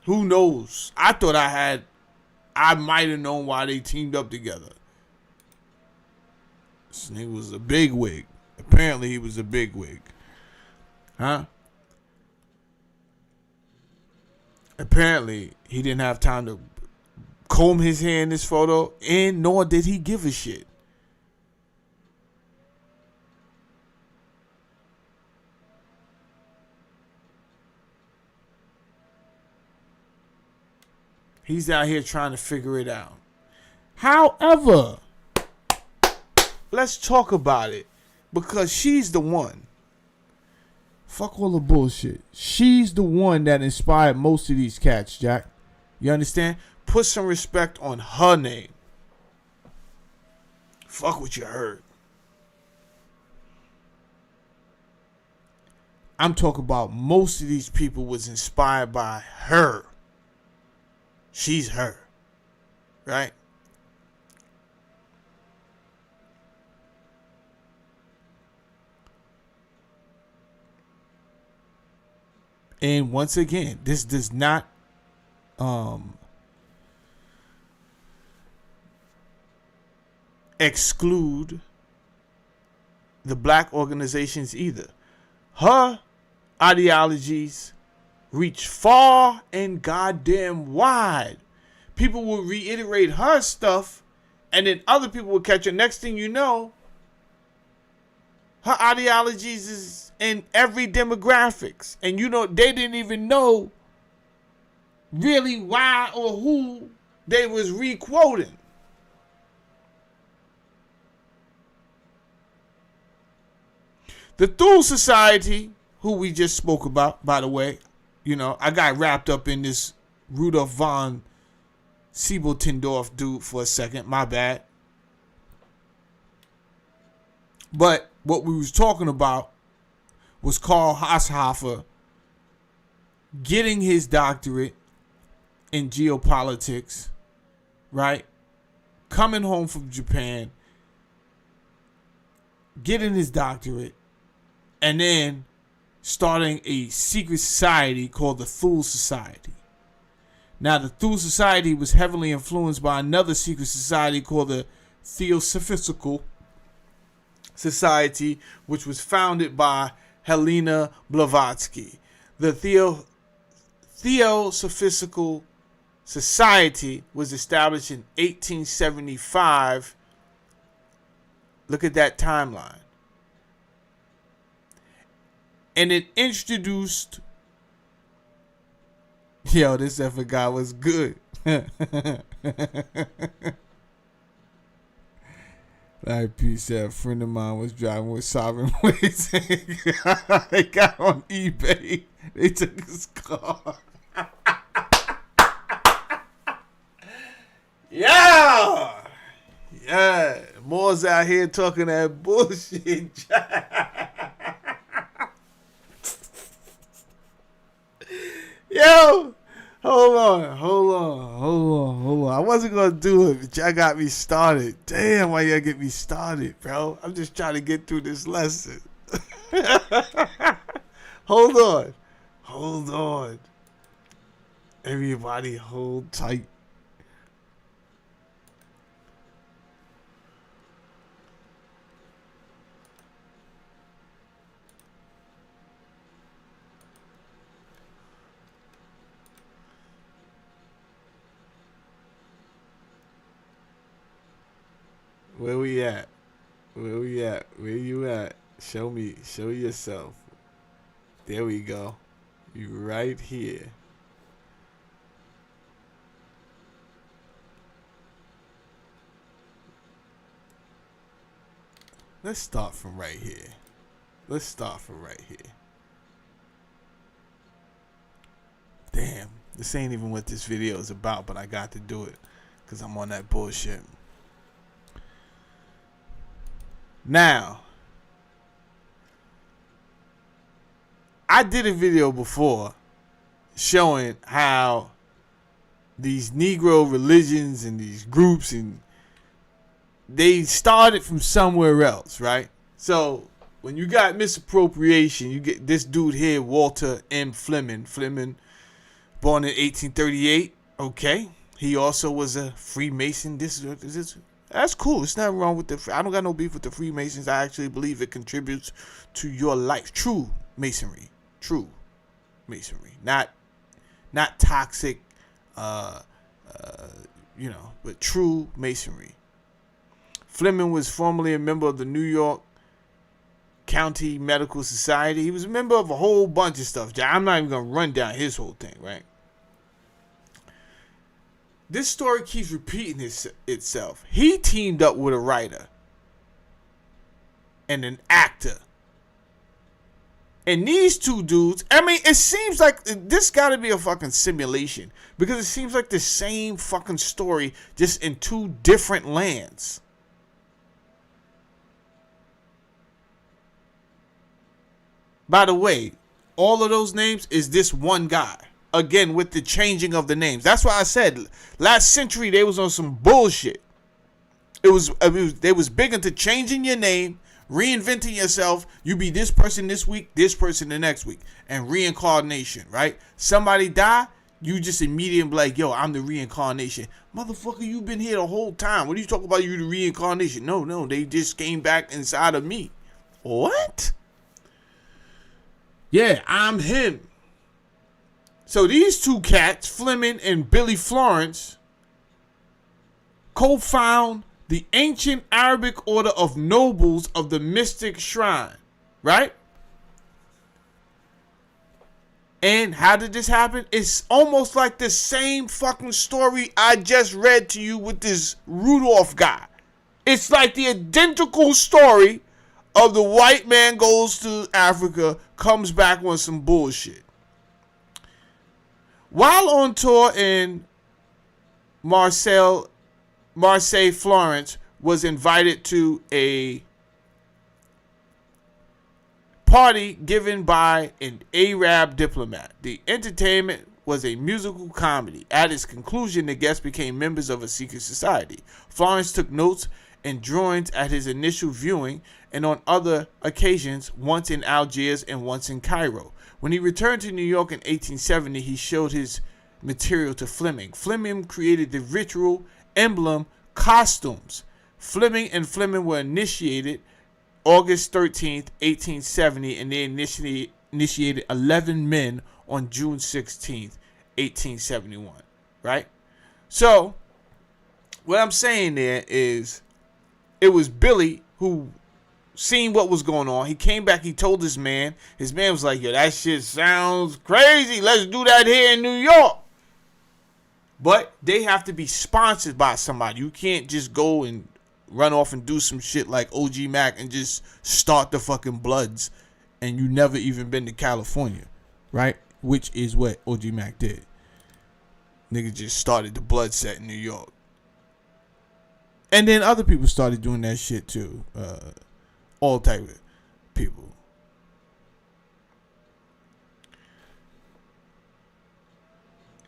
Who knows? I might have known why they teamed up together. This nigga was a bigwig. Apparently he was a bigwig. Huh? Apparently, he didn't have time to comb his hair in this photo, and nor did he give a shit. He's out here trying to figure it out. However, let's talk about it, because she's the one. Fuck all the bullshit. She's the one that inspired most of these cats, Jack. You understand? Put some respect on her name. Fuck what you heard. I'm talking about most of these people was inspired by her. She's her. Right? And once again, this does not exclude the black organizations either. Her ideologies reach far and goddamn wide. People will reiterate her stuff, and then other people will catch it. Next thing you know, her ideologies is in every demographics. And you know, they didn't even know really why or who they was re-quoting. The Thule Society, who we just spoke about, by the way, you know, I got wrapped up in this Rudolf von Siebeltendorf dude for a second. My bad. But what we was talking about was Karl Haashofer getting his doctorate in geopolitics, right? Coming home from Japan, getting his doctorate, and then starting a secret society called the Thule Society. Now, the Thule Society was heavily influenced by another secret society called the Theosophical Society, which was founded by Helena Blavatsky. The Theosophical Society was established in 1875. Look at that timeline. And it introduced... Yo, this effort guy was good. Like P said, a friend of mine was driving with Sovereign Ways. They got on eBay. They took his car. Yeah! Yeah. Moore's out here talking that bullshit. Yo! Hold on. I wasn't going to do it, but y'all got me started. Damn, why y'all get me started, bro? I'm just trying to get through this lesson. Hold on. Everybody hold tight. Where we at? Where you at? Show yourself. There we go. You right here. Let's start from right here. Damn, this ain't even what this video is about, but I got to do it because I'm on that bullshit. Now, I did a video before showing how these Negro religions and these groups, and they started from somewhere else, right? So when you got misappropriation, you get this dude here, Walter M. Fleming, born in 1838. Okay, he also was a Freemason. That's cool. It's nothing wrong with I don't got no beef with the Freemasons. I actually believe it contributes to your life. True masonry, true masonry, not toxic, but true masonry. Fleming was formerly a member of the New York County Medical Society. He was a member of a whole bunch of stuff. I'm not even going to run down his whole thing, right? This story keeps repeating itself. He teamed up with a writer and an actor. And these two dudes, I mean, it seems like this got to be a fucking simulation, because it seems like the same fucking story, just in two different lands. By the way, all of those names is this one guy. Again, with the changing of the names. That's why I said last century they was on some bullshit. They was big into changing your name, reinventing yourself. You be this person this week, this person the next week, and reincarnation, right? Somebody die, you just immediately be like, yo, I'm the reincarnation. Motherfucker, you been here the whole time. What are you talking about? You the reincarnation? No, they just came back inside of me. What? Yeah, I'm him. So these two cats, Fleming and Billy Florence, co-found the ancient Arabic order of nobles of the mystic shrine, right? And how did this happen? It's almost like the same fucking story I just read to you with this Rudolph guy. It's like the identical story of the white man goes to Africa, comes back on some bullshit. While on tour in Marseille, Florence was invited to a party given by an Arab diplomat. The entertainment was a musical comedy. At its conclusion, the guests became members of a secret society. Florence took notes and drawings at his initial viewing and on other occasions, once in Algiers and once in Cairo. When he returned to New York in 1870, he showed his material to Fleming. Fleming created the ritual, emblem, costumes. Fleming were initiated August 13th, 1870, and they initiated 11 men on June 16th, 1871, right? So, what I'm saying there is, it was Billy who seen what was going on. He came back, he told his man. His man was like, yo, that shit sounds crazy. Let's do that here in New York. But they have to be sponsored by somebody. You can't just go and run off and do some shit like OG Mac and just start the fucking Bloods and you never even been to California, right? Which is what OG Mac did. Nigga just started the Blood set in New York. And then other people started doing that shit too. All type of people.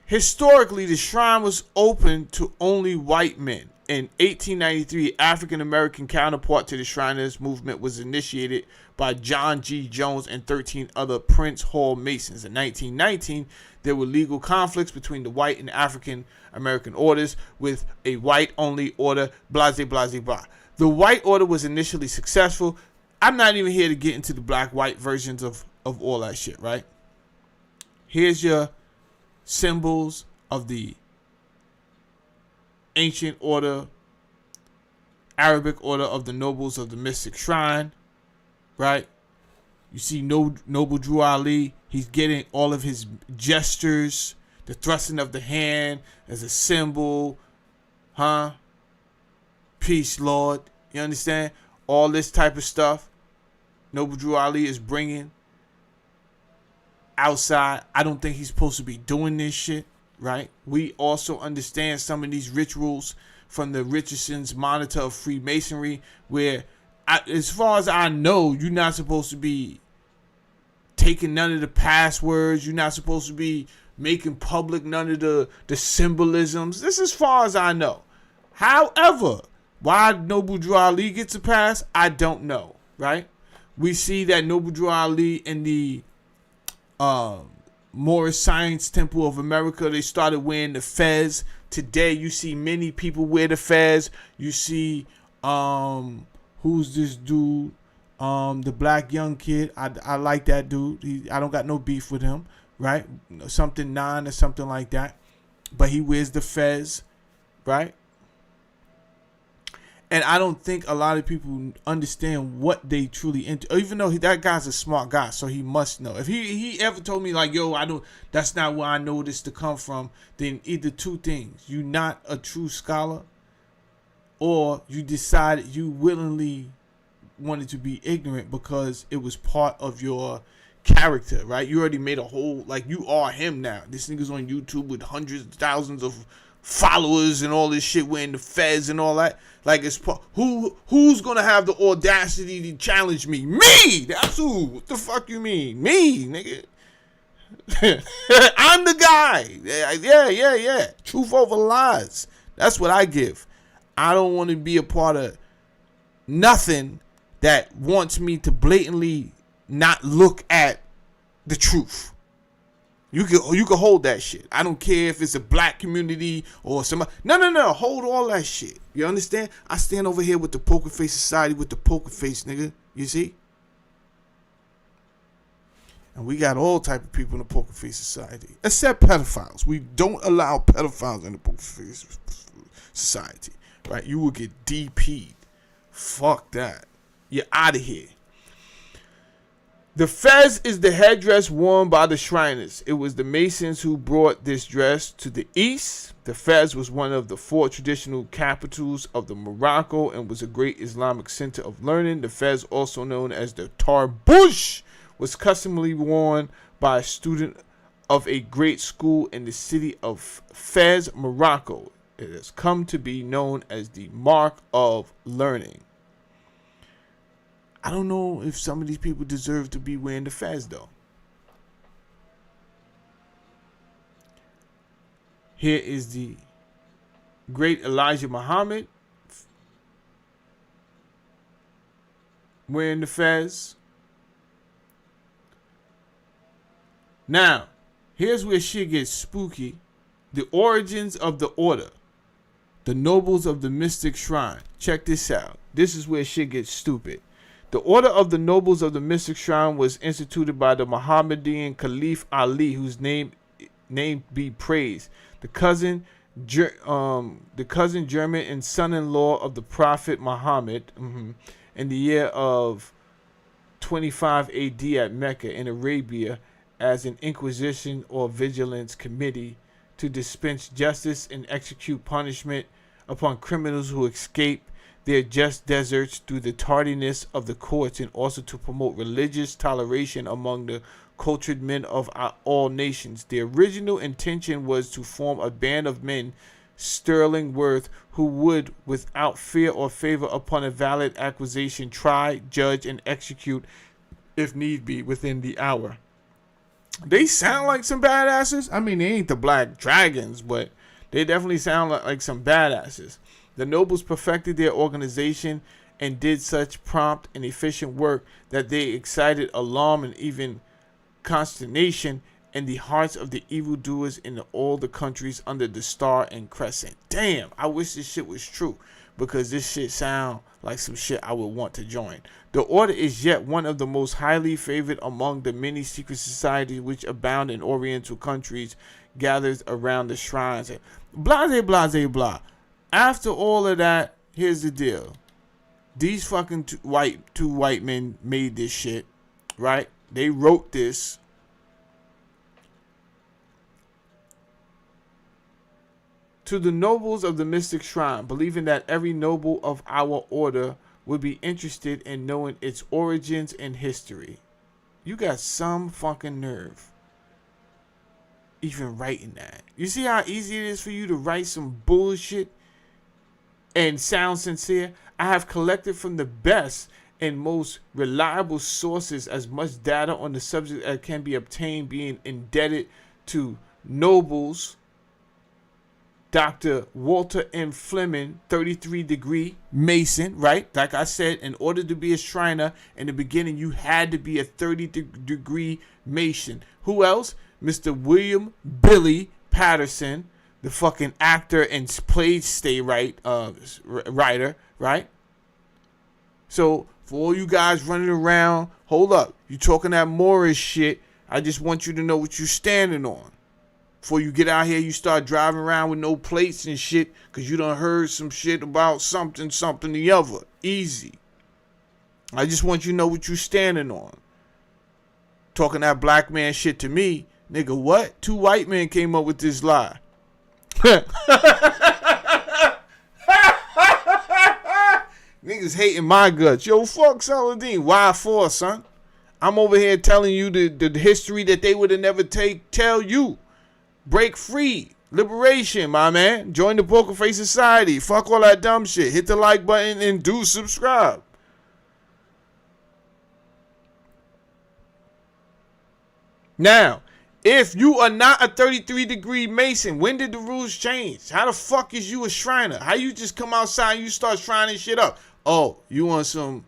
Historically, the shrine was open to only white men. In 1893, African American counterpart to the Shriners movement was initiated by John G. Jones and 13 other Prince Hall Masons. In 1919, there were legal conflicts between the white and African American orders, with a white-only order, blase, blase, blah. The white order was initially successful. I'm not even here to get into the black-white versions of all that shit, right? Here's your symbols of the ancient order, Arabic order of the nobles of the mystic shrine, right? You see Noble Drew Ali. He's getting all of his gestures, the thrusting of the hand as a symbol, Peace, Lord. You understand? All this type of stuff Noble Drew Ali is bringing outside. I don't think he's supposed to be doing this shit, right? We also understand some of these rituals from the Richardson's Monitor of Freemasonry, where, as far as I know, you're not supposed to be taking none of the passwords. You're not supposed to be making public none of the symbolisms. This is as far as I know. However, why Noble Drew Ali gets a pass, I don't know, right? We see that Noble Drew Ali in the Moorish Science Temple of America, they started wearing the fez. Today, you see many people wear the fez. You see, who's this dude? The black young kid, I like that dude. I don't got no beef with him, right? Something 9 or something like that. But he wears the fez, right? And I don't think a lot of people understand what they truly into. Even though that guy's a smart guy, so he must know. If he ever told me like, yo, I don't, that's not where I know this to come from, then either two things: you not a true scholar, or you decided you willingly wanted to be ignorant because it was part of your character, right? You already made a whole, like, you are him now. This nigga's on YouTube with hundreds of thousands of followers and all this shit, wearing the fez and all that. Like, it's who's gonna have the audacity to challenge me? Me! That's who. What the fuck you mean? Me, nigga. I'm the guy. Yeah. Truth over lies. That's what I give. I don't want to be a part of nothing that wants me to blatantly not look at the truth. You can hold that shit. I don't care if it's a black community or somebody. No. Hold all that shit. You understand? I stand over here with the Poker Face Society with the poker face, nigga. You see? And we got all type of people in the Poker Face Society, except pedophiles. We don't allow pedophiles in the Poker Face Society, right? You will get DP'd. Fuck that. You're out of here. The fez is the headdress worn by the Shriners. It was the Masons who brought this dress to the East. The fez was one of the 4 traditional capitals of the Morocco and was a great Islamic center of learning. The fez, also known as the tarbouch, was customarily worn by a student of a great school in the city of Fez, Morocco. It has come to be known as the mark of learning. I don't know if some of these people deserve to be wearing the fez, though. Here is the great Elijah Muhammad wearing the fez. Now, here's where shit gets spooky. The origins of the order. The nobles of the mystic shrine. Check this out. This is where shit gets stupid. The order of the nobles of the mystic shrine was instituted by the Mohammedan Caliph Ali, whose name be praised. The cousin German and son-in-law of the Prophet Muhammad, in the year of 25 AD at Mecca in Arabia, as an inquisition or vigilance committee to dispense justice and execute punishment upon criminals who escape their just deserts through the tardiness of the courts, and also to promote religious toleration among the cultured men of all nations. The original intention was to form a band of men sterling worth who would, without fear or favor upon a valid accusation, try, judge, and execute, if need be, within the hour. They sound like some badasses. I mean, they ain't the Black Dragons, but they definitely sound like some badasses. The nobles perfected their organization and did such prompt and efficient work that they excited alarm and even consternation in the hearts of the evildoers in all the countries under the star and crescent. Damn, I wish this shit was true, because this shit sound like some shit I would want to join. The order is yet one of the most highly favored among the many secret societies which abound in Oriental countries, gathered around the shrines. Blase, blah. After all of that, here's the deal. These fucking two white men made this shit, right? They wrote this. To the nobles of the mystic shrine, believing that every noble of our order would be interested in knowing its origins and history. You got some fucking nerve even writing that. You see how easy it is for you to write some bullshit and sound sincere? I have collected from the best and most reliable sources as much data on the subject as can be obtained, being indebted to nobles Dr. Walter M. Fleming, 33-degree Mason, right? Like I said, in order to be a Shriner in the beginning, you had to be a 30-degree Mason. Who else? Mr. William Billy Patterson, the fucking actor and play writer, right? So for all you guys running around, hold up. You talking that Moorish shit. I just want you to know what you're standing on. Before you get out here, you start driving around with no plates and shit because you done heard some shit about something the other. Easy. I just want you to know what you're standing on. Talking that black man shit to me. Nigga, what? 2 white men came up with this lie. Niggas hating my guts. Yo, fuck Saladin. Why for, son? I'm over here telling you the history that they would have never tell you. Break free. Liberation, my man. Join the Poker Face Society. Fuck all that dumb shit. Hit the like button and do subscribe. Now, if you are not a 33-degree Mason, when did the rules change? How the fuck is you a Shriner? How you just come outside and you start shrining shit up? Oh, you want some,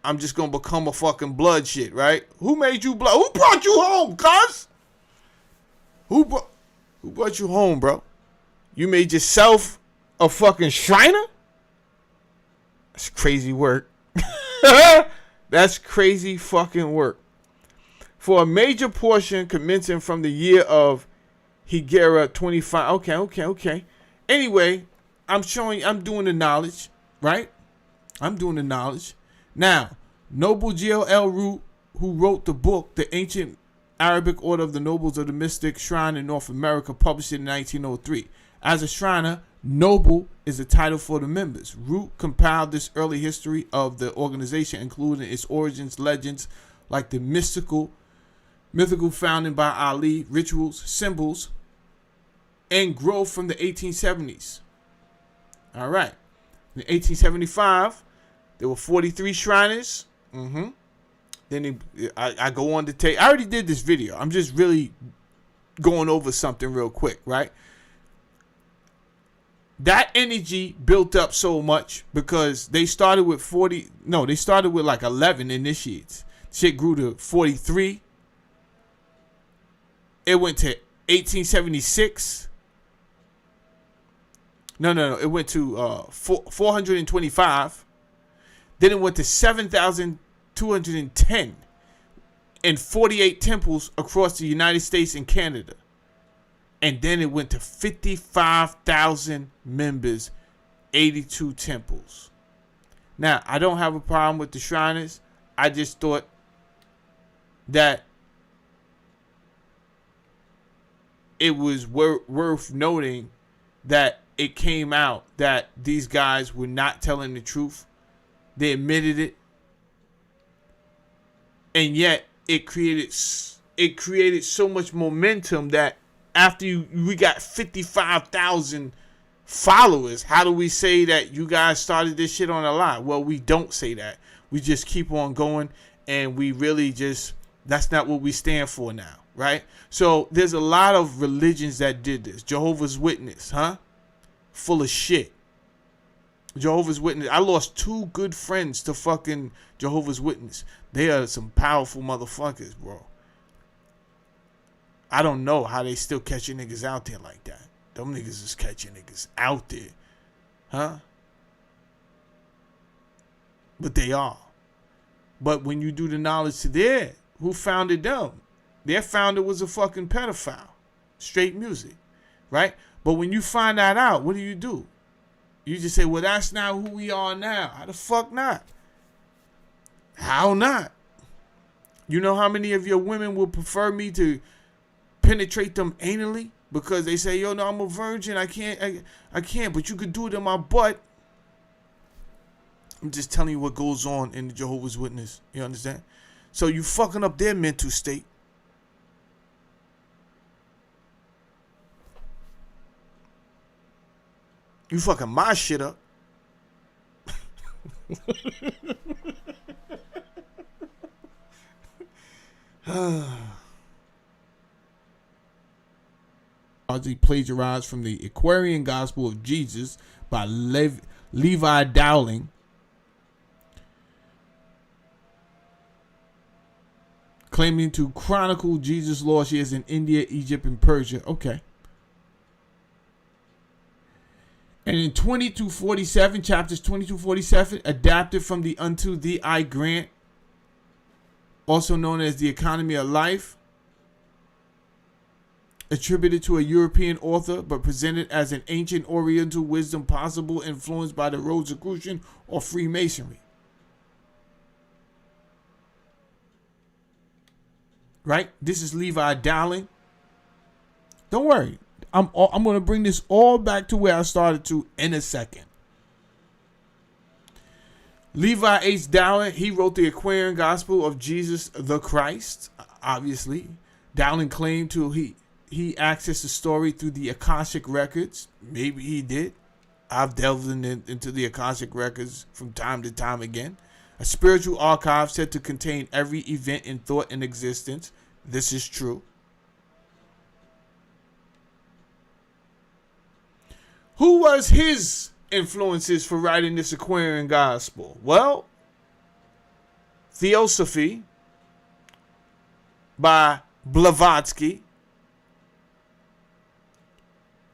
I'm just going to become a fucking blood shit, right? Who made you blood? Who brought you home, cuz? Who brought you home, bro? You made yourself a fucking Shriner? That's crazy work. That's crazy fucking work. For a major portion commencing from the year of Higuera 25. Okay. Anyway, I'm doing the knowledge, right? I'm doing the knowledge. Now, Noble G.L. Root, who wrote the book, The Ancient Arabic Order of the Nobles of the Mystic Shrine in North America, published it in 1903. As a Shriner, Noble is a title for the members. Root compiled this early history of the organization, including its origins, legends, like the mythical founding by Ali, rituals, symbols, and growth from the 1870s. All right. In 1875, there were 43 Shriners. Then I go on to take... I already did this video. I'm just really going over something real quick, right? That energy built up so much because they started with they started with like 11 initiates. Shit grew to 43. It went to 1876. No. It went to 425. Then it went to 7,210 and 48 temples across the United States and Canada. And then it went to 55,000 members, 82 temples. Now, I don't have a problem with the Shriners. I just thought that it was worth noting that it came out that these guys were not telling the truth. They admitted it. And yet it created so much momentum that after we got 55,000 followers, how do we say that you guys started this shit on a lie? Well, we don't say that. We just keep on going, and we really just, that's not what we stand for now, right? So there's a lot of religions that did this. Jehovah's Witness, full of shit. Jehovah's Witness. I lost 2 good friends to fucking Jehovah's Witness. They are some powerful motherfuckers, bro. I don't know how they still catching niggas out there like that. Them niggas is catching niggas out there. But they are. But when you do the knowledge to who founded them? Their founder was a fucking pedophile. Straight music. Right? But when you find that out, what do? You just say, well, that's not who we are now. How the fuck not? How not? You know how many of your women would prefer me to penetrate them anally? Because they say, yo, no, I'm a virgin. I can't, but you could do it in my butt. I'm just telling you what goes on in the Jehovah's Witness. You understand? So you fucking up their mental state. You fucking my shit up. Plagiarized from the Aquarian Gospel of Jesus by Levi Dowling. Claiming to chronicle Jesus' lost years in India, Egypt, and Persia. Okay. And in 2247, chapters 2247, adapted from the Unto Thee I Grant, also known as the Economy of Life, attributed to a European author, but presented as an ancient Oriental wisdom possible influenced by the Rosicrucian or Freemasonry. Right? This is Levi Dowling. Don't worry. I'm going to bring this all back to where I started to in a second. Levi H. Dowling, he wrote the Aquarian Gospel of Jesus the Christ, obviously. Dowling claimed he accessed the story through the Akashic Records. Maybe he did. I've delved into the Akashic Records from time to time again. A spiritual archive said to contain every event and thought in existence. This is true. Who was his influences for writing this Aquarian Gospel? Well, Theosophy by Blavatsky,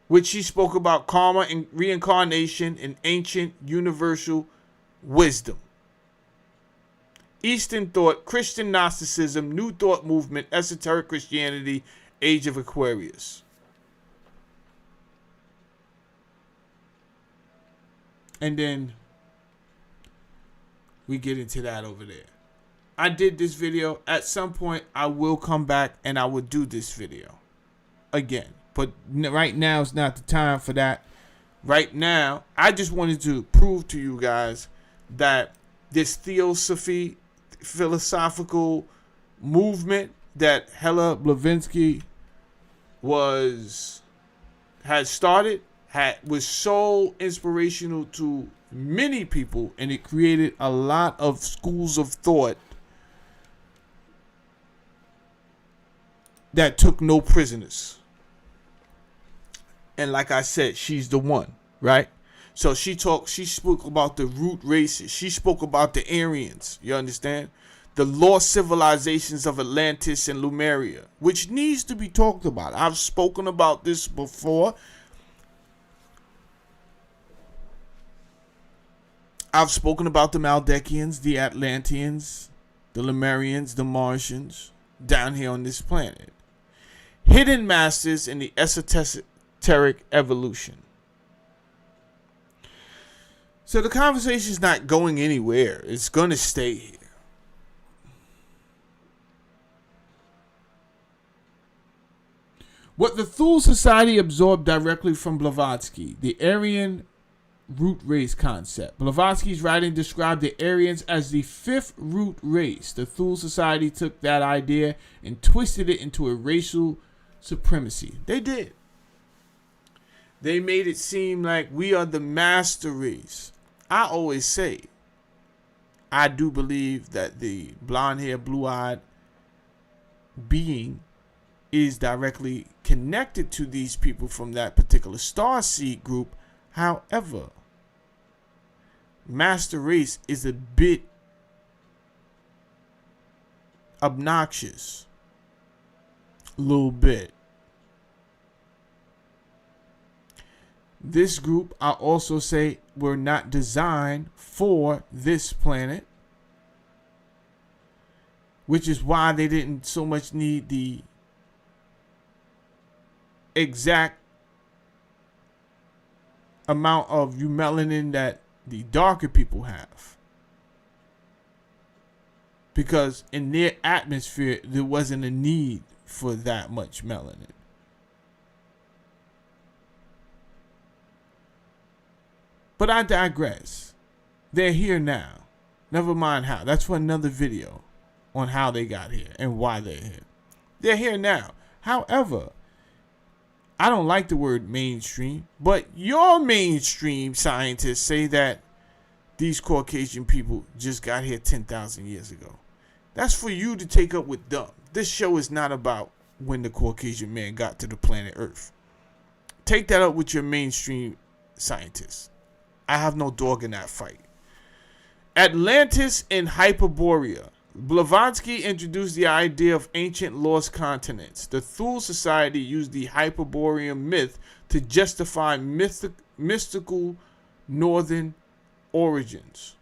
which he spoke about karma and reincarnation and ancient universal wisdom. Eastern thought, Christian Gnosticism, New Thought movement, esoteric Christianity, Age of Aquarius. And then we get into that over there. I did this video. At some point, I will come back and I will do this video again. But right now is not the time for that. Right now, I just wanted to prove to you guys that this Theosophy philosophical movement that Hella Blavatsky had started was so inspirational to many people, and it created a lot of schools of thought that took no prisoners. And like I said, she's the one, right? So she spoke about the root races. She spoke about the Aryans, you understand? The lost civilizations of Atlantis and Lemuria, which needs to be talked about. I've spoken about this before. I've spoken about the Maldekians, the Atlanteans, the Lemurians, the Martians, down here on this planet. Hidden masters in the esoteric evolution. So the conversation is not going anywhere. It's going to stay here. What the Thule Society absorbed directly from Blavatsky, the Aryan root race concept. Blavatsky's writing described the Aryans as the fifth root race. The Thule Society took that idea and twisted it into a racial supremacy. They did. They made it seem like we are the master race. I always say, I do believe that the blonde-haired, blue-eyed being is directly connected to these people from that particular star seed group. However, master race is a bit obnoxious. A little bit. This group, I also say, were not designed for this planet, which is why they didn't so much need the exact amount of melanin that the darker people have, because in their atmosphere there wasn't a need for that much melanin. But I digress. They're here now. Never mind how. That's for another video on how they got here and why they're here. They're here now. However, I don't like the word mainstream, but your mainstream scientists say that these Caucasian people just got here 10,000 years ago. That's for you to take up with them. This show is not about when the Caucasian man got to the planet Earth. Take that up with your mainstream scientists. I have no dog in that fight. Atlantis and Hyperborea. Blavatsky introduced the idea of ancient lost continents. The Thule Society used the Hyperborean myth to justify mystical northern origins.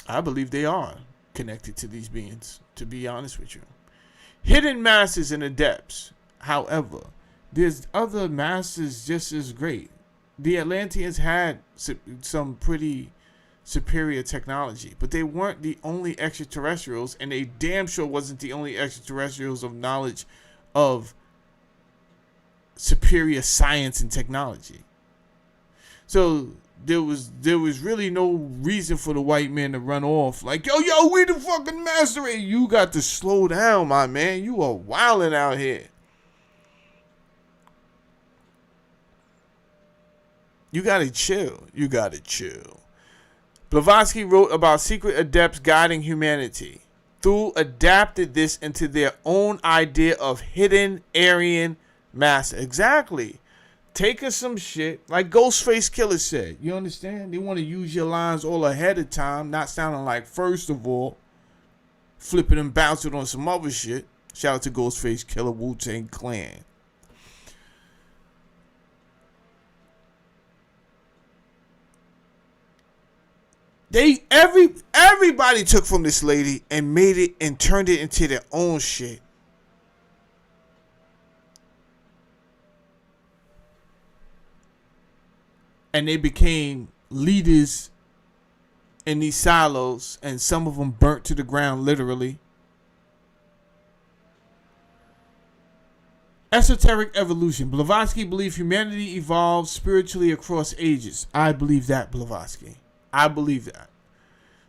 I believe they are connected to these beings, to be honest with you. Hidden masters in the depths. However, there's other masters just as great. The Atlanteans had some pretty superior technology, but they weren't the only extraterrestrials, and they damn sure wasn't the only extraterrestrials of knowledge of superior science and technology. So there was really no reason for the white man to run off like, yo, we the fucking master. You got to slow down, my man. You are wilding out here. You gotta chill. Blavatsky wrote about secret adepts guiding humanity. Thule adapted this into their own idea of hidden Aryan master. Exactly. Take us some shit like Ghostface Killer said. You understand? They want to use your lines all ahead of time, not sounding like first of all, flipping and bouncing on some other shit. Shout out to Ghostface Killer, Wu-Tang Clan. Everybody took from this lady and made it and turned it into their own shit. And they became leaders in these silos, and some of them burnt to the ground, literally. Esoteric evolution. Blavatsky believed humanity evolved spiritually across ages. I believe that, Blavatsky. I believe that.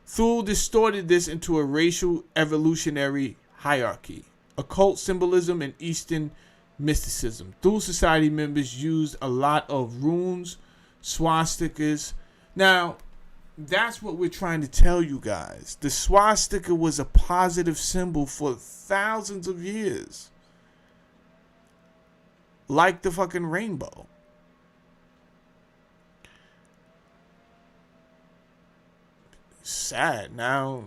Thule distorted this into a racial evolutionary hierarchy, occult symbolism, and Eastern mysticism. Thule Society members used a lot of runes, swastikas. Now, that's what we're trying to tell you guys. The swastika was a positive symbol for thousands of years. Like the fucking rainbow. Sad. Now,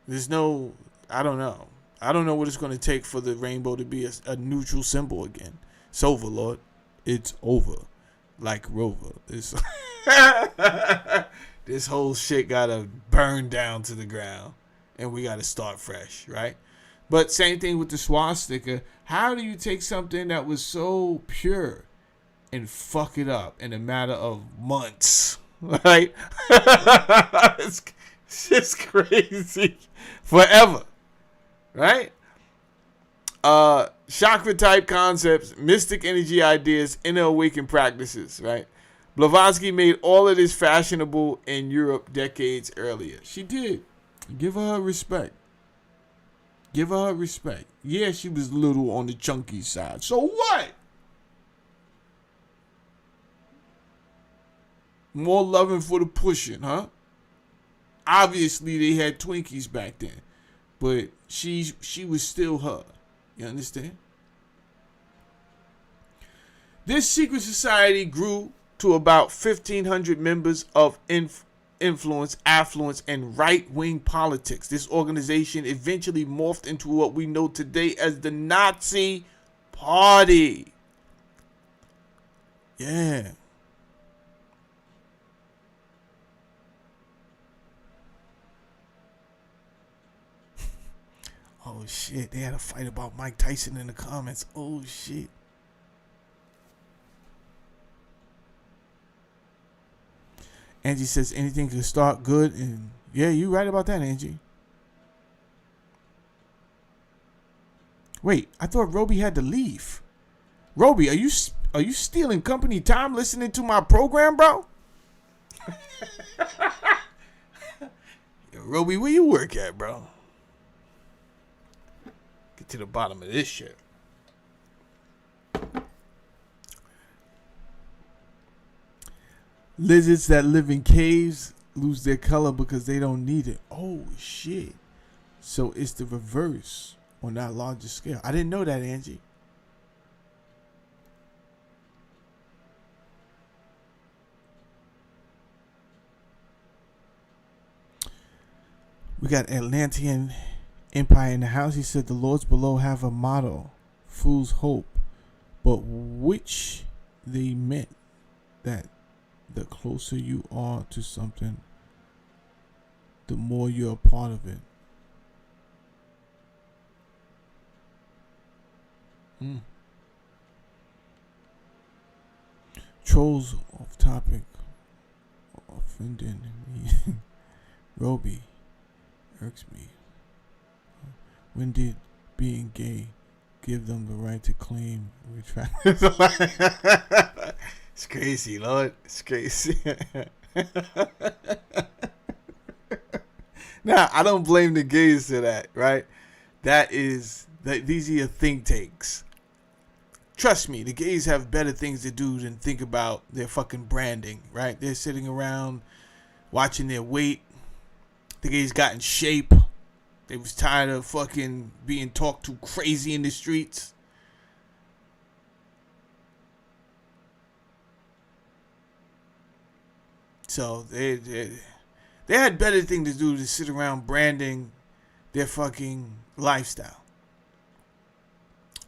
there's no, I don't know. I don't know what it's going to take for the rainbow to be a neutral symbol again. It's over, Lord. It's over. Like Rover. This whole shit got to burn down to the ground. And we got to start fresh, right? But same thing with the swastika. How do you take something that was so pure and fuck it up in a matter of months? Right? It's just crazy. Forever. Right? Chakra type concepts, mystic energy ideas, inner awakened practices, right? Blavatsky made all of this fashionable in Europe decades earlier. She did. Give her respect. Give her respect. Yeah, she was a little on the chunky side. So what? More loving for the pushing, huh? Obviously, they had Twinkies back then. But she was still her. You understand? This secret society grew to about 1,500 members of influence, affluence, and right-wing politics. This organization eventually morphed into what we know today as the Nazi Party. Yeah. Oh shit, they had a fight about Mike Tyson in the comments. Oh shit. Angie says anything can start good, and yeah, you right about that, Angie. Wait, I thought Roby had to leave. Roby, are you stealing company time listening to my program, bro? Yo, Roby, where you work at, bro? Get to the bottom of this shit. Lizards that live in caves lose their color because they don't need it. Oh, shit. So it's the reverse on that larger scale. I didn't know that, Angie. We got Atlantean Empire in the house. He said the lords below have a motto. fool's hope, but which they meant that the closer you are to something, the more you're a part of it. Trolls off topic, offending me. Roby irks me. When did being gay give them the right to claim retract? It's crazy, Lord. It's crazy. Now, I don't blame the gays for that, right? These are your think tanks. Trust me, the gays have better things to do than think about their fucking branding, right? They're sitting around watching their weight. The gays got in shape. They was tired of fucking being talked to crazy in the streets. So they had better things to do to sit around branding their fucking lifestyle.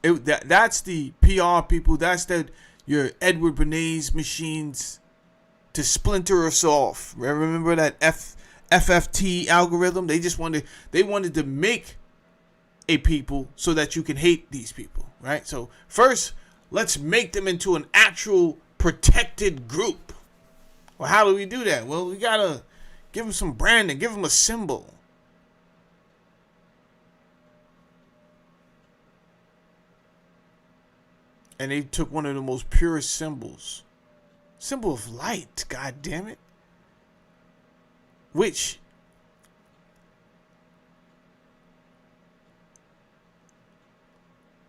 That's the PR people. That's your Edward Bernays machines to splinter us off. Remember that FFT algorithm? They wanted to make a people so that you can hate these people, right? So first, let's make them into an actual protected group. Well, how do we do that? Well, we gotta give them some branding, give them a symbol. And they took one of the most purest symbols. Symbol of light, god damn it. Which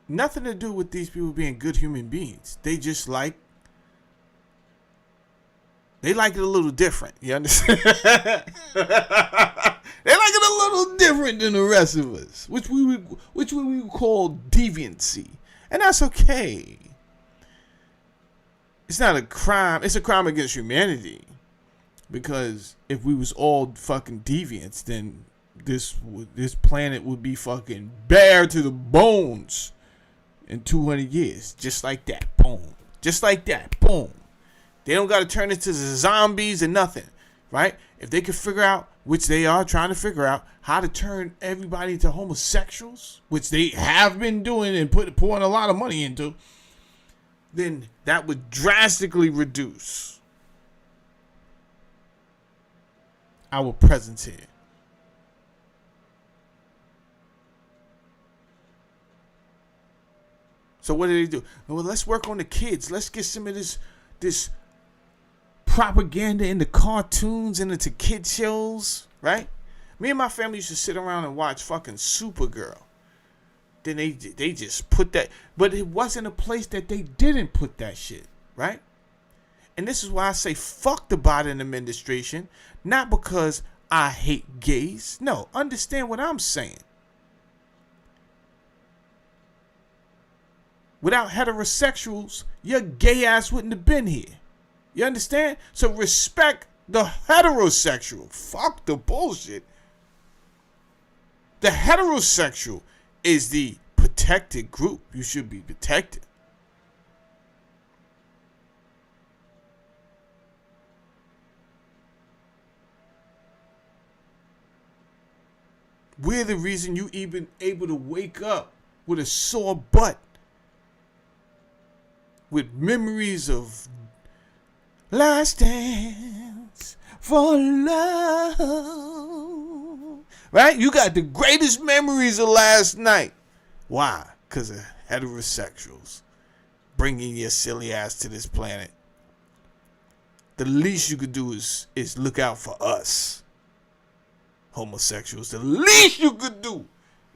nothing to do with these people being good human beings. They like it a little different. You understand? They like it a little different than the rest of us, which we would call deviancy. And that's okay. It's not a crime. It's a crime against humanity. Because if we was all fucking deviants, then this planet would be fucking bare to the bones in 200 years. Just like that. Boom. Just like that. Boom. They don't got to turn into zombies or nothing. Right? If they could figure out, which they are trying to figure out, how to turn everybody into homosexuals, which they have been doing and pouring a lot of money into, then that would drastically reduce our presence here. So what do they do? Well, let's work on the kids. Let's get some of this propaganda in the cartoons and into kid shows, right? Me and my family used to sit around and watch fucking Supergirl. Then they just put that, but it wasn't a place that they didn't put that shit, right? And this is why I say fuck the Biden administration, not because I hate gays. No, understand what I'm saying. Without heterosexuals, your gay ass wouldn't have been here. You understand? So respect the heterosexual. Fuck the bullshit. The heterosexual is the protected group. You should be protected. We're the reason you even able to wake up with a sore butt, with memories of last dance for love. Right? You got the greatest memories of last night. Why? Because of heterosexuals bringing your silly ass to this planet. The least you could do is look out for us, homosexuals. The least you could do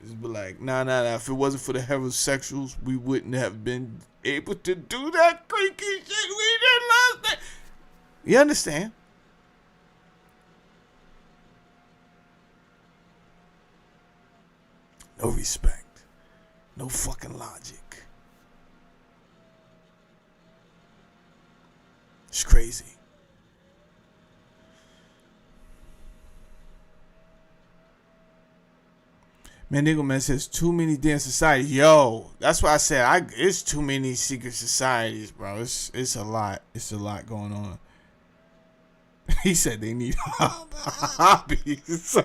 is be like, nah. If it wasn't for the heterosexuals, we wouldn't have been able to do that creaky shit we did last night. You understand? No respect. No fucking logic. It's crazy. Mandigo Man says too many damn societies. Yo, that's why I said it's too many secret societies, bro. It's a lot. It's a lot going on. He said they need hobbies.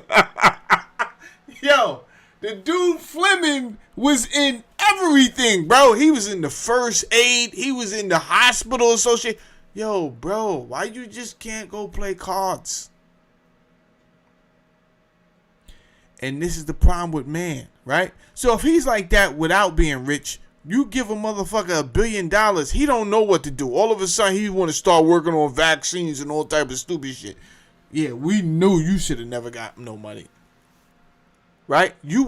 Yo, the dude Fleming was in everything, bro. He was in the first aid. He was in the hospital association. Yo, bro, why you just can't go play cards? And this is the problem with man, right? So if he's like that without being rich, you give a motherfucker $1 billion, he don't know what to do. All of a sudden, he want to start working on vaccines and all type of stupid shit. Yeah, we knew you should have never got no money, right? You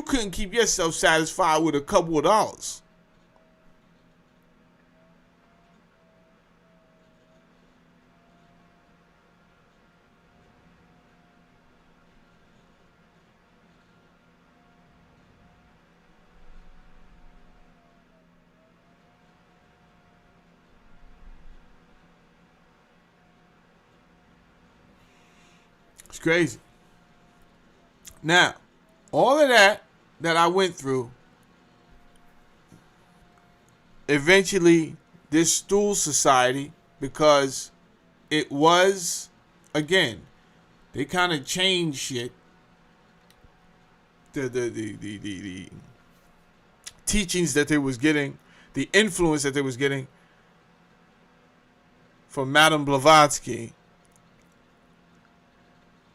couldn't keep yourself satisfied with a couple of dollars. It's crazy. Now, all of that I went through, eventually this stool society, because it was, again, they kind of changed shit. The teachings that they was getting, the influence that they was getting from Madame Blavatsky,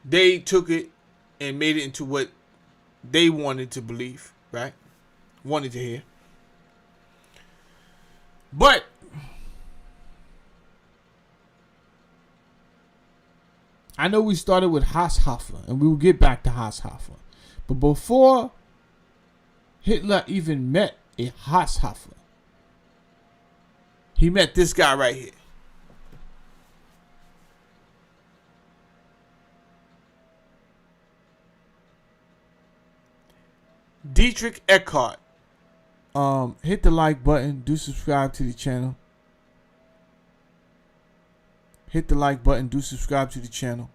they took it and made it into what they wanted to believe, right? Wanted to hear. But I know we started with Haushofer, and we will get back to Haushofer. But before Hitler even met a Haushofer, he met this guy right here. Dietrich Eckart. Hit the like button. Do subscribe to the channel. Hit the like button. Do subscribe to the channel.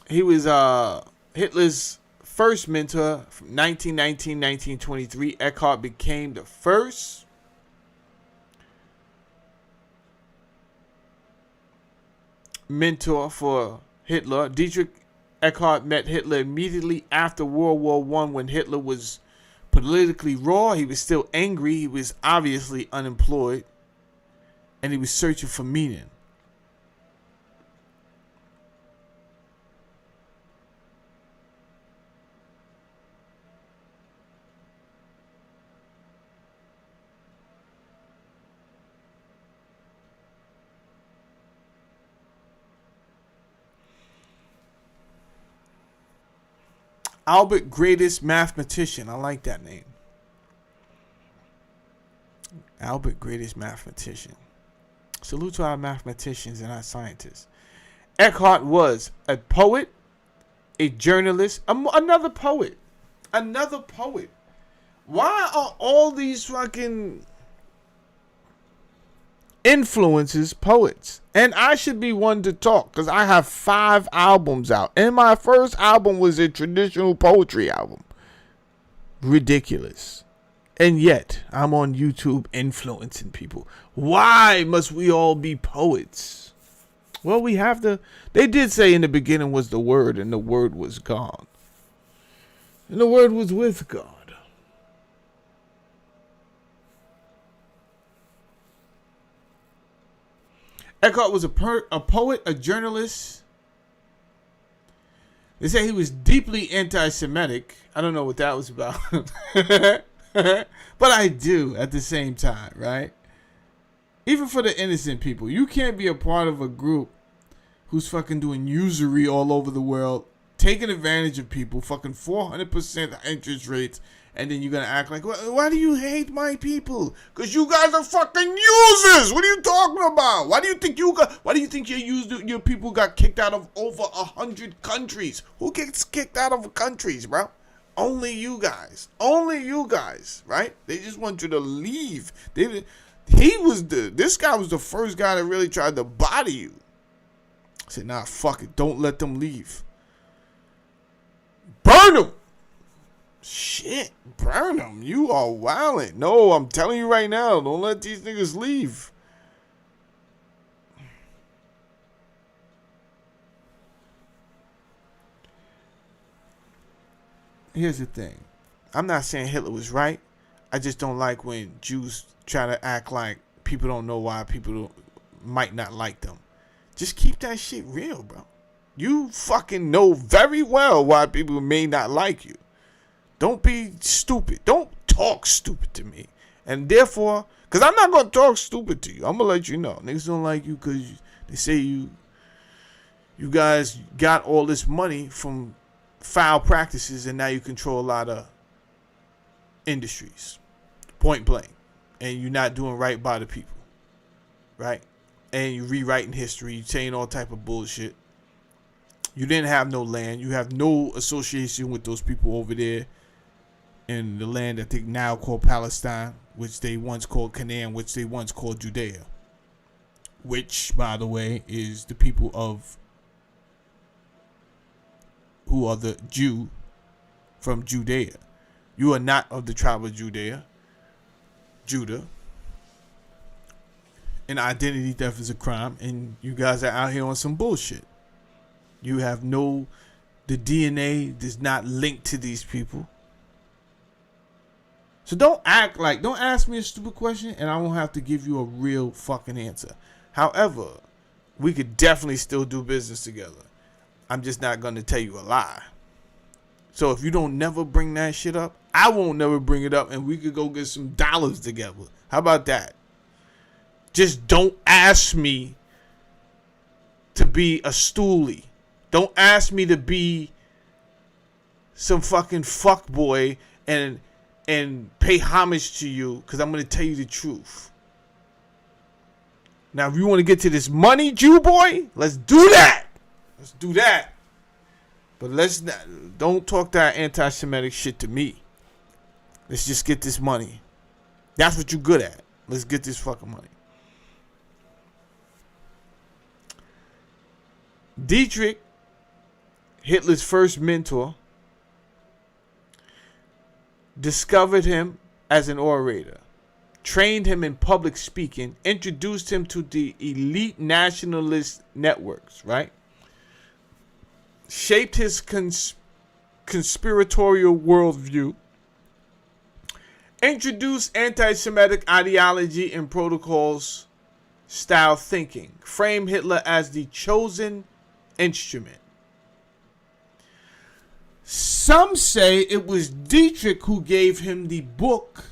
He was Hitler's first mentor from 1919-1923. Eckart became the first mentor for Hitler. Dietrich Eckart met Hitler immediately after World War I, when Hitler was politically raw. He was still angry. He was obviously unemployed, and he was searching for meaning. Albert, greatest mathematician. I like that name. Albert, greatest mathematician. Salute to our mathematicians and our scientists. Eckart was a poet, a journalist, another poet. Another poet. Why are all these fucking influences poets? And I should be one to talk, because I have 5 albums out, and my first album was a traditional poetry album. Ridiculous. And yet I'm on YouTube influencing people. Why must we all be poets? Well, we have to. They did say in the beginning was the Word, and the Word was God, and the Word was with God. Eckart was a poet, a journalist. They say he was deeply anti-Semitic. I don't know what that was about. But I do at the same time, right? Even for the innocent people. You can't be a part of a group who's fucking doing usury all over the world, taking advantage of people, fucking 400% interest rates, and then you're gonna act like, why do you hate my people? Because you guys are fucking users. What are you talking about? Why do you think your people got kicked out of over 100 countries? Who gets kicked out of countries, bro? Only you guys. Only you guys, right? They just want you to leave. This guy was the first guy that really tried to body you. I said, nah, fuck it. Don't let them leave. Burn them. Shit, burn them. You are wildin'. No, I'm telling you right now, don't let these niggas leave. Here's the thing. I'm not saying Hitler was right. I just don't like when Jews try to act like people don't know why people might not like them. Just keep that shit real, bro. You fucking know very well why people may not like you. Don't be stupid. Don't talk stupid to me. And therefore, because I'm not going to talk stupid to you. I'm going to let you know. Niggas don't like you because they say you guys got all this money from foul practices and now you control a lot of industries. Point blank. And you're not doing right by the people. Right? And you're rewriting history. You're saying all type of bullshit. You didn't have no land. You have no association with those people over there in the land that they now call Palestine, which they once called Canaan, which they once called Judea. Which, by the way, is the people of who are the Jew from Judea. You are not of the tribe of Judah. And identity theft is a crime, and you guys are out here on some bullshit. You have the DNA does not link to these people. So don't ask me a stupid question and I won't have to give you a real fucking answer. However, we could definitely still do business together. I'm just not going to tell you a lie. So if you don't never bring that shit up, I won't never bring it up and we could go get some dollars together. How about that? Just don't ask me to be a stoolie. Don't ask me to be some fucking fuckboy and pay homage to you because I'm going to tell you the truth. Now, if you want to get to this money, Jew boy, let's do that. Let's do that. But don't talk that anti-Semitic shit to me. Let's just get this money. That's what you're good at. Let's get this fucking money. Dietrich, Hitler's first mentor, discovered him as an orator, trained him in public speaking, introduced him to the elite nationalist networks, right? Shaped his conspiratorial worldview, introduced anti-Semitic ideology and protocols style thinking, framed Hitler as the chosen instrument. Some say it was Dietrich who gave him the book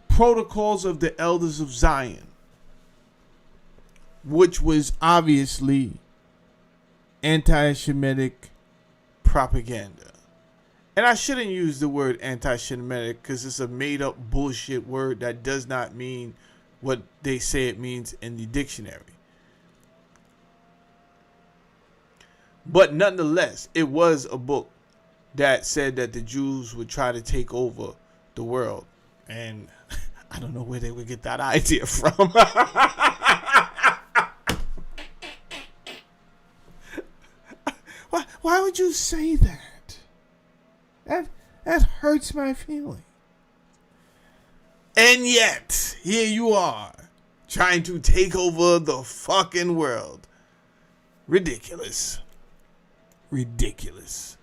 Protocols of the Elders of Zion, which was obviously anti-Semitic propaganda. And I shouldn't use the word anti-Semitic because it's a made-up bullshit word that does not mean what they say it means in the dictionary. But nonetheless, it was a book that said that the Jews would try to take over the world. And I don't know where they would get that idea from. Why would you say that? That hurts my feeling. And yet, here you are, trying to take over the fucking world. Ridiculous. Ridiculous.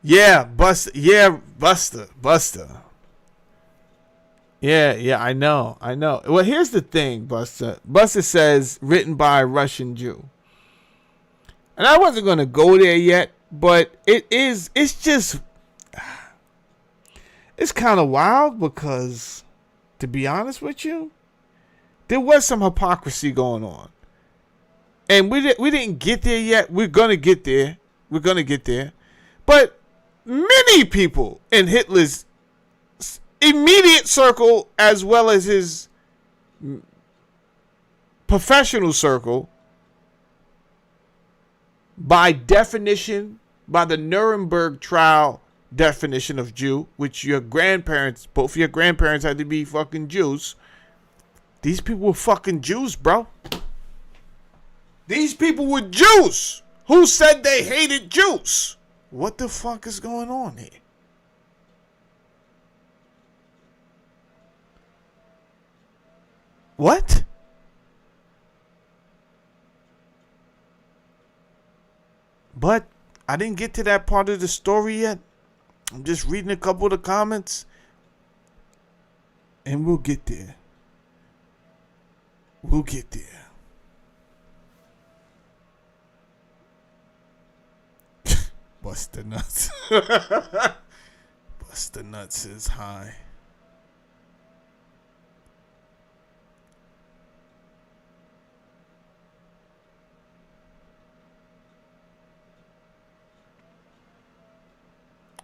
Yeah, Buster. Yeah, Buster. Yeah, I know. Well, here's the thing, Buster. Buster says, written by a Russian Jew. And I wasn't going to go there yet, but it's kind of wild because, to be honest with you, there was some hypocrisy going on. And we didn't get there yet. We're going to get there. But many people in Hitler's immediate circle as well as his professional circle, by definition, by the Nuremberg trial definition of Jew, which your grandparents, both of your grandparents had to be fucking Jews. These people were fucking Jews, bro. These people were Jews. Who said they hated Jews? What the fuck is going on here? What? But I didn't get to that part of the story yet. I'm just reading a couple of the comments. And we'll get there. We'll get there. Bust the nuts. Bust the nuts is high.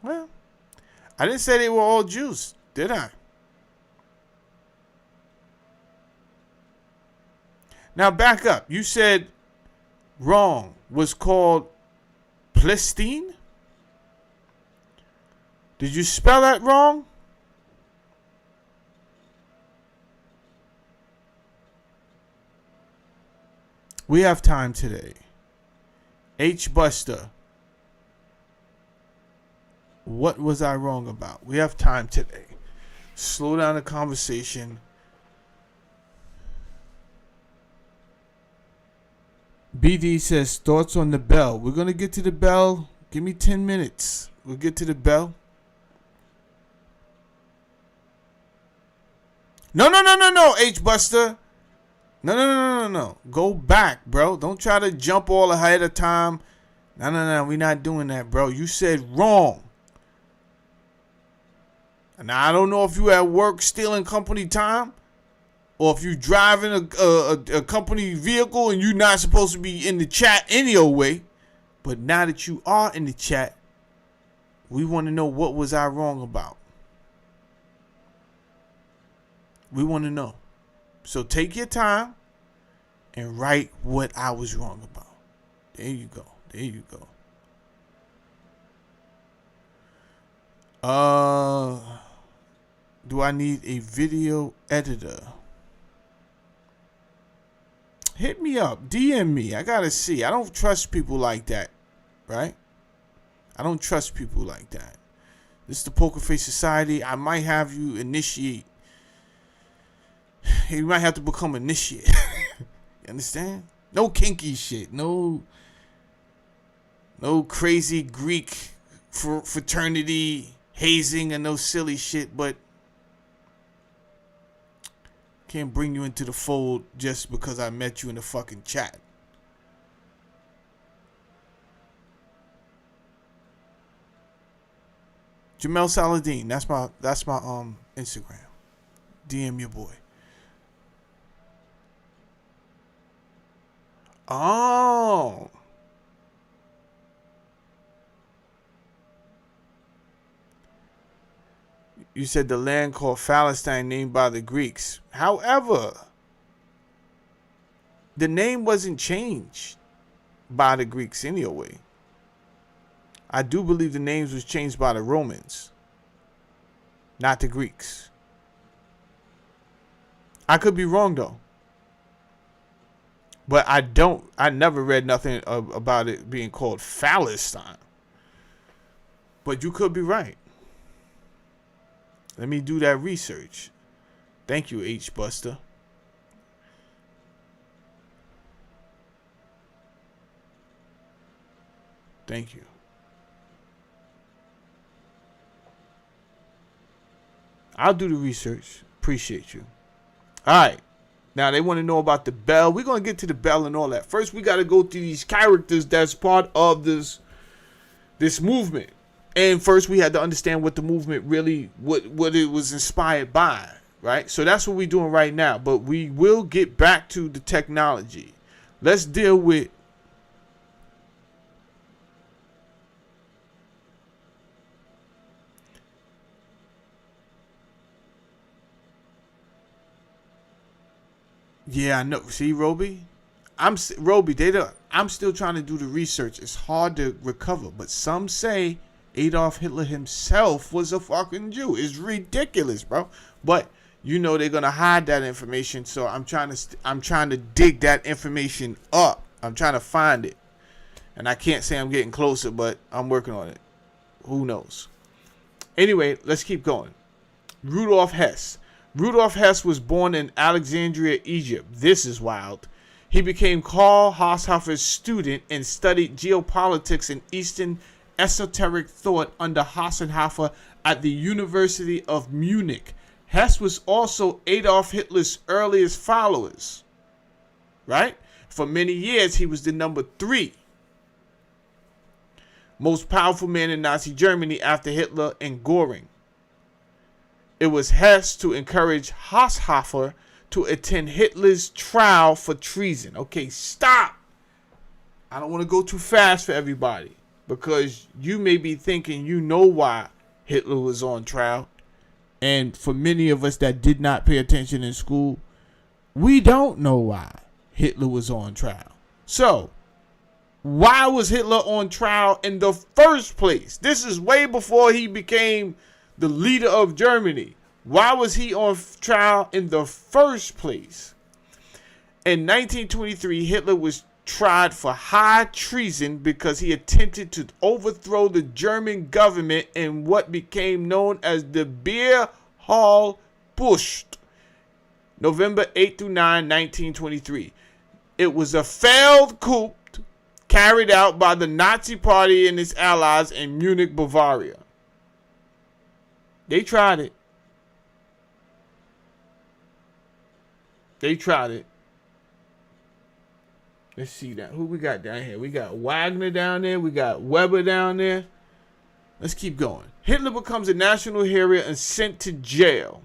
Well, I didn't say they were all Jews, did I? Now back up. You said wrong was called Palestine? Did you spell that wrong? We have time today. H Buster. What was I wrong about? We have time today. Slow down the conversation. BD says thoughts on the bell. We're going to get to the bell. Give me 10 minutes. We'll get to the bell. No, H Buster. No. Go back, bro. Don't try to jump all ahead of time. No. We're not doing that, bro. You said wrong. Now, I don't know if you at work stealing company time or if you driving a company vehicle and you're not supposed to be in the chat anyway. But now that you are in the chat, we want to know what was I wrong about. We want to know. So take your time and write what I was wrong about. There you go. Do I need a video editor? Hit me up. DM me. I gotta see. I don't trust people like that. Right? I don't trust people like that. This is the Poker Face Society. I might have you initiate. You might have to become initiate. You understand? No kinky shit. No crazy Greek fraternity hazing and no silly shit, but can't bring you into the fold just because I met you in the fucking chat. Jamel Saladin, that's my Instagram. DM your boy. Oh. You said the land called Palestine named by the Greeks. However, the name wasn't changed by the Greeks anyway. I do believe the names was changed by the Romans, not the Greeks. I could be wrong though. But I never read nothing about it being called Palestine. But you could be right. Let me do that research. Thank you, H Buster. Thank you. I'll do the research. Appreciate you. All right. Now they want to know about the bell. We're going to get to the bell and all that. First, we got to go through these characters that's part of this movement. And first, we had to understand what the movement really, what it was inspired by, right? So that's what we're doing right now. But we will get back to the technology. Let's deal with Yeah, I know. See, Roby? Roby, I'm still trying to do the research. It's hard to recover, but some say Adolf Hitler himself was a fucking Jew. It's ridiculous, bro. But you know they're gonna hide that information, so I'm trying to dig that information up. I'm trying to find it, and I can't say I'm getting closer, but I'm working on it. Who knows? Anyway, let's keep going. Rudolf Hess. Rudolf Hess was born in Alexandria, Egypt. This is wild. He became Karl Haushofer's student and studied geopolitics and Eastern esoteric thought under Haushofer at the University of Munich. Hess was also Adolf Hitler's earliest followers. Right? For many years, he was the number 3 most powerful man in Nazi Germany after Hitler and Göring. It was Hess to encourage Haushofer to attend Hitler's trial for treason. Okay, stop. I don't want to go too fast for everybody, because you may be thinking you know why Hitler was on trial. And for many of us that did not pay attention in school, we don't know why Hitler was on trial. So, why was Hitler on trial in the first place? This is way before he became the leader of Germany. Why was he on trial in the first place? In 1923, Hitler was tried for high treason because he attempted to overthrow the German government in what became known as the Beer Hall Putsch, November 8 through 9, 1923. It was a failed coup carried out by the Nazi Party and its allies in Munich, Bavaria. They tried it. They tried it. Let's see that. Who we got down here? We got Wagner down there. We got Weber down there. Let's keep going. Hitler becomes a national hero and sent to jail.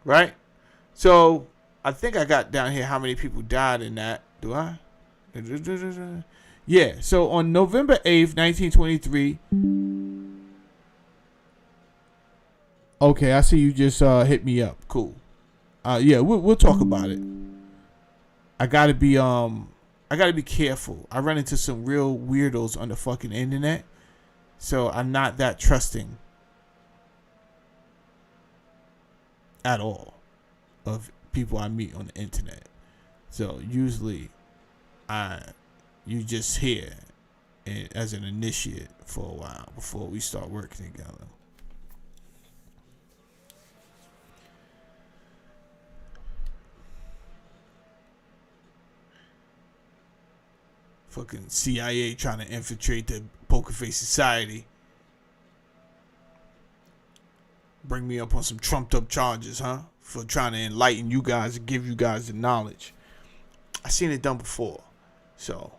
Right? So, I think I got down here how many people died in that. Do I? Yeah. So, on November 8th, 1923. Okay, I see you just hit me up. Cool. Yeah, we'll talk about it. I gotta be careful. I run into some real weirdos on the fucking internet, so I'm not that trusting at all of people I meet on the internet. So usually, you just here as an initiate for a while before we start working together. Fucking CIA trying to infiltrate the Poker Face Society. Bring me up on some trumped up charges, huh? For trying to enlighten you guys and give you guys the knowledge. I seen it done before. So.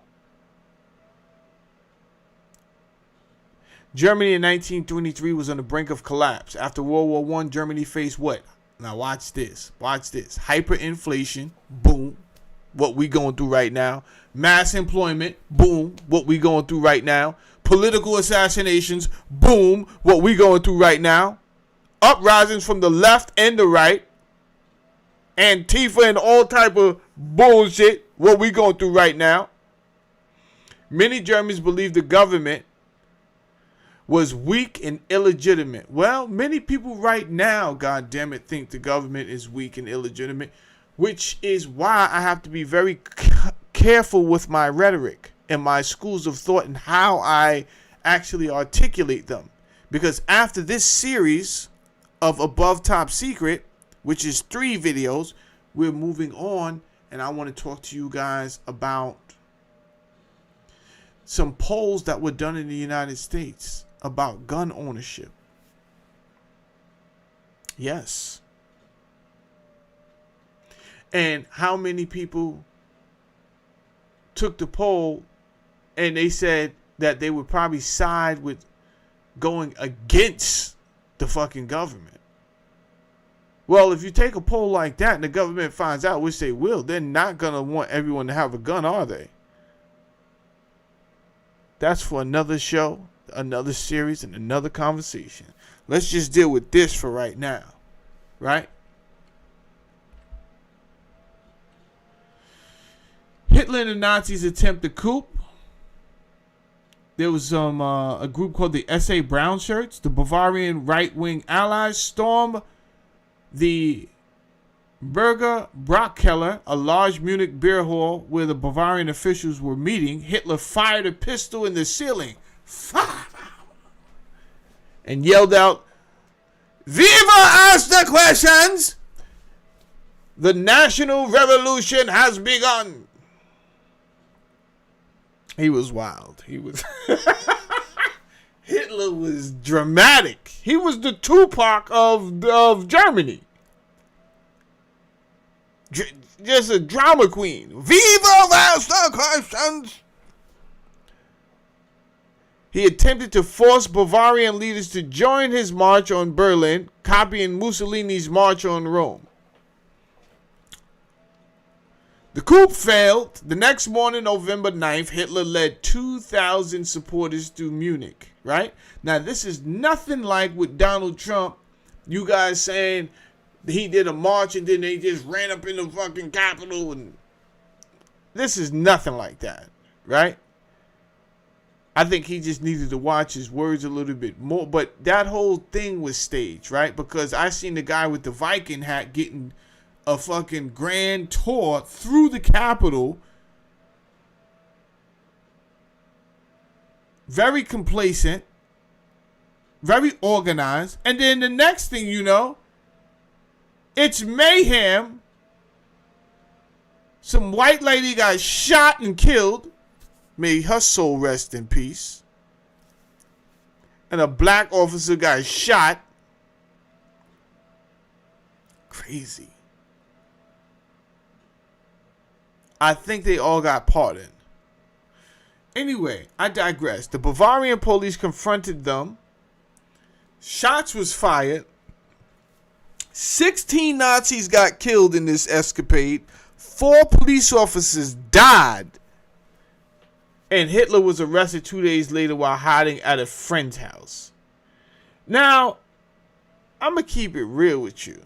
Germany in 1923 was on the brink of collapse. After World War I, Germany faced what? Now watch this. Watch this. Hyperinflation. Boom. What we going through right now. Mass employment, boom, what we going through right now. Political assassinations, boom, what we going through right now. Uprisings from the left and the right. Antifa and all type of bullshit, what we going through right now. Many Germans believe the government was weak and illegitimate. Well, many people right now, God damn it, think the government is weak and illegitimate, which is why I have to be very careful with my rhetoric and my schools of thought and how I actually articulate them. Because after this series of Above Top Secret, which is 3 videos, we're moving on, and I want to talk to you guys about some polls that were done in the United States about gun ownership. Yes. And how many people took the poll and they said that they would probably side with going against the fucking government. Well, if you take a poll like that and the government finds out, which they will, they're not going to want everyone to have a gun, are they? That's for another show, another series, and another conversation. Let's just deal with this for right now. Right? Hitler and the Nazis attempt the coup. There was a group called the S.A. Brown Shirts. The Bavarian right-wing allies stormed the Burger Brockkeller, a large Munich beer hall where the Bavarian officials were meeting. Hitler fired a pistol in the ceiling and yelled out, "Viva ask the questions! The national revolution has begun." He was wild. He was Hitler was dramatic. He was the Tupac of Germany. Just a drama queen. Viva ask the questions! He attempted to force Bavarian leaders to join his march on Berlin, copying Mussolini's march on Rome. The coup failed. The next morning, November 9th, Hitler led 2,000 supporters to Munich, right? Now, this is nothing like with Donald Trump, you guys saying he did a march and then they just ran up in the fucking Capitol. And this is nothing like that, right? I think he just needed to watch his words a little bit more. But that whole thing was staged, right? Because I seen the guy with the Viking hat getting a fucking grand tour through the Capitol. Very complacent. Very organized. And then the next thing you know, it's mayhem. Some white lady got shot and killed. May her soul rest in peace. And a black officer got shot. Crazy. I think they all got pardoned. Anyway, I digress. The Bavarian police confronted them. Shots was fired. 16 Nazis got killed in this escapade. 4 police officers died. And Hitler was arrested 2 days later while hiding at a friend's house. Now, I'm going to keep it real with you.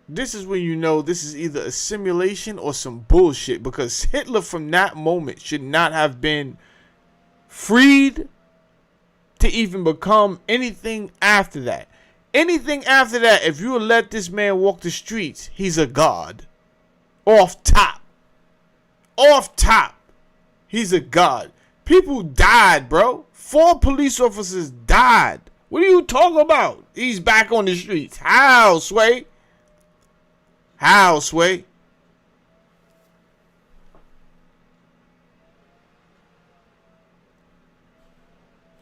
This is when you know this is either a simulation or some bullshit, because Hitler from that moment should not have been freed to even become anything after that. Anything after that, if you let this man walk the streets, he's a god. Off top. Off top. He's a god. People died, bro. 4 police officers died. What are you talking about? He's back on the streets. How, Sway? How, Sway?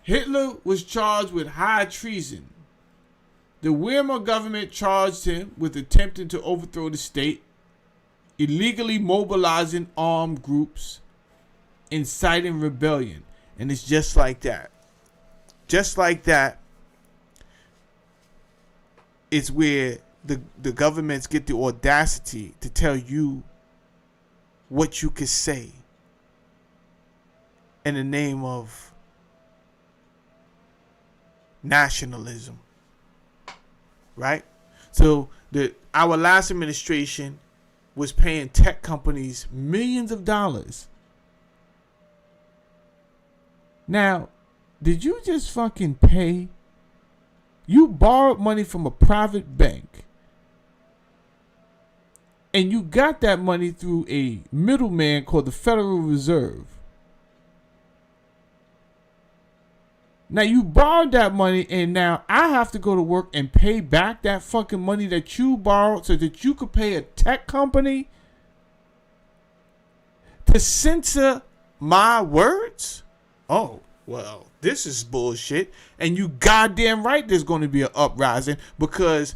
Hitler was charged with high treason. The Weimar government charged him with attempting to overthrow the state, illegally mobilizing armed groups, inciting rebellion. And it's just like that. Just like that. It's where the governments get the audacity to tell you what you could say in the name of nationalism. Right? So our last administration was paying tech companies millions of dollars. Now, did you just fucking pay? You borrowed money from a private bank, and you got that money through a middleman called the Federal Reserve. Now you borrowed that money, and now I have to go to work and pay back that fucking money that you borrowed so that you could pay a tech company to censor my words? Oh, well, this is bullshit. And you goddamn right there's going to be an uprising because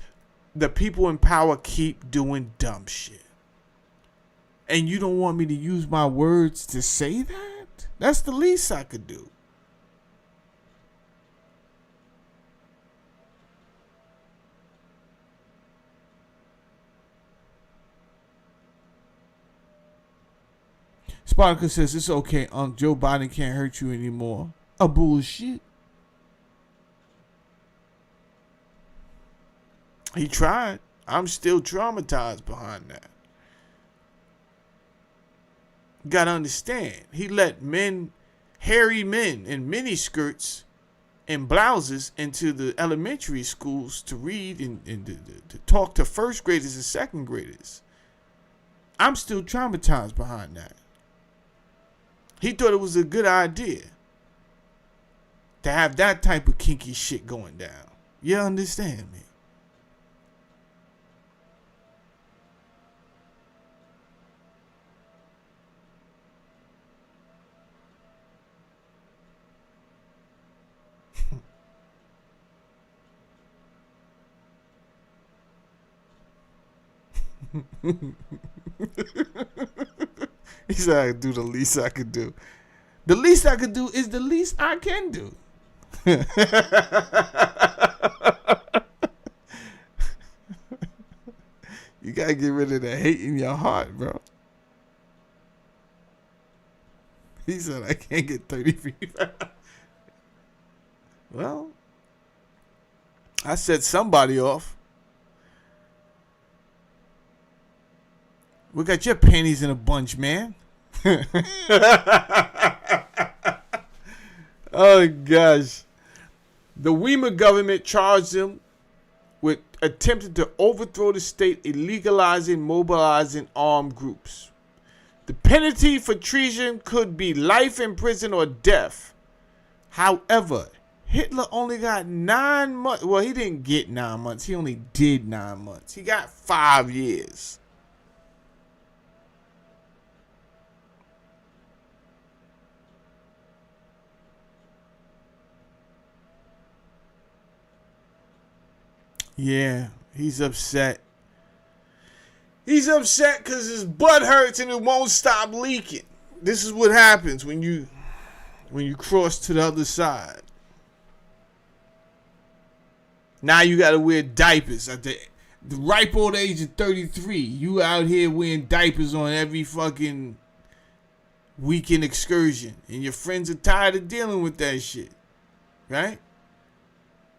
the people in power keep doing dumb shit. And you don't want me to use my words to say that? That's the least I could do. Spartacus says, it's okay, Unc. Joe Biden can't hurt you anymore. A bullshit. He tried. I'm still traumatized behind that. You gotta understand. He let men, hairy men in miniskirts and blouses into the elementary schools to read and to talk to first graders and second graders. I'm still traumatized behind that. He thought it was a good idea to have that type of kinky shit going down. You understand me? He said, I could do the least I could do. The least I could do is the least I can do. You gotta get rid of the hate in your heart, bro. He said, I can't get 30 feet. Well, I set somebody off. We got your panties in a bunch, man. Oh, gosh. The Weimar government charged him with attempting to overthrow the state, illegalizing, mobilizing armed groups. The penalty for treason could be life in prison or death. However, Hitler only got 9 months. Well, he didn't get 9 months. He only did 9 months. He got 5 years. Yeah, he's upset. He's upset because his butt hurts and it won't stop leaking. This is what happens when you cross to the other side. Now you got to wear diapers at the ripe old age of 33. You out here wearing diapers on every fucking weekend excursion, and your friends are tired of dealing with that shit, right?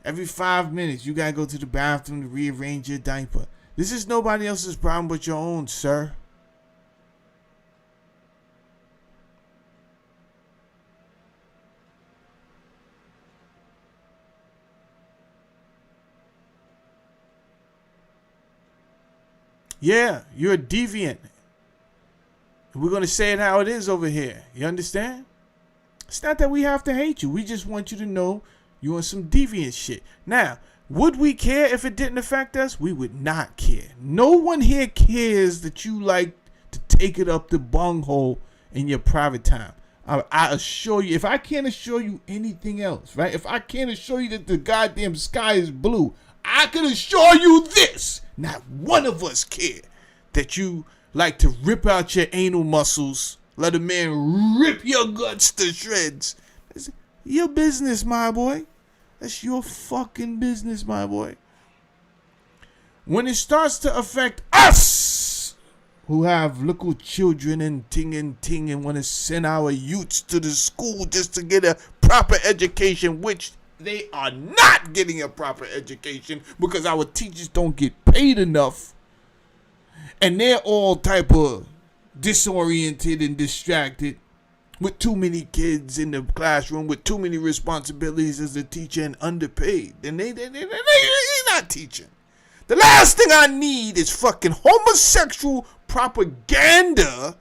Every 5 minutes, you gotta go to the bathroom to rearrange your diaper. This is nobody else's problem but your own, sir. Yeah, you're a deviant. We're gonna say it how it is over here. You understand? It's not that we have to hate you. We just want you to know you on some deviant shit. Now, would we care if it didn't affect us? We would not care. No one here cares that you like to take it up the bunghole in your private time. I assure you, if I can't assure you anything else, right? If I can't assure you that the goddamn sky is blue, I can assure you this. Not one of us care that you like to rip out your anal muscles, let a man rip your guts to shreds. It's your business, my boy. That's your fucking business, my boy. When it starts to affect us, who have little children and ting and want to send our youths to the school just to get a proper education, which they are not getting a proper education because our teachers don't get paid enough. And they're all type of disoriented and distracted with too many kids in the classroom, with too many responsibilities as a teacher and underpaid. And they're not teaching. The last thing I need is fucking homosexual propaganda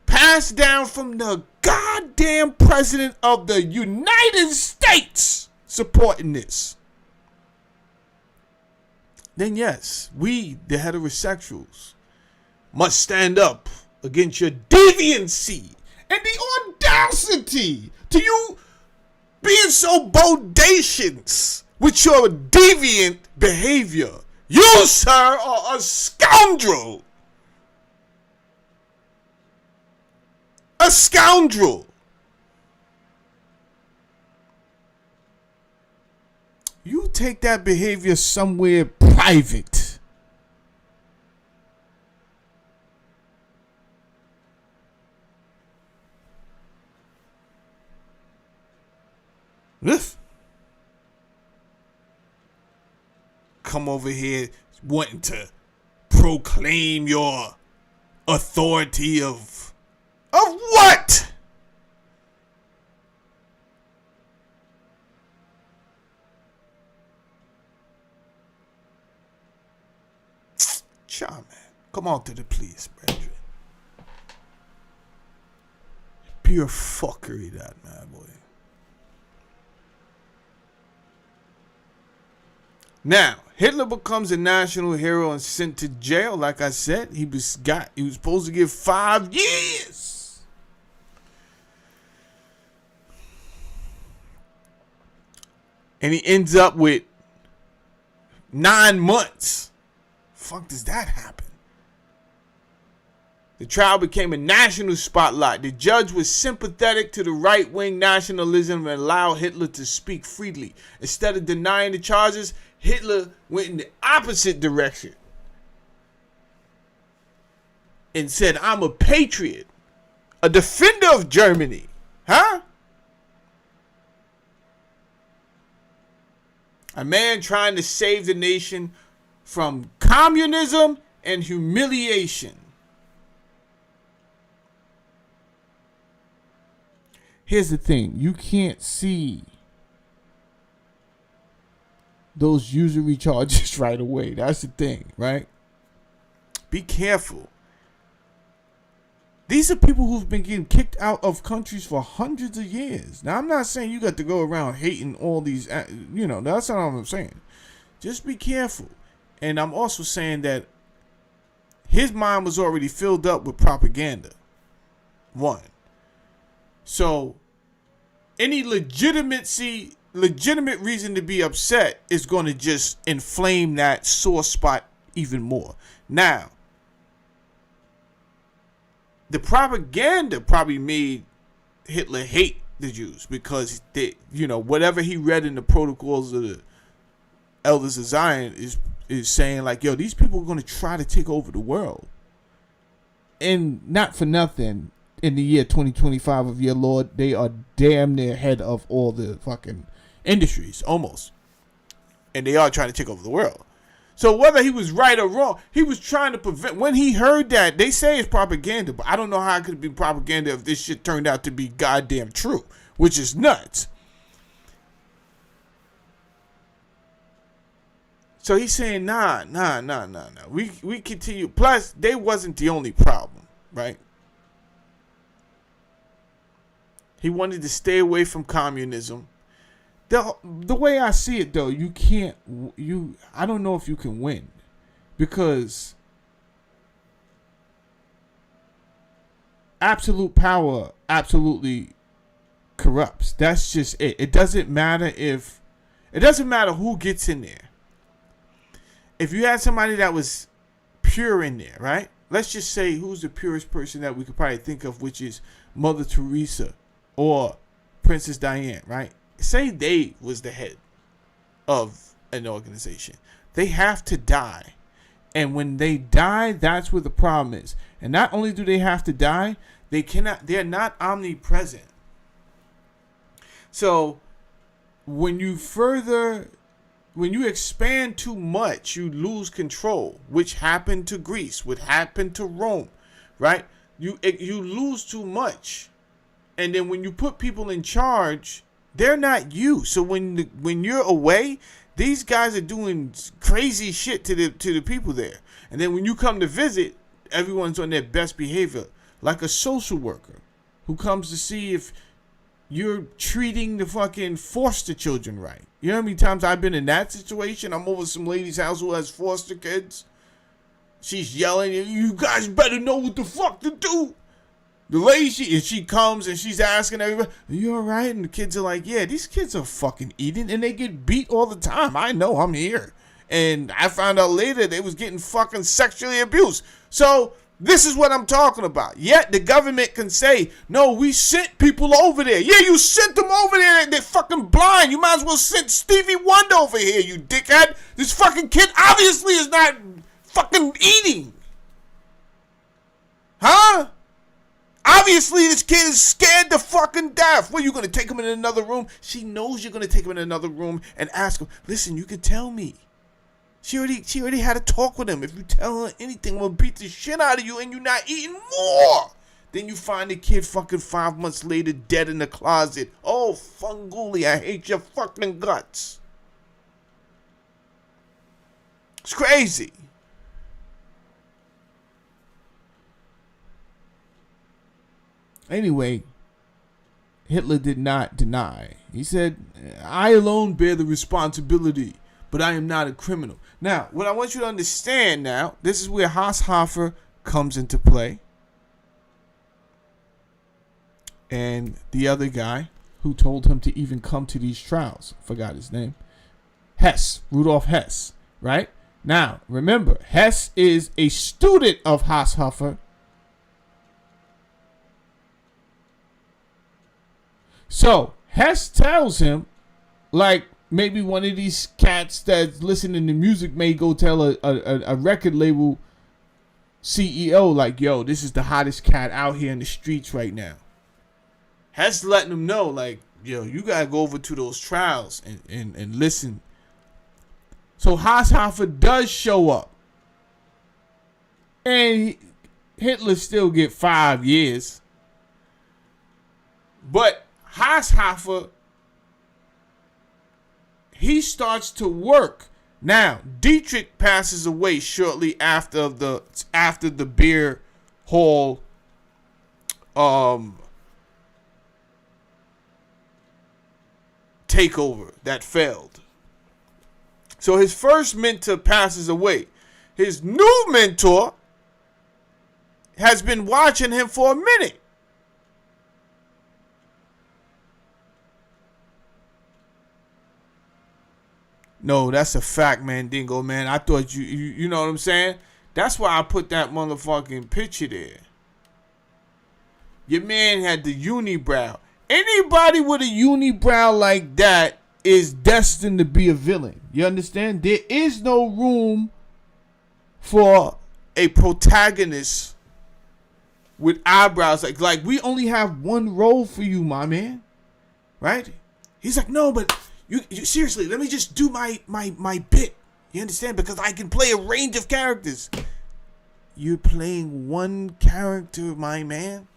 passed down from the goddamn president of the United States supporting this. Then yes, we, the heterosexuals, must stand up against your deviancy and the audacity to you being so bodacious with your deviant behavior. You, sir, are a scoundrel. A scoundrel. You take that behavior somewhere private. This. Come over here wanting to proclaim your authority of Of what? Sure, man. Come on to the police, brethren. Pure fuckery, that, man, boy. Now, Hitler becomes a national hero and sent to jail. Like I said, he was supposed to get 5 years. And he ends up with 9 months. Fuck does that happen? The trial became a national spotlight. The judge was sympathetic to the right-wing nationalism and allowed Hitler to speak freely. Instead of denying the charges, Hitler went in the opposite direction and said, I'm a patriot, a defender of Germany. Huh? A man trying to save the nation from communism and humiliation. Here's the thing. You can't see those usury charges right away. That's the thing, right? Be careful. These are people who've been getting kicked out of countries for hundreds of years. Now, I'm not saying you got to go around hating all these, that's not what I'm saying. Just be careful. And I'm also saying that his mind was already filled up with propaganda. One. So, any legitimate reason to be upset is going to just inflame that sore spot even more. Now, the propaganda probably made Hitler hate the Jews because they, whatever he read in the protocols of the Elders of Zion is saying like, yo, these people are going to try to take over the world. And not for nothing, in the year 2025 of your Lord, they are damn near head of all the fucking industries, almost. And they are trying to take over the world. So whether he was right or wrong, he was trying to prevent. When he heard that, they say it's propaganda, but I don't know how it could be propaganda if this shit turned out to be goddamn true, which is nuts. So he's saying, nah. We continue. Plus, they wasn't the only problem, right? He wanted to stay away from communism. The way I see it, though, I don't know if you can win. Because absolute power absolutely corrupts. That's just it. It doesn't matter who gets in there. If you had somebody that was pure in there, right? Let's just say who's the purest person that we could probably think of, which is Mother Teresa or Princess Diana, right? Say they was the head of an organization. They have to die. And when they die, that's where the problem is. And not only do they have to die, they're not omnipresent. So when you expand too much, you lose control, which happened to Greece, which happened to Rome, right? You lose too much. And then when you put people in charge, they're not you. So when you're away, these guys are doing crazy shit to the people there. And then when you come to visit, everyone's on their best behavior, like a social worker who comes to see if you're treating the fucking foster children right. You know how many times I've been in that situation? I'm over some lady's house who has foster kids. She's yelling, you guys better know what the fuck to do. The lady, she comes and she's asking everybody, are you all right? And the kids are like, yeah, these kids are fucking eating and they get beat all the time. I know, I'm here. And I found out later they was getting fucking sexually abused. So this is what I'm talking about. Yet the government can say, no, we sent people over there. Yeah, you sent them over there. They're fucking blind. You might as well send Stevie Wonder over here, you dickhead. This fucking kid obviously is not fucking eating. Huh? Obviously, this kid is scared to fucking death. What, you going to take him in another room? She knows you're going to take him in another room and ask him, listen, you can tell me. She already had a talk with him. If you tell her anything, I'm going to beat the shit out of you and you're not eating more. Then you find the kid fucking 5 months later dead in the closet. Oh, Funguli, I hate your fucking guts. It's crazy. Anyway, Hitler did not deny. He said, I alone bear the responsibility, but I am not a criminal. Now, what I want you to understand now, this is where Haushofer comes into play. And the other guy who told him to even come to these trials, forgot his name, Hess, Rudolf Hess, right? Now, remember, Hess is a student of Haushofer. So, Hess tells him, like, maybe one of these cats that's listening to music may go tell a record label CEO, like, yo, this is the hottest cat out here in the streets right now. Hess letting him know, like, yo, you gotta go over to those trials and listen. So Haushofer does show up. And Hitler still get 5 years. But Haushofer, he starts to work. Now, Dietrich passes away shortly after the beer hall takeover that failed. So his first mentor passes away. His new mentor has been watching him for a minute. No, that's a fact, man, Dingo, man. I thought you know what I'm saying? That's why I put that motherfucking picture there. Your man had the unibrow. Anybody with a unibrow like that is destined to be a villain. You understand? There is no room for a protagonist with eyebrows. Like we only have one role for you, my man. Right? He's like, no, but you seriously, let me just do my bit. You understand? Because I can play a range of characters. You're playing one character, my man.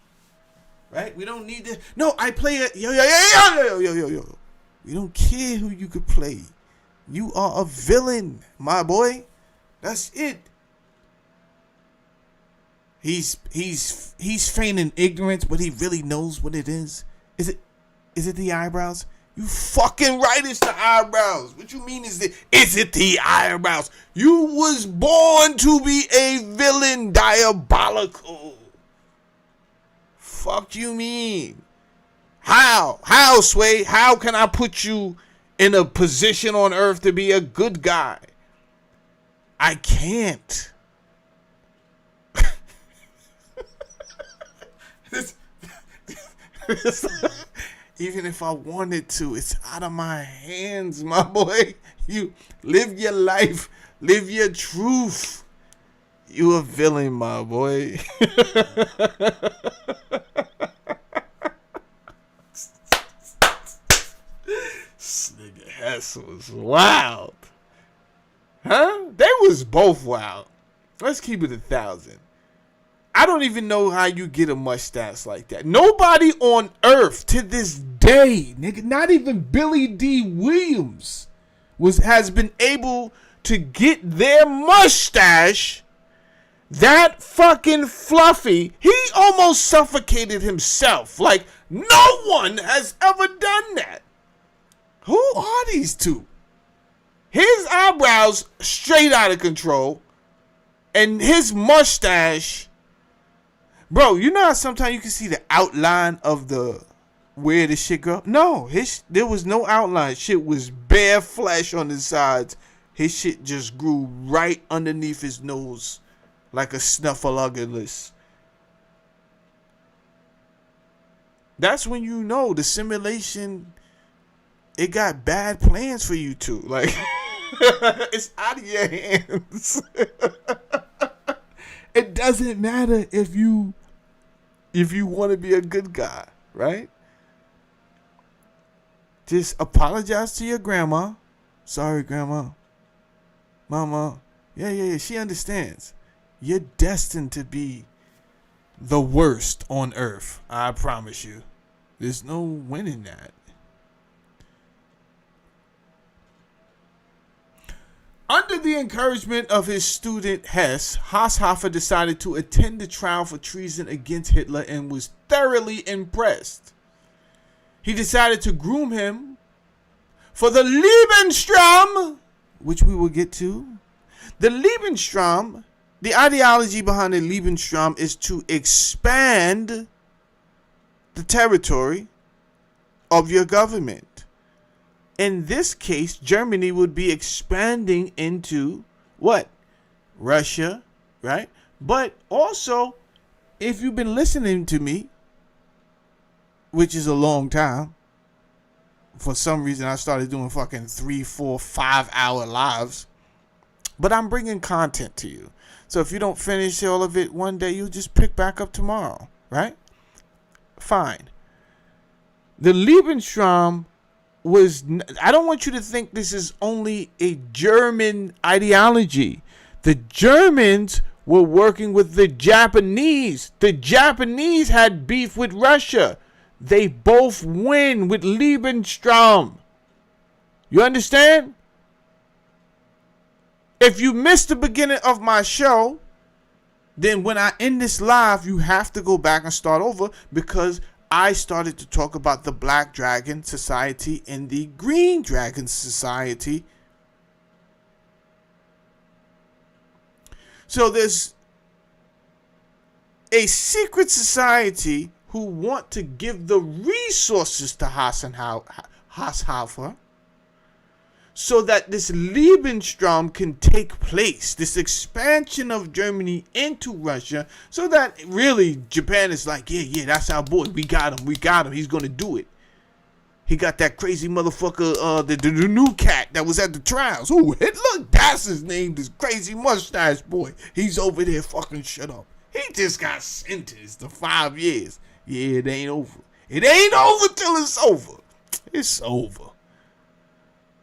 Right? We don't need to. No, I play it. Yo. We don't care who you could play. You are a villain, my boy. That's it. He's feigning ignorance, but he really knows what it is. Is it the eyebrows? You fucking right, it's the eyebrows. What you mean is it the eyebrows? You was born to be a villain, diabolical. Fuck you mean? How, Sway? How can I put you in a position on earth to be a good guy? I can't. Even if I wanted to, it's out of my hands, my boy. You live your life, live your truth. You a villain, my boy. This nigga Hess was wild. Huh? They was both wild. Let's keep it 1,000. I don't even know how you get a mustache like that. Nobody on earth to this day, nigga, not even Billy D. Williams has been able to get their mustache that fucking fluffy. He almost suffocated himself. Like, no one has ever done that. Who are these two? His eyebrows straight out of control, and his mustache. Bro, you know how sometimes you can see the outline of where the shit go? No, there was no outline. Shit was bare flesh on the sides. His shit just grew right underneath his nose like a snuffleupagus. That's when you know the simulation, it got bad plans for you two. Like, it's out of your hands. It doesn't matter if you want to be a good guy, right? Just apologize to your grandma. Sorry, grandma. Mama. Yeah. She understands. You're destined to be the worst on Earth. I promise you. There's no winning that. Under the encouragement of his student Hess, Haushofer decided to attend the trial for treason against Hitler and was thoroughly impressed. He decided to groom him for the Lebensraum, which we will get to. The Lebensraum, the ideology behind the Lebensraum is to expand the territory of your government. In this case, Germany would be expanding into what? Russia, right? But also, if you've been listening to me, which is a long time, for some reason I started doing fucking 3, 4, 5 hour lives, but I'm bringing content to you. So if you don't finish all of it one day, you'll just pick back up tomorrow, right? Fine. The Lebensraum was, I don't want you to think this is only a German ideology. The Germans were working with the Japanese. The Japanese had beef with Russia. They both win with Lebensraum. You understand? If you missed the beginning of my show, then when I end this live, you have to go back and start over, because I started to talk about the Black Dragon Society and the Green Dragon Society. So there's a secret society who want to give the resources to Haushofer so that this Lebensraum can take place, this expansion of Germany into Russia, so that really Japan is like, yeah, that's our boy. We got him. He's going to do it. He got that crazy motherfucker, the new cat that was at the trials. Ooh, Hitler, that's his name, this crazy mustache boy. He's over there fucking shut up. He just got sentenced to 5 years. Yeah, it ain't over. It ain't over till it's over. It's over.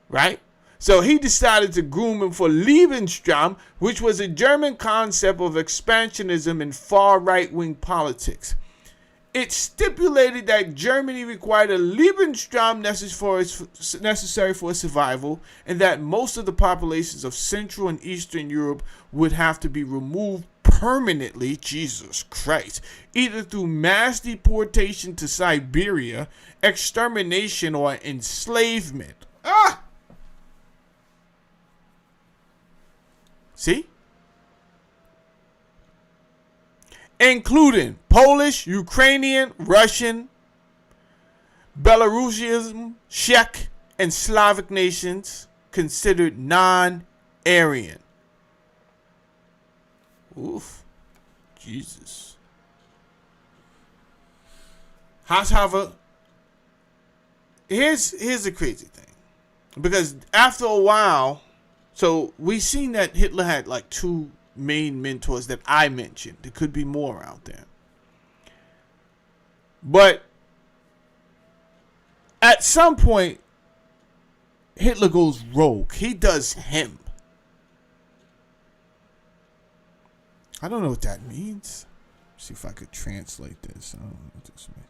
Right? So he decided to groom him for Lebensraum, which was a German concept of expansionism and far right-wing politics. It stipulated that Germany required a Lebensraum necessary for its survival, and that most of the populations of Central and Eastern Europe would have to be removed permanently, Jesus Christ, either through mass deportation to Siberia, extermination, or enslavement. See? Including Polish, Ukrainian, Russian, Belarusian, Czech, and Slavic nations considered non-Aryan. Oof. Jesus. Haushofer, here's the crazy thing. Because after a while, so we seen that Hitler had like 2 main mentors that I mentioned. There could be more out there. But at some point, Hitler goes rogue. He does him. I don't know what that means. Let's see if I could translate this. I don't know what this means.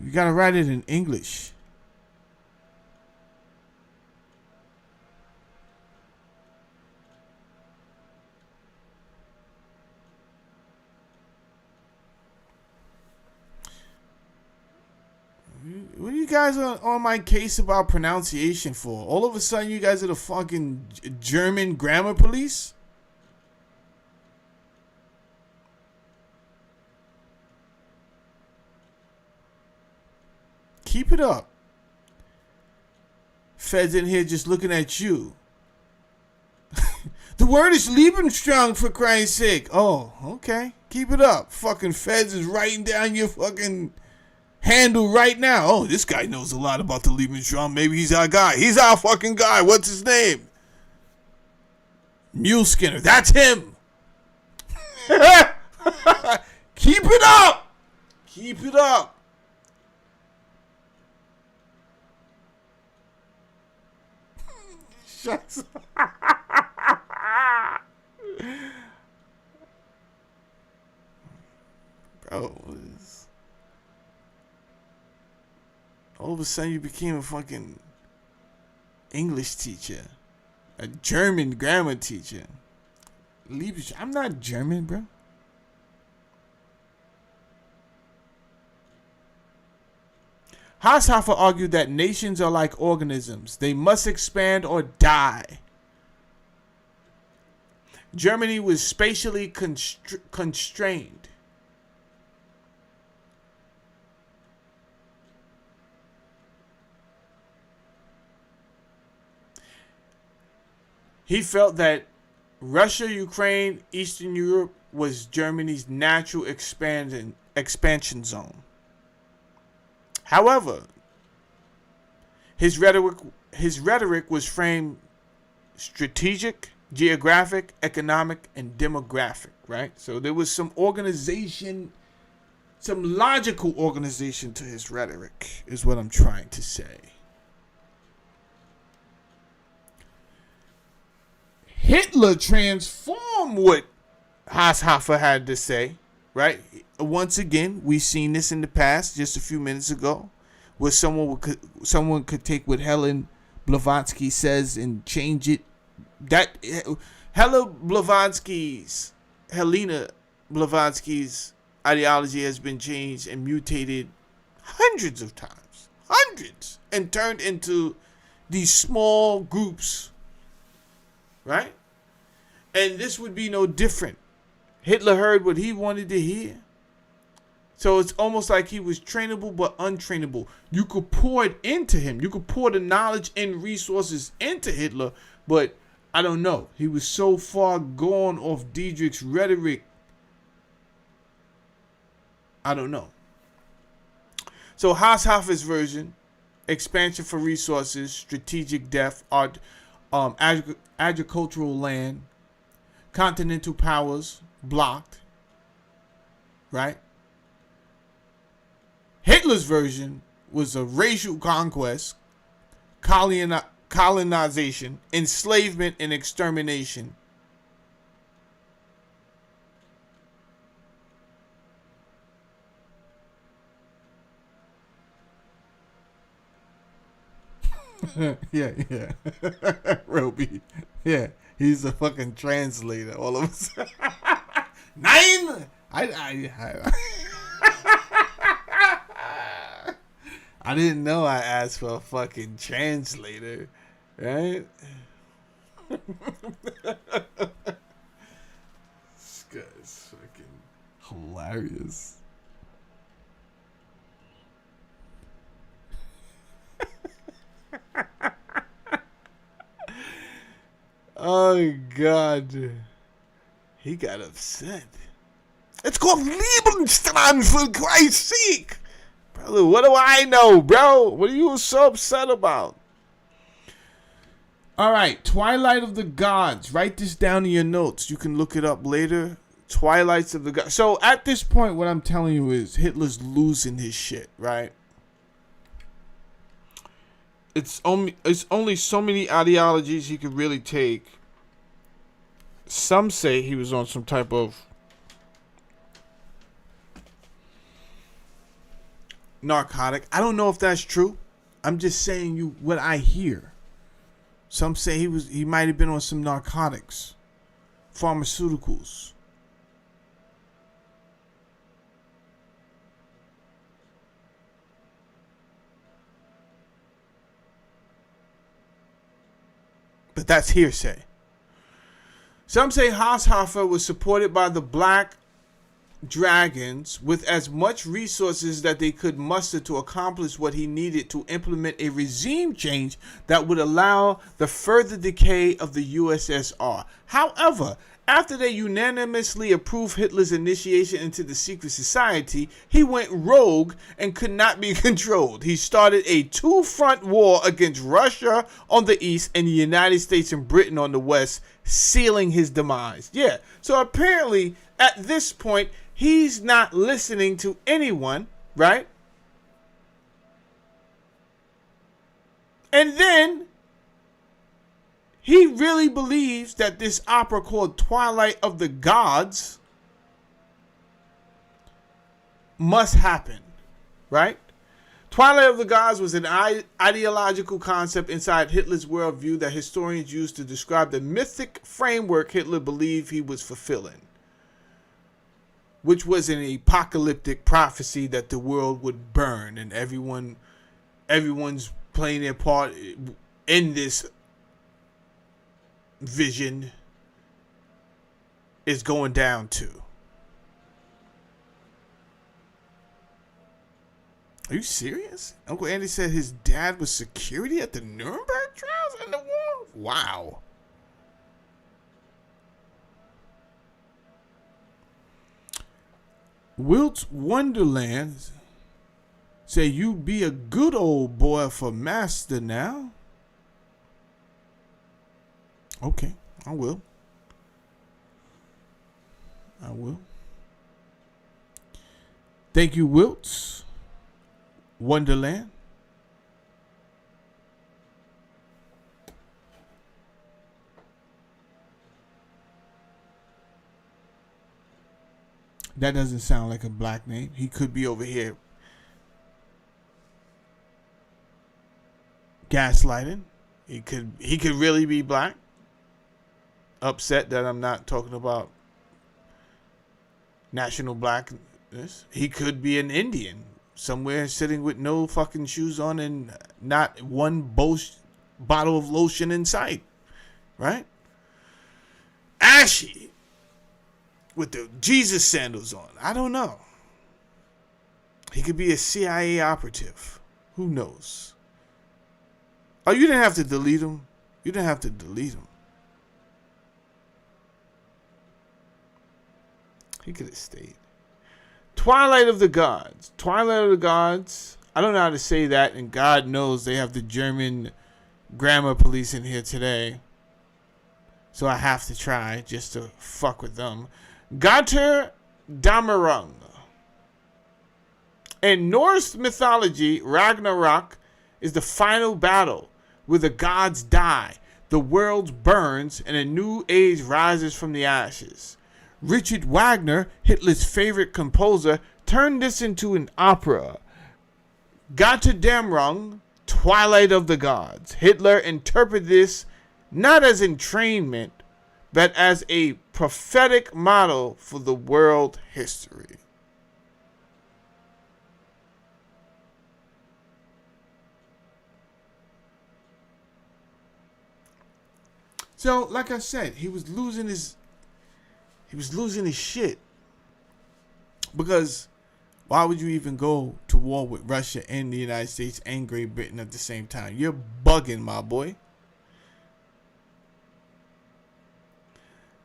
You gotta write it in English. What are you guys on my case about pronunciation for? All of a sudden, you guys are the fucking German grammar police? Keep it up. Feds in here just looking at you. The word is Lebensraum, for Christ's sake. Oh, okay. Keep it up. Fucking feds is writing down your fucking handle right now. Oh, this guy knows a lot about the Lebensraum. Maybe he's our guy. He's our fucking guy. What's his name? Mule Skinner. That's him. Keep it up. Keep it up. Shucks. bro. All of a sudden you became a fucking English teacher, a German grammar teacher. I'm not German, bro. Haushofer argued that nations are like organisms. They must expand or die. Germany was spatially constrained. He felt that Russia, Ukraine, Eastern Europe was Germany's natural expansion zone. However, his rhetoric was framed strategic, geographic, economic, and demographic, right? So there was some organization, some logical organization to his rhetoric, is what I'm trying to say. Hitler transformed what Haushofer had to say, right? Once again, we've seen this in the past, just a few minutes ago, where someone could take what Helena Blavatsky says and change it. That Helena Blavatsky's ideology has been changed and mutated hundreds of times, and turned into these small groups, right? And this would be no different. Hitler heard what he wanted to hear. So it's almost like he was trainable but untrainable. You could pour it into him. You could pour the knowledge and resources into Hitler, but I don't know. He was so far gone off Diedrich's rhetoric. I don't know. So Haushofer's version, expansion for resources, strategic depth, agricultural land, continental powers blocked, right? Hitler's version was a racial conquest, colonization, enslavement, and extermination. yeah. Roby. Yeah, he's a fucking translator all of a sudden. Nine! I didn't know I asked for a fucking translator, right? This guy's fucking hilarious. Oh, God. He got upset. It's called Lebensstrand, for Christ's sake. Brother, what do I know, bro? What are you so upset about? All right, Twilight of the Gods. Write this down in your notes. You can look it up later. Twilights of the Gods. So at this point, what I'm telling you is Hitler's losing his shit, right? It's only so many ideologies he could really take. Some say he was on some type of narcotic. I don't know if that's true. I'm just saying you what I hear. Some say he might have been on some narcotics, pharmaceuticals. But that's hearsay. Some say Haushofer was supported by the Black Dragons with as much resources that they could muster to accomplish what he needed to implement a regime change that would allow the further decay of the USSR. However, after they unanimously approved Hitler's initiation into the secret society, he went rogue and could not be controlled. He started a two-front war against Russia on the east and the United States and Britain on the west, sealing his demise. Yeah, so apparently at this point, he's not listening to anyone, right? And then he really believes that this opera called Twilight of the Gods must happen, right? Twilight of the Gods was an ideological concept inside Hitler's worldview that historians used to describe the mythic framework Hitler believed he was fulfilling, which was an apocalyptic prophecy that the world would burn and everyone's playing their part in this vision is going down too. Are you serious? Uncle Andy said his dad was security at the Nuremberg trials and the war? Wow. Wilt's Wonderland say you be a good old boy for master now. Okay, I will. I will. Thank you, Wilt's Wonderland. That doesn't sound like a black name. He could be over here gaslighting. He could really be black. Upset that I'm not talking about national blackness. He could be an Indian somewhere sitting with no fucking shoes on and not one bottle of lotion in sight. Right? Ashy. With the Jesus sandals on. I don't know. He could be a CIA operative. Who knows? Oh, you didn't have to delete him. You didn't have to delete him. He could have stayed. Twilight of the Gods. Twilight of the Gods. I don't know how to say that, and God knows they have the German grammar police in here today. So I have to try just to fuck with them. Götter Dämmerung. In Norse mythology, Ragnarok is the final battle where the gods die, the world burns, and a new age rises from the ashes. Richard Wagner, Hitler's favorite composer, turned this into an opera. Götterdämmerung, Twilight of the Gods. Hitler interpreted this not as entrainment, but as a prophetic model for the world history. So, like I said, he was losing his shit. Because why would you even go to war with Russia and the United States and Great Britain at the same time? You're bugging, my boy.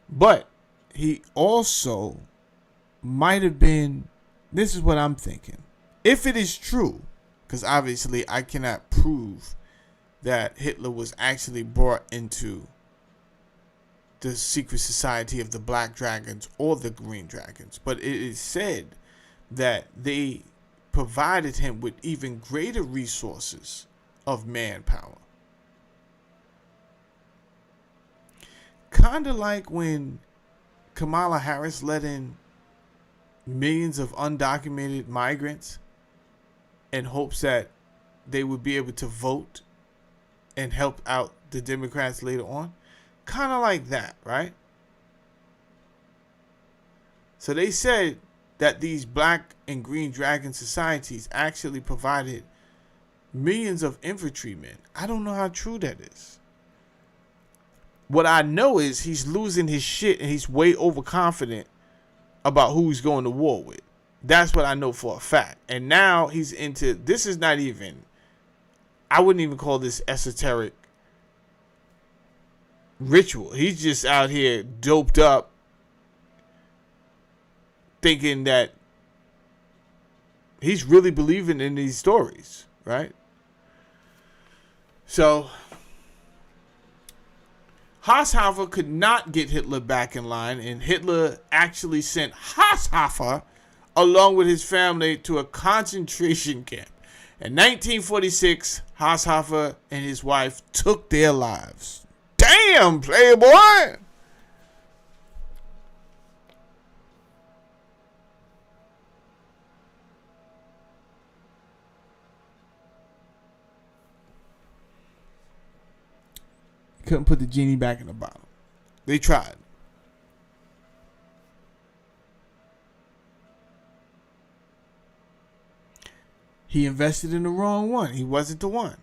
But he also might have been, this is what I'm thinking. If it is true, because obviously I cannot prove that Hitler was actually brought into the secret society of the Black Dragons or the Green Dragons, but it is said that they provided him with even greater resources of manpower. Kind of like when Kamala Harris let in millions of undocumented migrants in hopes that they would be able to vote and help out the Democrats later on. Kind of like that, right? So they said that these Black and Green Dragon societies actually provided millions of infantrymen. I don't know how true that is. What I know is he's losing his shit and he's way overconfident about who he's going to war with. That's what I know for a fact. And now he's into, this is not even, I wouldn't even call this esoteric ritual. He's just out here doped up thinking that he's really believing in these stories, right? So Hasshofer could not get Hitler back in line, and Hitler actually sent Hasshofer along with his family to a concentration camp. In 1946, Hasshofer and his wife took their lives. Damn, playboy! couldn't put the genie back in the bottle. They tried. He invested in the wrong one. He wasn't the one.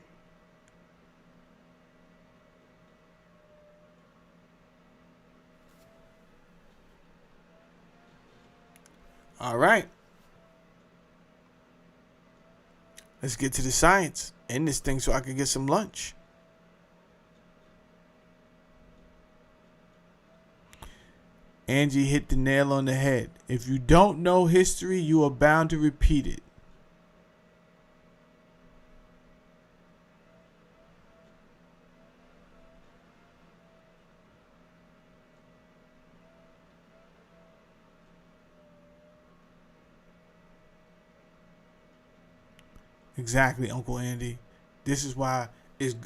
All right. Let's get to the science. End this thing so I can get some lunch. Angie hit the nail on the head. If you don't know history, you are bound to repeat it. Exactly, Uncle Andy. This is why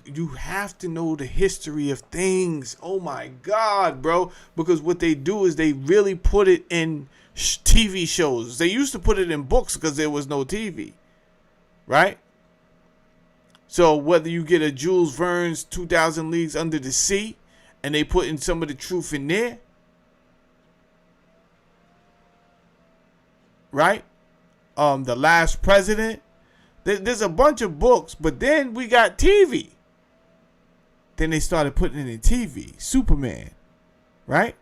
you have to know the history of things. Oh my God, bro. Because what they do is they really put it in TV shows. They used to put it in books because there was no TV. Right? So whether you get a Jules Verne's 2,000 Leagues Under the Sea and they put in some of the truth in there. Right? The Last President. There's a bunch of books, but then we got TV. Then they started putting it in TV. Superman, right?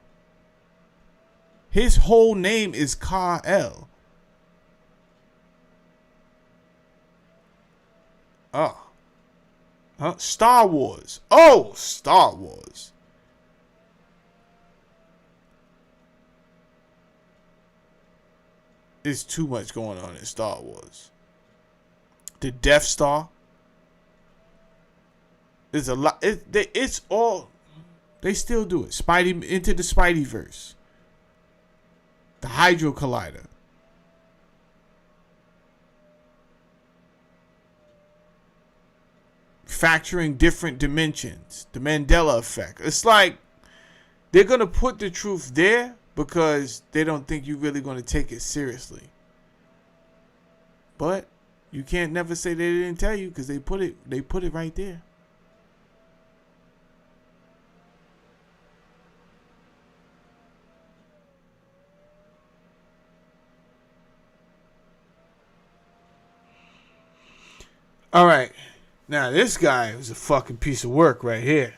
His whole name is Kal-El. Oh. Star Wars. Oh, Star Wars. There's too much going on in Star Wars. The Death Star. There's a lot. It's all. They still do it. Spidey into the Spideyverse. The Hydro Collider. Factoring different dimensions. The Mandela effect. It's like they're gonna put the truth there because they don't think you're really gonna take it seriously. But you can't never say they didn't tell you because they put it right there. All right. Now this guy was a fucking piece of work right here.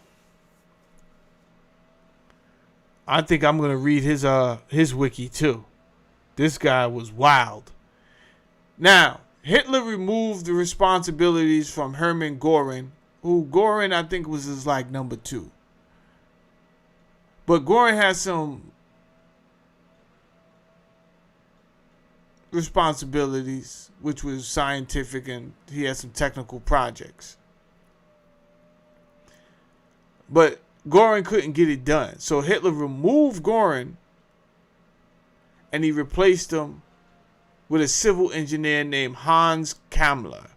I think I'm going to read his wiki too. This guy was wild. Now, Hitler removed the responsibilities from Hermann Göring, who Göring I think was his like number 2. But Göring has some responsibilities, which was scientific, and he had some technical projects. But Göring couldn't get it done. So Hitler removed Göring and he replaced him with a civil engineer named Hans Kammler.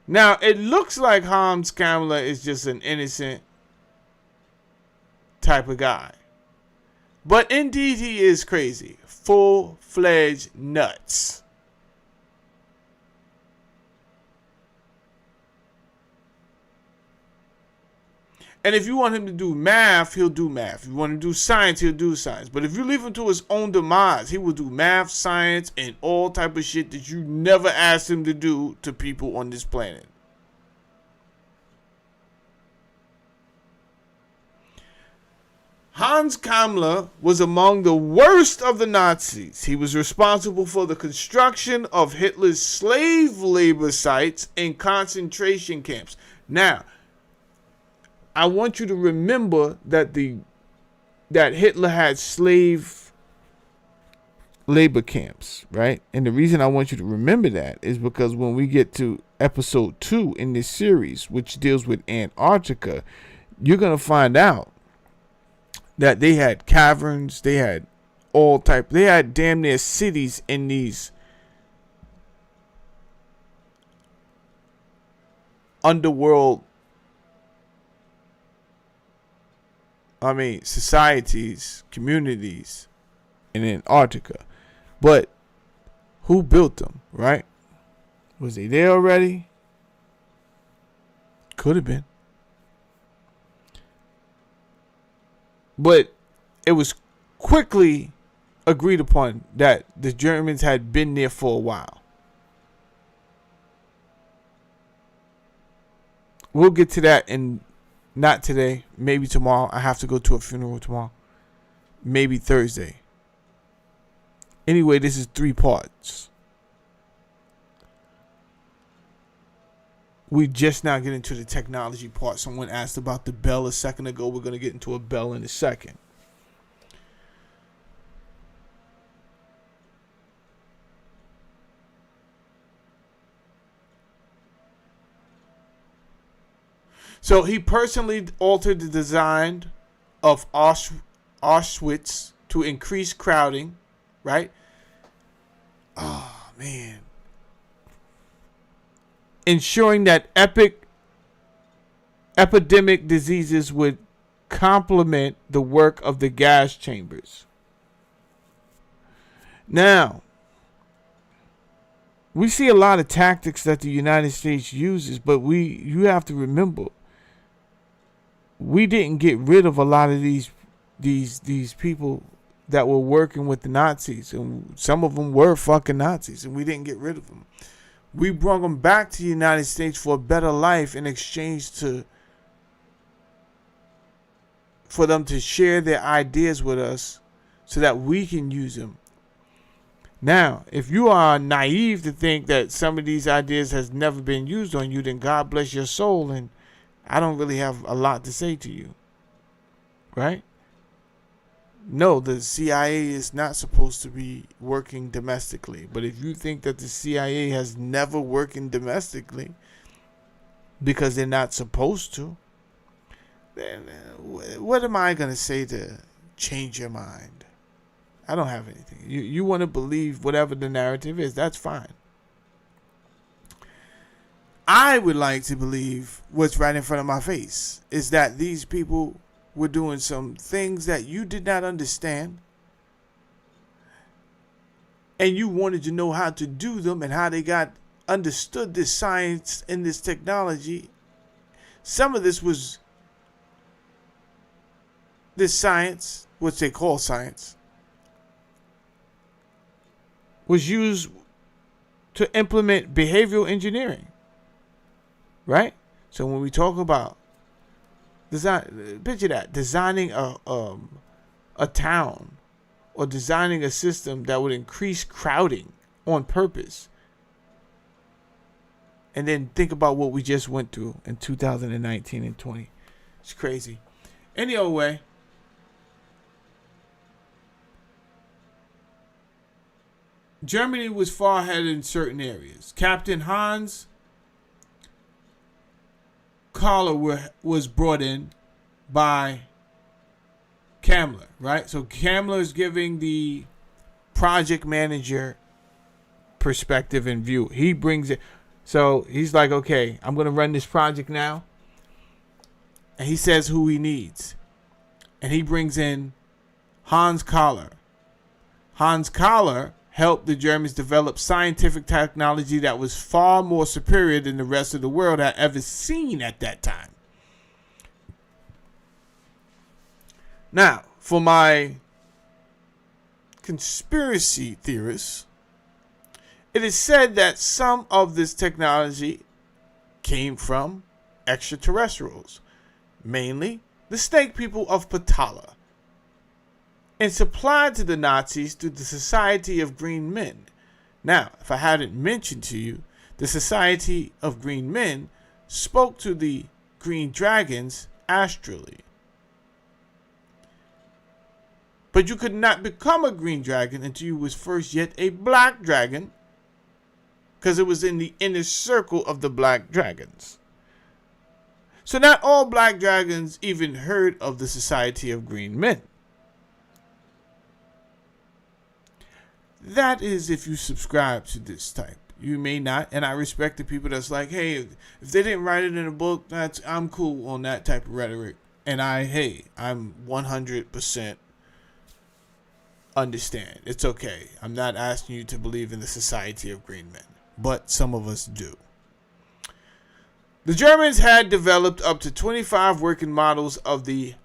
Now, it looks like Hans Kammler is just an innocent type of guy. But indeed, he is crazy. Full-fledged nuts. And if you want him to do math, he'll do math. If you want him to do science, he'll do science. But if you leave him to his own demise, he will do math, science, and all type of shit that you never asked him to do to people on this planet. Hans Kammler was among the worst of the Nazis. He was responsible for the construction of Hitler's slave labor sites and concentration camps. Now, I want you to remember that Hitler had slave labor camps, right? And the reason I want you to remember that is because when we get to episode 2 in this series, which deals with Antarctica, you're going to find out that they had caverns, they had they had damn near cities in these underworld, societies, communities in Antarctica. But who built them, right? Was they there already? Could have been. But it was quickly agreed upon that the Germans had been there for a while. We'll get to that, and not today, maybe tomorrow. I have to go to a funeral tomorrow. Maybe Thursday. Anyway, this is 3 parts. We just now get into the technology part. Someone asked about the bell a second ago. We're going to get into a bell in a second. So he personally altered the design of Auschwitz to increase crowding, right? Oh, man. Ensuring that epidemic diseases would complement the work of the gas chambers. Now, we see a lot of tactics that the United States uses, but you have to remember, we didn't get rid of a lot of these people that were working with the Nazis, and some of them were fucking Nazis, and we didn't get rid of them. We brought them back to the United States for a better life in exchange for them to share their ideas with us so that we can use them. Now, if you are naive to think that some of these ideas has never been used on you, then God bless your soul, and I don't really have a lot to say to you. Right? No, the CIA is not supposed to be working domestically. But if you think that the CIA has never worked domestically because they're not supposed to, then what am I going to say to change your mind? I don't have anything. You want to believe whatever the narrative is, that's fine. I would like to believe what's right in front of my face is that these people were doing some things that you did not understand, and you wanted to know how to do them and how they got understood this science and this technology. Some of this science, what they call science, was used to implement behavioral engineering. Right? So when we talk about picture that, designing a town or designing a system that would increase crowding on purpose. And then think about what we just went through in 2019 and 20. It's crazy. Any old way. Germany was far ahead in certain areas. Captain Hans Kahler was brought in by Kammler, right? So Kammler is giving the project manager perspective and view. He brings it. So he's like, okay, I'm going to run this project now. And he says who he needs. And he brings in Hans Kahler. Hans Kahler helped the Germans develop scientific technology that was far more superior than the rest of the world had ever seen at that time. Now, for my conspiracy theorists, it is said that some of this technology came from extraterrestrials, mainly the snake people of Patala, and supplied to the Nazis through the Society of Green Men. Now, if I hadn't mentioned to you, the Society of Green Men spoke to the Green Dragons astrally. But you could not become a Green Dragon until you was first yet a Black Dragon, because it was in the inner circle of the Black Dragons. So not all Black Dragons even heard of the Society of Green Men. That is if you subscribe to this type. You may not, and I respect the people that's like, hey, if they didn't write it in a book, I'm cool on that type of rhetoric. And I'm 100% understand. It's okay. I'm not asking you to believe in the Society of Green Men, but some of us do. The Germans had developed up to 25 working models of the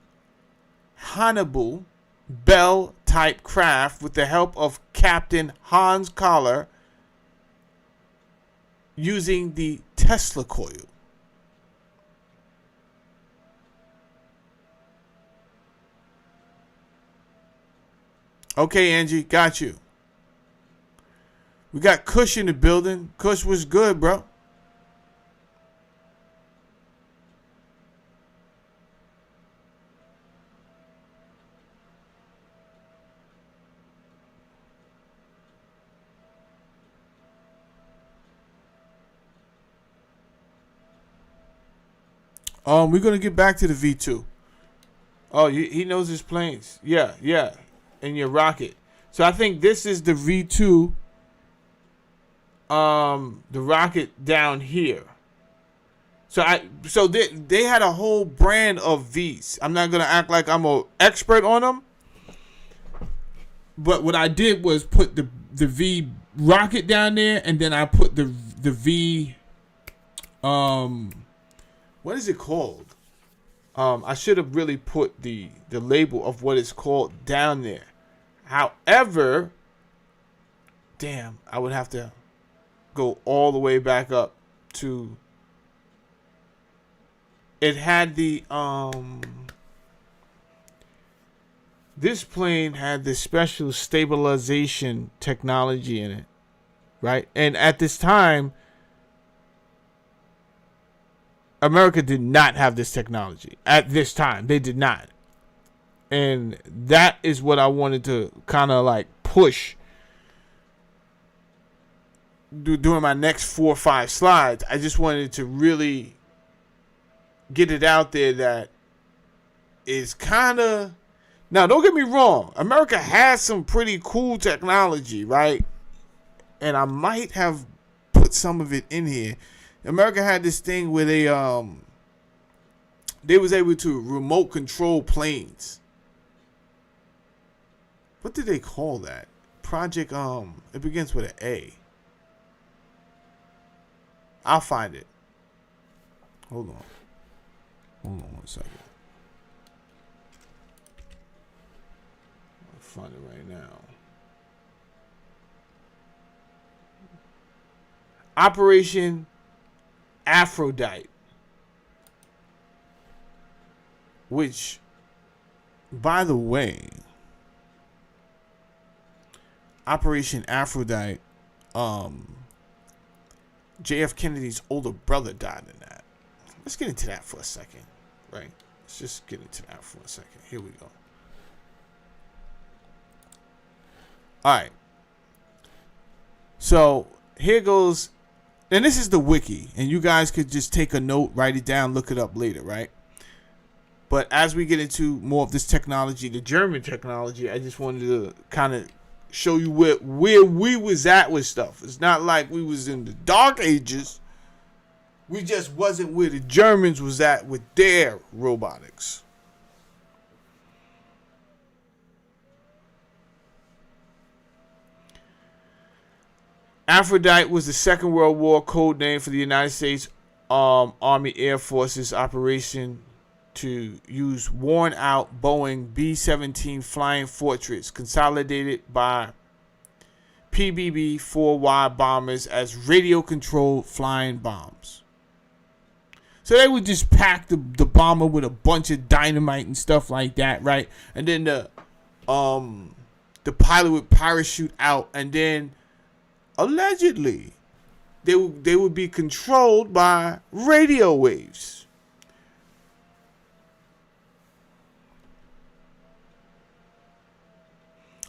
Hannibal Bell type craft with the help of Captain Hans Kohler using the Tesla coil. Okay, Angie, got you. We got Kush in the building. Kush was good, bro. We're gonna get back to the V2. Oh, he knows his planes. Yeah, yeah, and your rocket. So I think this is the V2. The rocket down here. So they had a whole brand of V's. I'm not gonna act like I'm an expert on them, but what I did was put the V rocket down there, and then I put the V. What is it called? I should have really put the label of what it's called down there. However, damn, I would have to go all the way back up to. It had the this plane had this special stabilization technology in it, right? And at this time, America did not have this technology. At this time, they did not. And that is what I wanted to kind of like push during my next 4 or 5 slides. I just wanted to really get it out there that is kind of. Now, don't get me wrong. America has some pretty cool technology, right? And I might have put some of it in here. America had this thing where they was able to remote control planes. What did they call that? Project it begins with an A. I'll find it. Hold on one second. I'll find it right now. Operation Aphrodite, which, by the way, Operation Aphrodite, JF Kennedy's older brother died in that. Let's get into that for a second, right? Let's just get into that for a second. Here we go. All right. So here goes. And this is the wiki, and you guys could just take a note, write it down, look it up later, right? But as we get into more of this technology, the German technology, I just wanted to kind of show you where we was at with stuff. It's not like we was in the dark ages. We just wasn't where the Germans was at with their robotics. Aphrodite was the Second World War code name for the United States Army Air Force's operation to use worn-out Boeing B-17 Flying Fortress, consolidated by PBB-4Y bombers as radio-controlled flying bombs. So they would just pack the bomber with a bunch of dynamite and stuff like that, right? And then the pilot would parachute out, and then allegedly, they would be controlled by radio waves.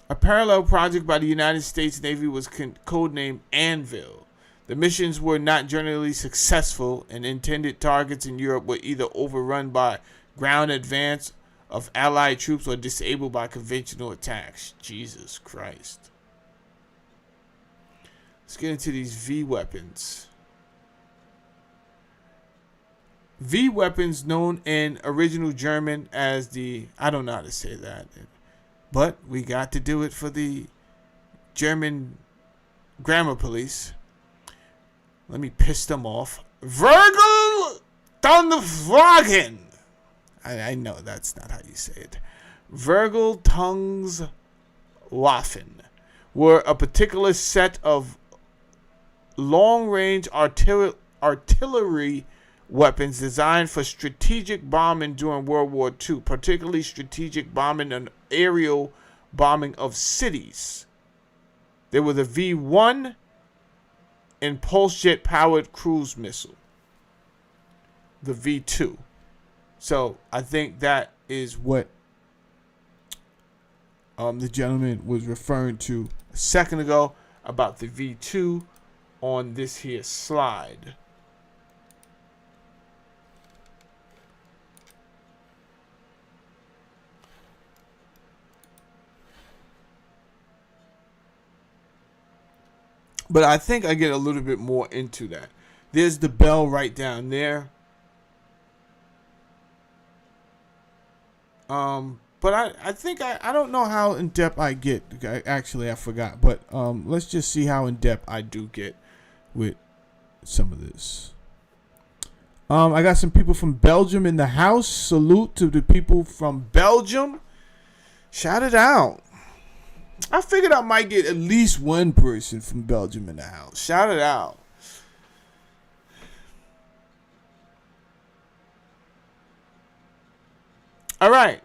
A parallel project by the United States Navy was codenamed Anvil. The missions were not generally successful, and intended targets in Europe were either overrun by ground advance of Allied troops or disabled by conventional attacks. Jesus Christ. Let's get into these V weapons. V weapons, known in original German as the, I don't know how to say that, but we got to do it for the German grammar police. Let me piss them off. Virgil Stunfwagen. I know that's not how you say it. Vergeltungswaffen were a particular set of long-range artillery weapons designed for strategic bombing during World War II, particularly strategic bombing and aerial bombing of cities. There were the V-1 and pulse jet-powered cruise missile, the V-2. So I think that is what the gentleman was referring to a second ago about the V2 on this here slide. But I think I get a little bit more into that. There's the bell right down there. But I think I don't know how in depth I get. Actually, I forgot. But let's just see how in depth I do get with some of this. I got some people from Belgium in the house. Salute to the people from Belgium. Shout it out. I figured I might get at least one person from Belgium in the house. Shout it out. All right.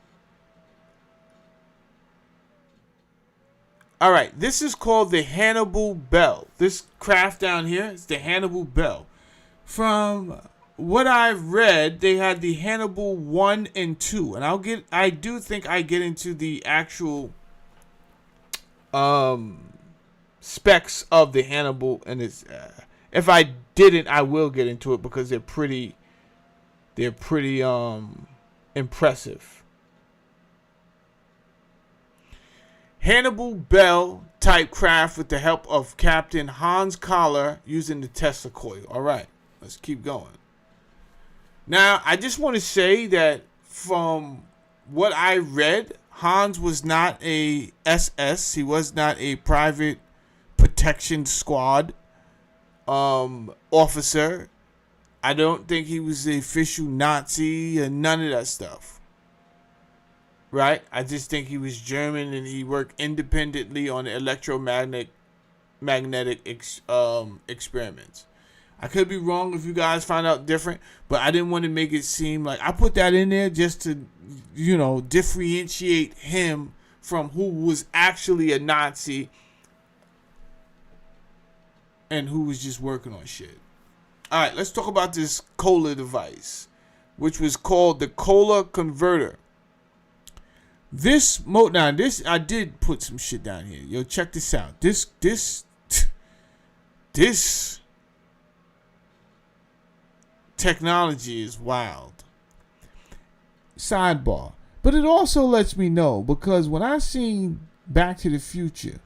All right. This is called the Hannibal Bell. This craft down here is the Hannibal Bell. From what I've read, they had the Hannibal 1 and 2. And I do think I get into the actual specs of the Hannibal, and it's if I didn't, I will get into it because they're pretty impressive. Hannibal Bell type craft with the help of Captain Hans Kahler using the Tesla coil. All right, let's keep going. Now, I just want to say that from what I read, Hans was not a SS. He was not a private protection squad officer. I don't think he was the official Nazi and none of that stuff. Right? I just think he was German and he worked independently on electromagnetic experiments. I could be wrong if you guys find out different, but I didn't want to make it seem like I put that in there just to, differentiate him from who was actually a Nazi and who was just working on shit. All right, let's talk about this Kohler device, which was called the Kohler converter. I did put some shit down here. Yo, check this out. This technology is wild. Sidebar. But it also lets me know, because when I seen Back to the Future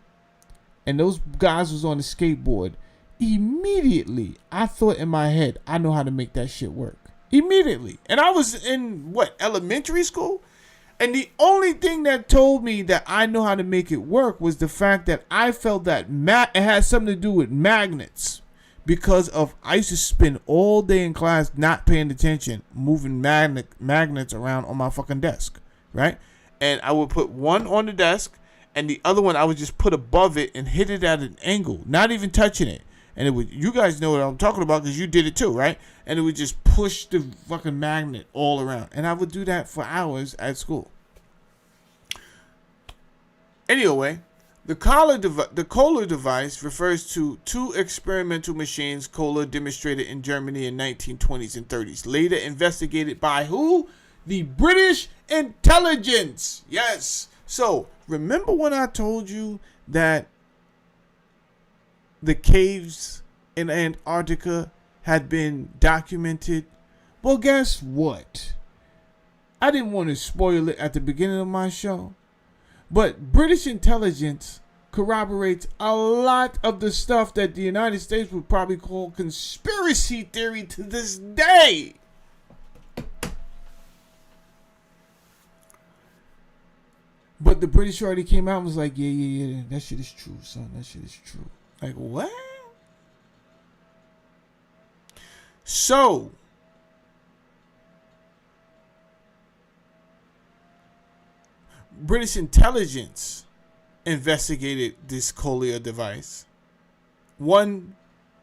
and those guys was on the skateboard, immediately I thought in my head, I know how to make that shit work. Immediately. And I was in elementary school? And the only thing that told me that I know how to make it work was the fact that I felt that it had something to do with magnets. Because I used to spend all day in class not paying attention, moving magnets around on my fucking desk, right? And I would put one on the desk, and the other one I would just put above it and hit it at an angle, not even touching it. And it would, you guys know what I'm talking about because you did it too, right? And it would just push the fucking magnet all around. And I would do that for hours at school. Anyway, the Kohler device refers to two experimental machines Kohler demonstrated in Germany in 1920s and 30s. Later investigated by who? The British intelligence. Yes. So, remember when I told you that the caves in Antarctica had been documented? Well, guess what? I didn't want to spoil it at the beginning of my show, but British intelligence corroborates a lot of the stuff that the United States would probably call conspiracy theory to this day. But the British already came out and was like, yeah, that shit is true, son. That shit is true. Like, what? So, British intelligence investigated this Collier device. One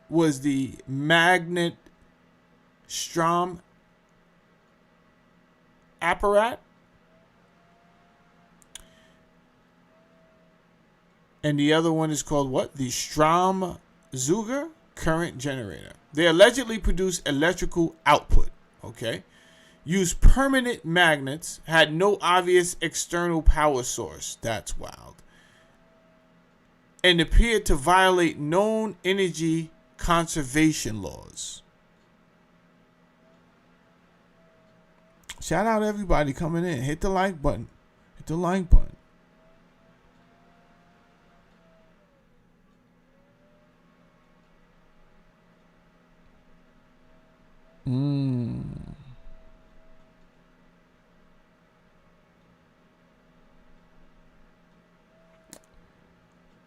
was the magnet Strom apparat, and the other one is called what? The Strom-Zuger current generator. They allegedly produce electrical output, okay? Use permanent magnets, had no obvious external power source. That's wild. And appeared to violate known energy conservation laws. Shout out to everybody coming in. Hit the like button. Hit the like button.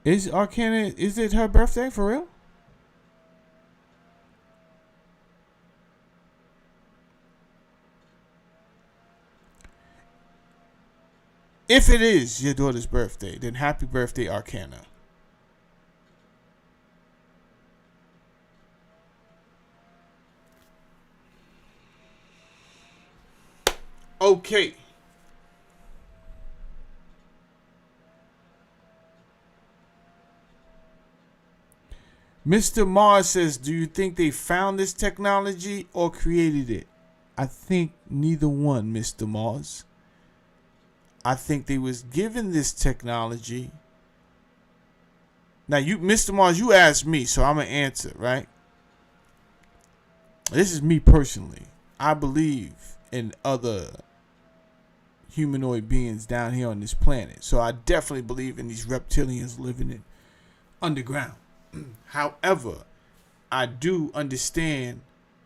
Is Arcana, is it her birthday for real? If it is your daughter's birthday, then happy birthday, Arcana. Okay. Mr. Mars says, do you think they found this technology or created it? I think neither one, Mr. Mars. I think they was given this technology. Now, you, Mr. Mars, you asked me, so I'm going to answer, right? This is me personally. I believe in other humanoid beings down here on this planet. So I definitely believe in these reptilians living in underground. However, I do understand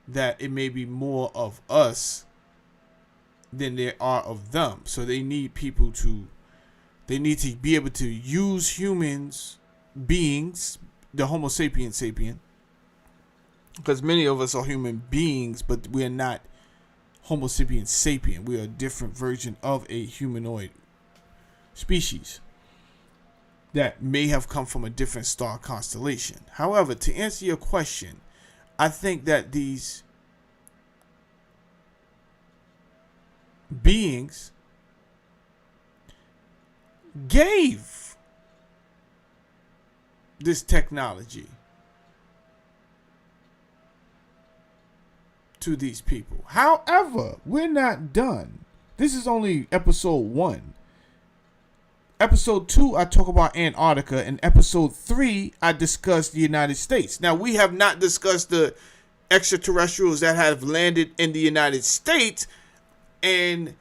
that it may be more of us than there are of them. So they need people to, they need to be able to use humans, beings, the Homo sapien sapien, because many of us are human beings, but we are not Homo sapien sapien. We are a different version of a humanoid species that may have come from a different star constellation. However, to answer your question, I think that these beings gave this technology to these people. However, we're not done. This is only episode 1. Episode 2, I talk about Antarctica. In episode 3, I discuss the United States. Now, we have not discussed the extraterrestrials that have landed in the United States. And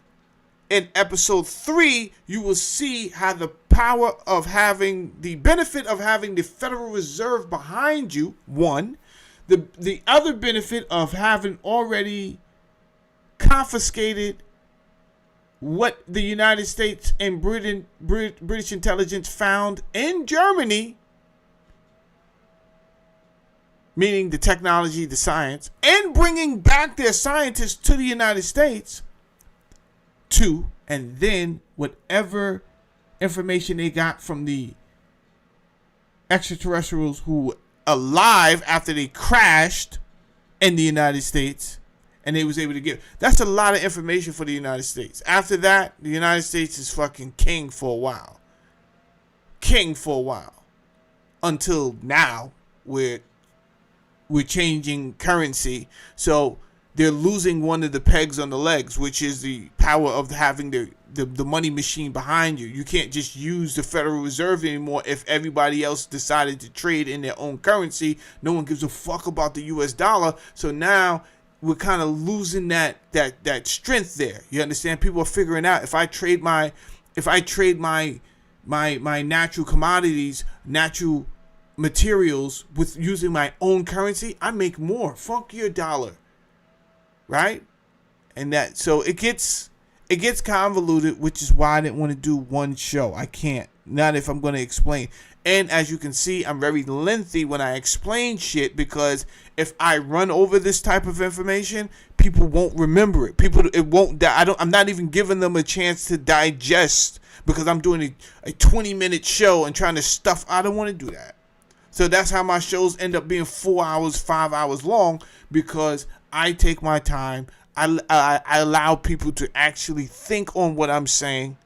in episode 3, you will see how the power of having, the benefit of having the Federal Reserve behind you, one. The other benefit of having already confiscated what the United States and British intelligence found in Germany, meaning the technology, the science, and bringing back their scientists to the United States, and then whatever information they got from the extraterrestrials who were alive after they crashed in the United States, and they was able to give. That's a lot of information for the United States. After that, the United States is fucking king for a while. King for a while. Until now, we're changing currency. So they're losing one of the pegs on the legs, which is the power of having the money machine behind you. You can't just use the Federal Reserve anymore if everybody else decided to trade in their own currency. No one gives a fuck about the US dollar. So now we're kind of losing that strength there. You understand? People are figuring out if I trade my natural commodities, natural materials with using my own currency, I make more. Fuck your dollar. Right? And that, so it gets convoluted, which is why I didn't want to do one show. I can't not if I'm going to explain. And as you can see, I'm very lengthy when I explain shit, because if I run over this type of information, people won't remember it. It won't. I'm not even giving them a chance to digest, because I'm doing a 20-minute show and trying to stuff. I don't want to do that. So that's how my shows end up being 4 hours, 5 hours long, because I take my time. I allow people to actually think on what I'm saying.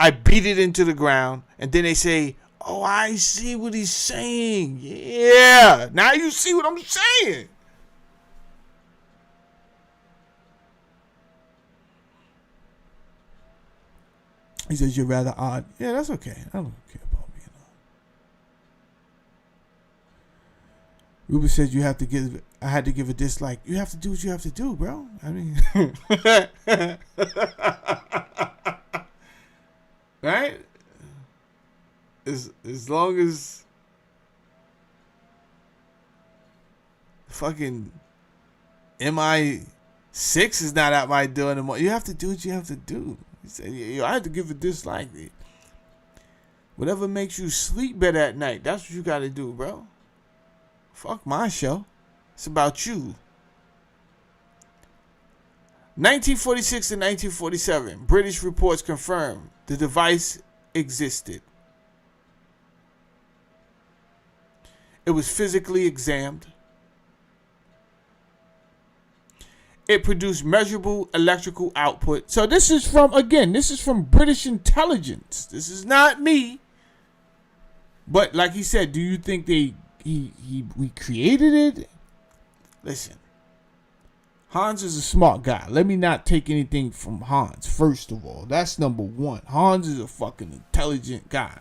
I beat it into the ground, and then they say, oh, I see what he's saying. Yeah, now you see what I'm saying. He says, you're rather odd. Yeah, that's okay. I don't care about being odd. Ruben says I had to give a dislike. You have to do what you have to do, bro. I mean, right? As long as fucking MI6 is not out my door anymore, you have to do what you have to do. He said, I had to give a dislike. Whatever makes you sleep better at night, that's what you got to do, bro. Fuck my show. It's about you. 1946 to 1947, British reports confirm the device existed. It was physically examined. It produced measurable electrical output. So this is from British intelligence. This is not me. But like he said, do you think we created it? Listen. Hans is a smart guy. Let me not take anything from Hans, first of all. That's number one. Hans is a fucking intelligent guy.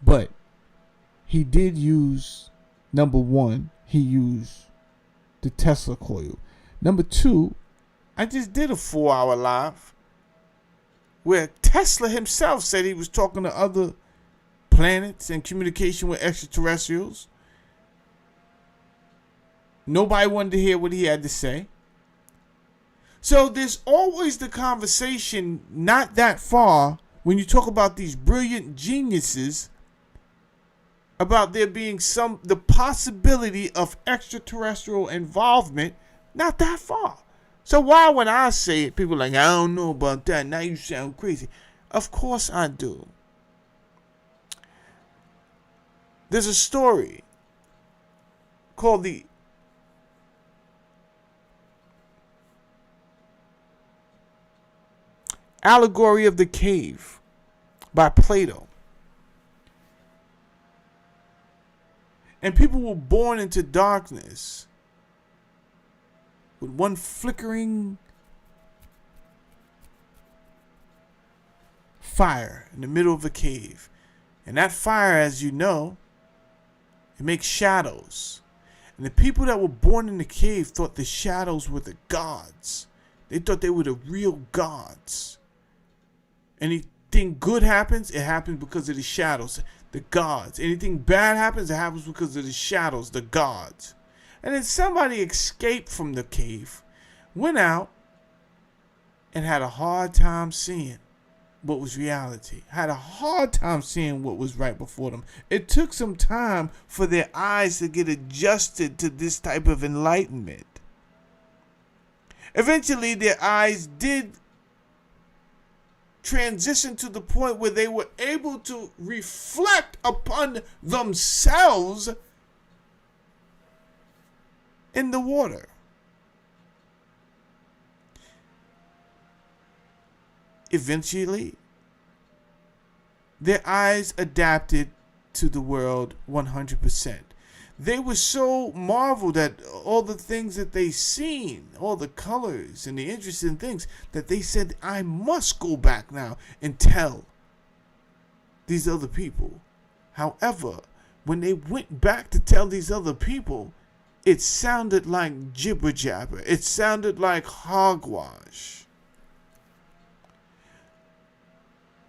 But he did use, number one, he used the Tesla coil. Number two, I just did a 4-hour live where Tesla himself said he was talking to other planets and communication with extraterrestrials. Nobody wanted to hear what he had to say. So there's always the conversation not that far when you talk about these brilliant geniuses about there being the possibility of extraterrestrial involvement, not that far. So why when I say it, people are like, I don't know about that, now you sound crazy. Of course I do. There's a story called the Allegory of the Cave by Plato. And people were born into darkness with one flickering fire in the middle of a cave. And that fire, as you know, it makes shadows. And the people that were born in the cave thought the shadows were the gods. They thought they were the real gods. Anything good happens, it happens because of the shadows, the gods. Anything bad happens, it happens because of the shadows, the gods. And then somebody escaped from the cave, went out, and had a hard time seeing what was reality. Had a hard time seeing what was right before them. It took some time for their eyes to get adjusted to this type of enlightenment. Eventually, their eyes did transition to the point where they were able to reflect upon themselves in the water. Eventually, their eyes adapted to the world 100%. They were so marveled at all the things that they seen, all the colors and the interesting things, that they said, I must go back now and tell these other people. However, when they went back to tell these other people, it sounded like jibber jabber. It sounded like hogwash.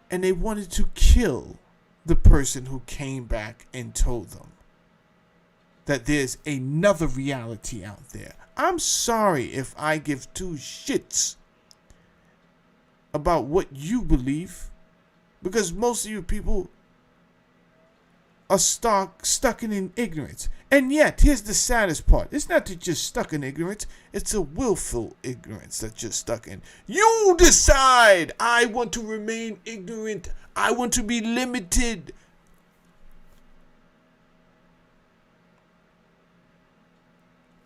And they wanted to kill the person who came back and told them that there's another reality out there. I'm sorry if I give two shits about what you believe, because most of you people are stuck in ignorance. And yet, here's the saddest part. It's not that you're stuck in ignorance. It's a willful ignorance that you're stuck in. You decide, I want to remain ignorant. I want to be limited.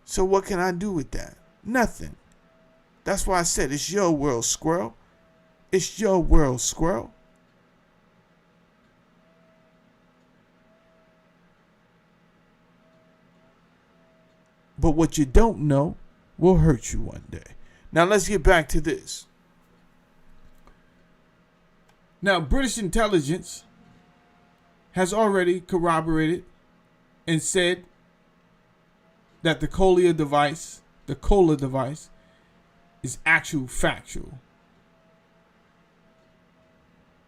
So what can I do with that? Nothing. That's why I said it's your world, squirrel. It's your world, squirrel. But what you don't know will hurt you one day. Now let's get back to this. Now, British intelligence has already corroborated and said that the Kohler device, is actual factual.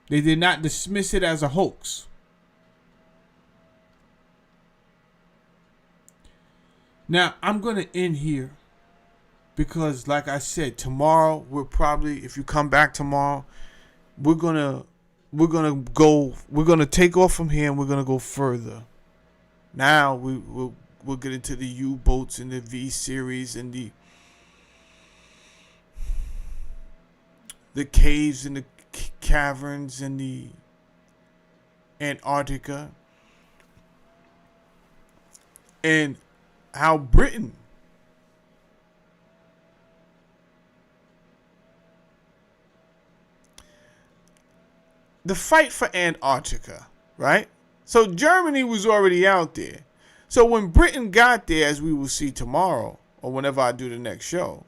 They did not dismiss it as a hoax. Now, I'm going to end here because, like I said, tomorrow we're probably, if you come back tomorrow, we're gonna take off from here and we're gonna go further. Now we'll get into the U-boats and the V series and the caves and the caverns and the Antarctica, and how Britain the fight for Antarctica, right? So Germany was already out there. So when Britain got there, as we will see tomorrow or whenever I do the next show,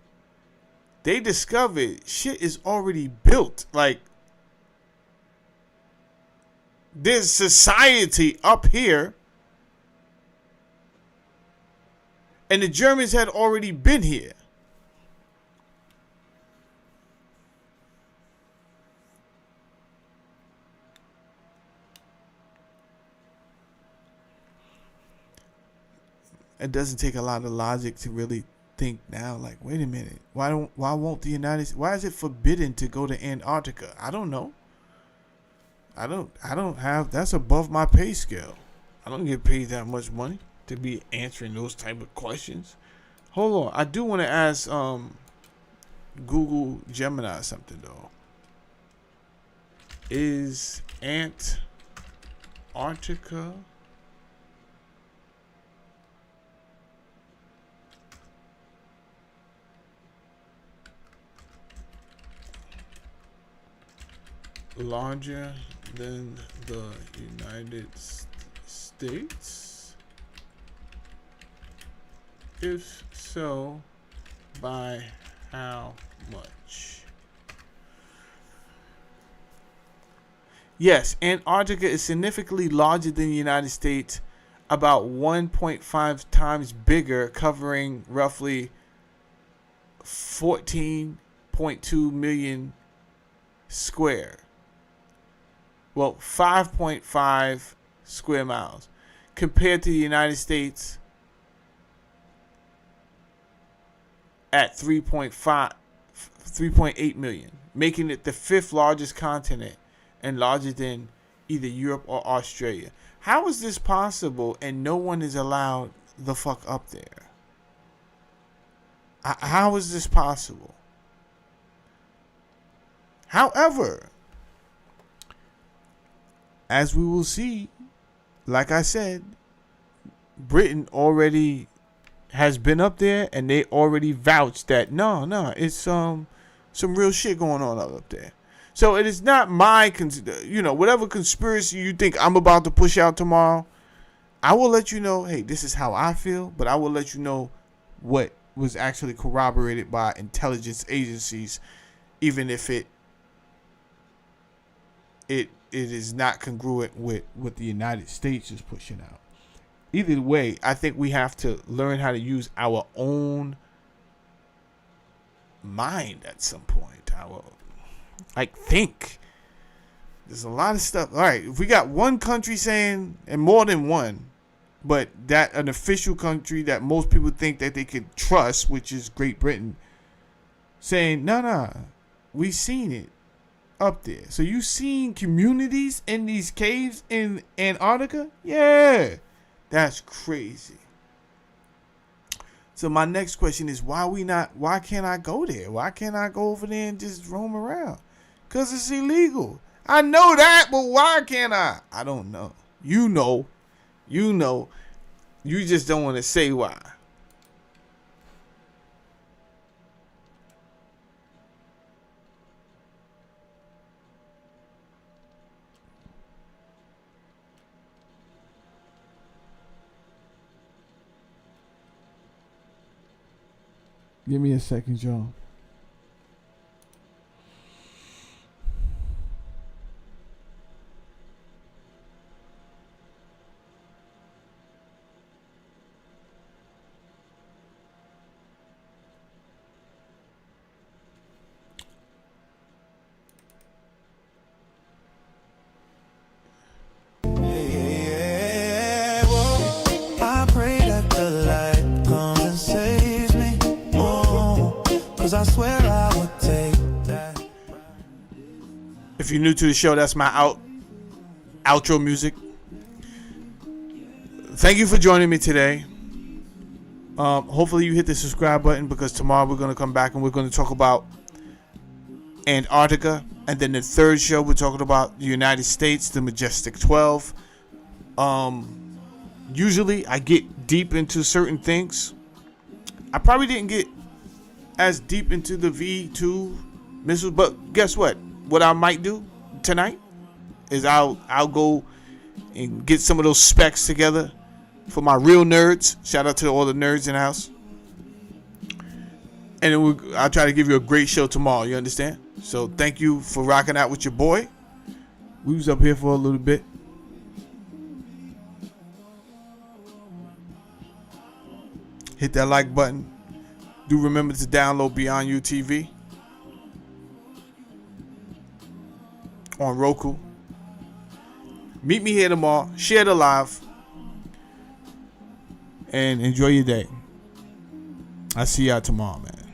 they discovered shit is already built. Like, there's society up here, and the Germans had already been here. It doesn't take a lot of logic to really think now, like, wait a minute, why won't the United States, why is it forbidden to go to Antarctica? I don't know. I don't have, that's above my pay scale. I don't get paid that much money to be answering those type of questions. Hold on, I do want to ask Google Gemini something though. Is Antarctica larger than the United States? If so, by how much? Yes, Antarctica is significantly larger than the United States, about 1.5 times bigger, covering roughly 14.2 million square. Well, 5.5 square miles compared to the United States at 3.8 million, making it the fifth largest continent and larger than either Europe or Australia. How is this possible and no one is allowed the fuck up there? How is this possible? However, as we will see, like I said, Britain already has been up there and they already vouched that no, it's some real shit going on up there. So it is not my, whatever conspiracy you think I'm about to push out tomorrow, I will let you know, hey, this is how I feel, but I will let you know what was actually corroborated by intelligence agencies, even if it is not congruent with what the United States is pushing out. Either way, I think we have to learn how to use our own mind at some point. Think. There's a lot of stuff. All right, if we got one country saying, and more than one, but that an official country that most people think that they could trust, which is Great Britain, saying, no, we've seen it. up there. So you seen communities in these caves in Antarctica? Yeah. That's crazy. So my next question is why can't I go there? Why can't I go over there and just roam around? Because it's illegal. I know that, but why can't I? I don't know. You know. You know. You just don't want to say why. Give me a second, Joe.
I swear I would take that.
If you're new to the show, that's my outro music. Thank you for joining me today. Hopefully you hit the subscribe button, because tomorrow we're going to come back and we're going to talk about Antarctica. And then the third show, we're talking about the United States, the Majestic 12. Usually I get deep into certain things. I probably didn't get as deep into the V2 missiles, but guess what? What I might do tonight is I'll go and get some of those specs together for my real nerds. Shout out to all the nerds in the house. And then I'll try to give you a great show tomorrow. You understand? So thank you for rocking out with your boy. We was up here for a little bit. Hit that like button. Do remember to download Beyond You TV on Roku. Meet me here tomorrow. Share the live. And enjoy your day. I'll see y'all tomorrow, man.